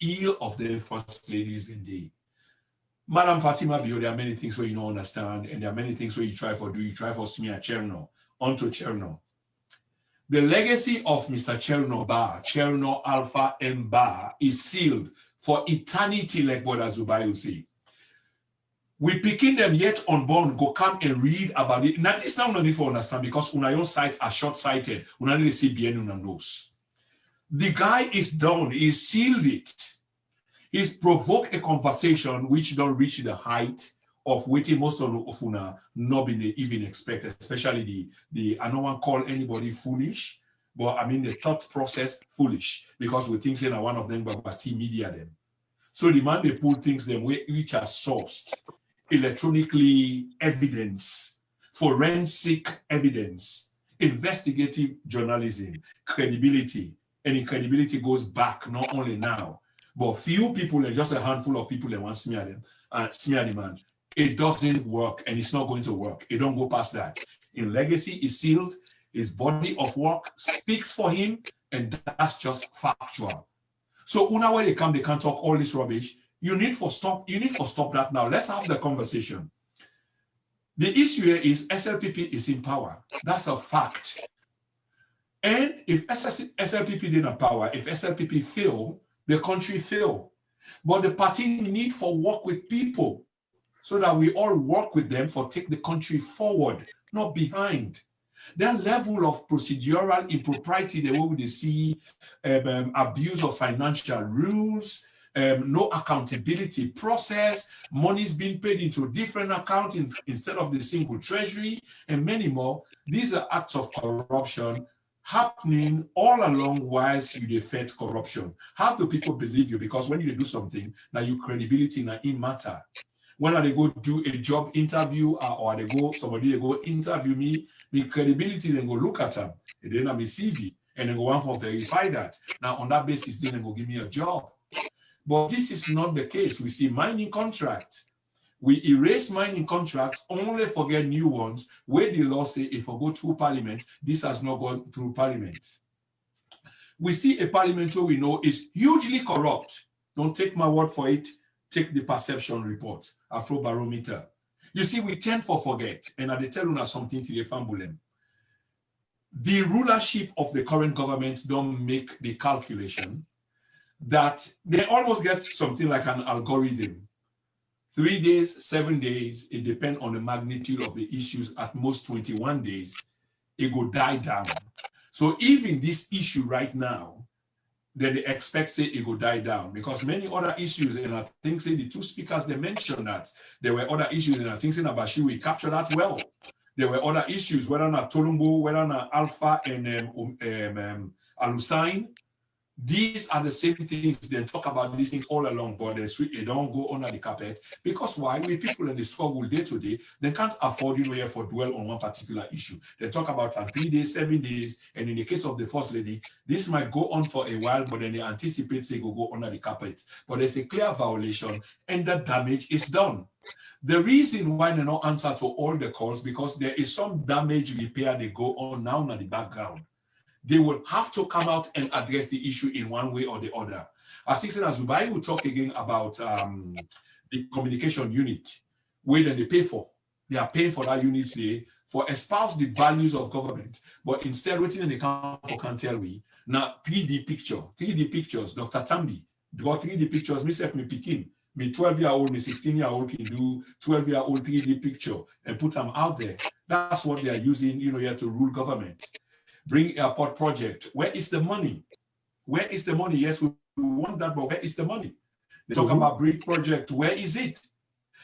ill of the First Ladies indeed. Madam Fatima Bio, there are many things where you don't understand, and there are many things where you try for smear Cherno, onto Cherno. The legacy of Mr. Cherno Bar, Cherno Alpha and Bar, is sealed for eternity, like Brother Zubayu say. We picking them yet unborn, go come and read about it. Now, this now no need for understand because una your sight are short-sighted. Una need to see bien una knows. The guy is done, he sealed it. He's provoked a conversation which don't reach the height of waiting most of una not been even expect, especially I don't want to call anybody foolish, but I mean the thought process foolish because we think saying one of them but media them. So the man they pull things them which are sourced, electronically evidence, forensic evidence, investigative journalism, credibility, and the credibility goes back not only now. But few people and just a handful of people that want to smear the man. It doesn't work and it's not going to work. It don't go past that. In legacy is sealed, his body of work speaks for him, and that's just factual. So una when they come, they can't talk all this rubbish. You need to stop that now. Let's have the conversation. The issue here is SLPP is in power. That's a fact. And if SLPP didn't power, if SLPP fail, the country fail. But the party need for work with people so that we all work with them for take the country forward, not behind. That level of procedural impropriety, the way we see abuse of financial rules, no accountability process, money is being paid into different accounts instead of the single treasury, and many more. These are acts of corruption happening all along whilst you defend corruption. How do people believe you? Because when you do something, now your credibility now in matter. When they go do a job interview or somebody go interview me, the credibility then go look at them, and then I my CV, and then go on for verify that. Now on that basis, then they go give me a job. But this is not the case. We see mining contracts. We erase mining contracts, only forget new ones, where the law say if I go through parliament, this has not gone through parliament. We see a parliament where we know is hugely corrupt. Don't take my word for it. Take the perception report, Afrobarometer. You see, we tend to forget, and I tell you something to the fambulem. The rulership of the current government don't make the calculation that they almost get something like an algorithm. 3 days, 7 days, it depends on the magnitude of the issues. At most 21 days, it will die down. So even this issue right now, then they expect say it will die down because many other issues, and I think say the two speakers, they mentioned that there were other issues, and I think say Abashi we captured that well. There were other issues, whether not Tolumbo, whether not Alpha and Alusain. These are the same things. They talk about these things all along, but they don't go under the carpet. Because why? We people in the struggle day to day, they can't afford for dwell on one particular issue. They talk about 3 days, 7 days, and in the case of the First Lady, this might go on for a while, but then they anticipate they go under the carpet. But there's a clear violation, and the damage is done. The reason why they don't answer to all the calls, because there is some damage repair they go on now in the background. They will have to come out and address the issue in one way or the other. I think Zubai will talk again about the communication unit, where they pay for. They are paying for that unit today for espouse the values of government, but instead waiting in the council can't tell we. Now 3D pictures, Dr. Tambi, draw 3D pictures, myself, me picking. Me 12-year-old, me 16-year-old can do 12-year-old 3D picture and put them out there. That's what they are using, here to rule government. Bring airport project. Where is the money? Where is the money? Yes, we want that, but where is the money? They talk about bridge project. Where is it?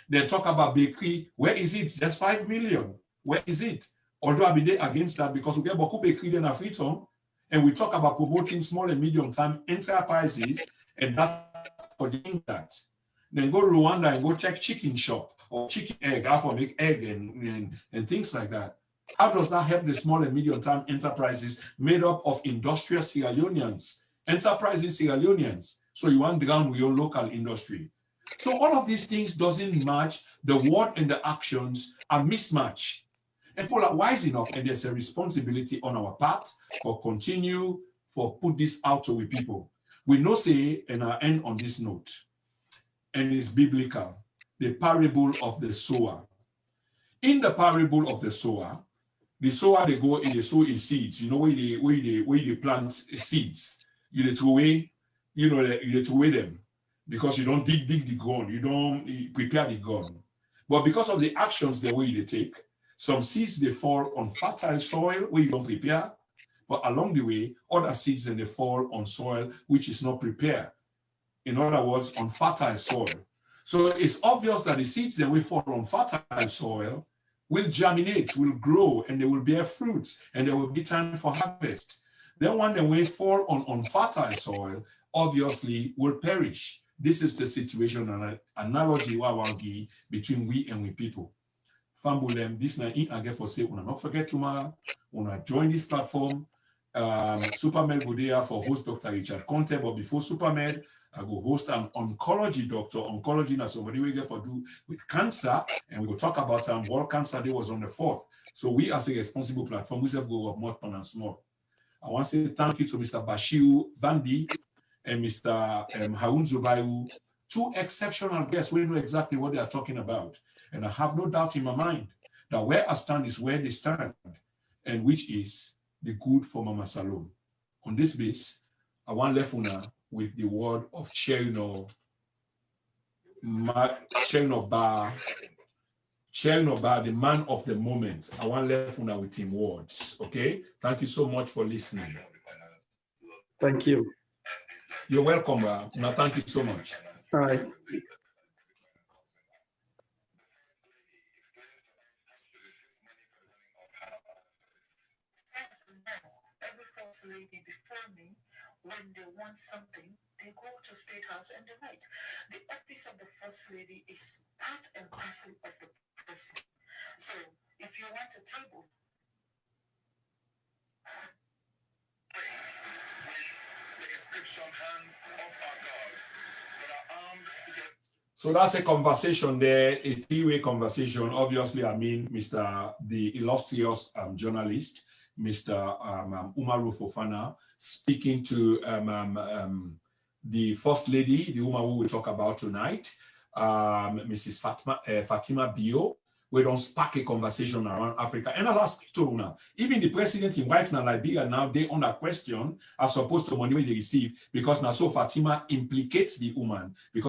They talk about bakery. Where is it? That's 5 million. Where is it? Although I've been against that because we get beaucoup bakery in Afriton, and we talk about promoting small and medium-term enterprises, and that's for doing that. Then go Rwanda and go check chicken shop or chicken egg. I for make egg and things like that. How does that help the small and medium-term enterprises made up of industrious Sierra Leoneans, enterprising Sierra Leoneans? So you want ground with your local industry. So all of these things doesn't match. The word and the actions are mismatched. And people are wise enough, and there's a responsibility on our part for put this out to we people. We know say, and I end on this note, and it's biblical, the parable of the sower. In the parable of the sower, they sow in seeds. You know where they plant seeds. You throw away, you throw away them because you don't dig the ground. You don't prepare the ground. But because of the actions the way they take, some seeds they fall on fertile soil where you don't prepare. But along the way, other seeds then they fall on soil which is not prepared. In other words, on fertile soil. So it's obvious that the seeds that will fall on fertile soil will germinate, will grow, and they will bear fruits, and there will be time for harvest. Then when they will fall on unfertile soil, obviously will perish. This is the situation and analogy wawagi between we and we people. Fambulem, this night I get for say, not forget tomorrow, join this platform. Supermed go there for host Dr. Richard Conte, but before Supermed, I go host an oncology doctor. Oncology now somebody we get for do with cancer, and we will talk about World Cancer Day was on the 4th. So we as a responsible platform, we have go up more and small. I want to say thank you to Mr. Bashiru Vandi and Mr. Harun Zubayu, two exceptional guests. We know exactly what they are talking about. And I have no doubt in my mind that where I stand is where they stand, and which is the good for Mama Salome. On this base, I want Lefuna with the word of Cherno Bar, the man of the moment. I want Lefuna with him words. Okay? Thank you so much for listening. Thank you. You're welcome, Now, thank you so much. All right. Lady before me, when they want something, they go to State House and they write. The office of the First Lady is part and parcel of the president. So if you want a table, the inscription hands of our gods that are armed together. So that's a conversation there, a three-way conversation. Obviously, I mean, the illustrious journalist, Mr. Umaru Fofana, speaking to the First Lady, the woman we will talk about tonight, Mrs. Fatima Bio. We don't spark a conversation around Africa. And as I speak to you now, even the president in wife now Liberia now, they under question as opposed to money they receive, because now so Fatima implicates the woman because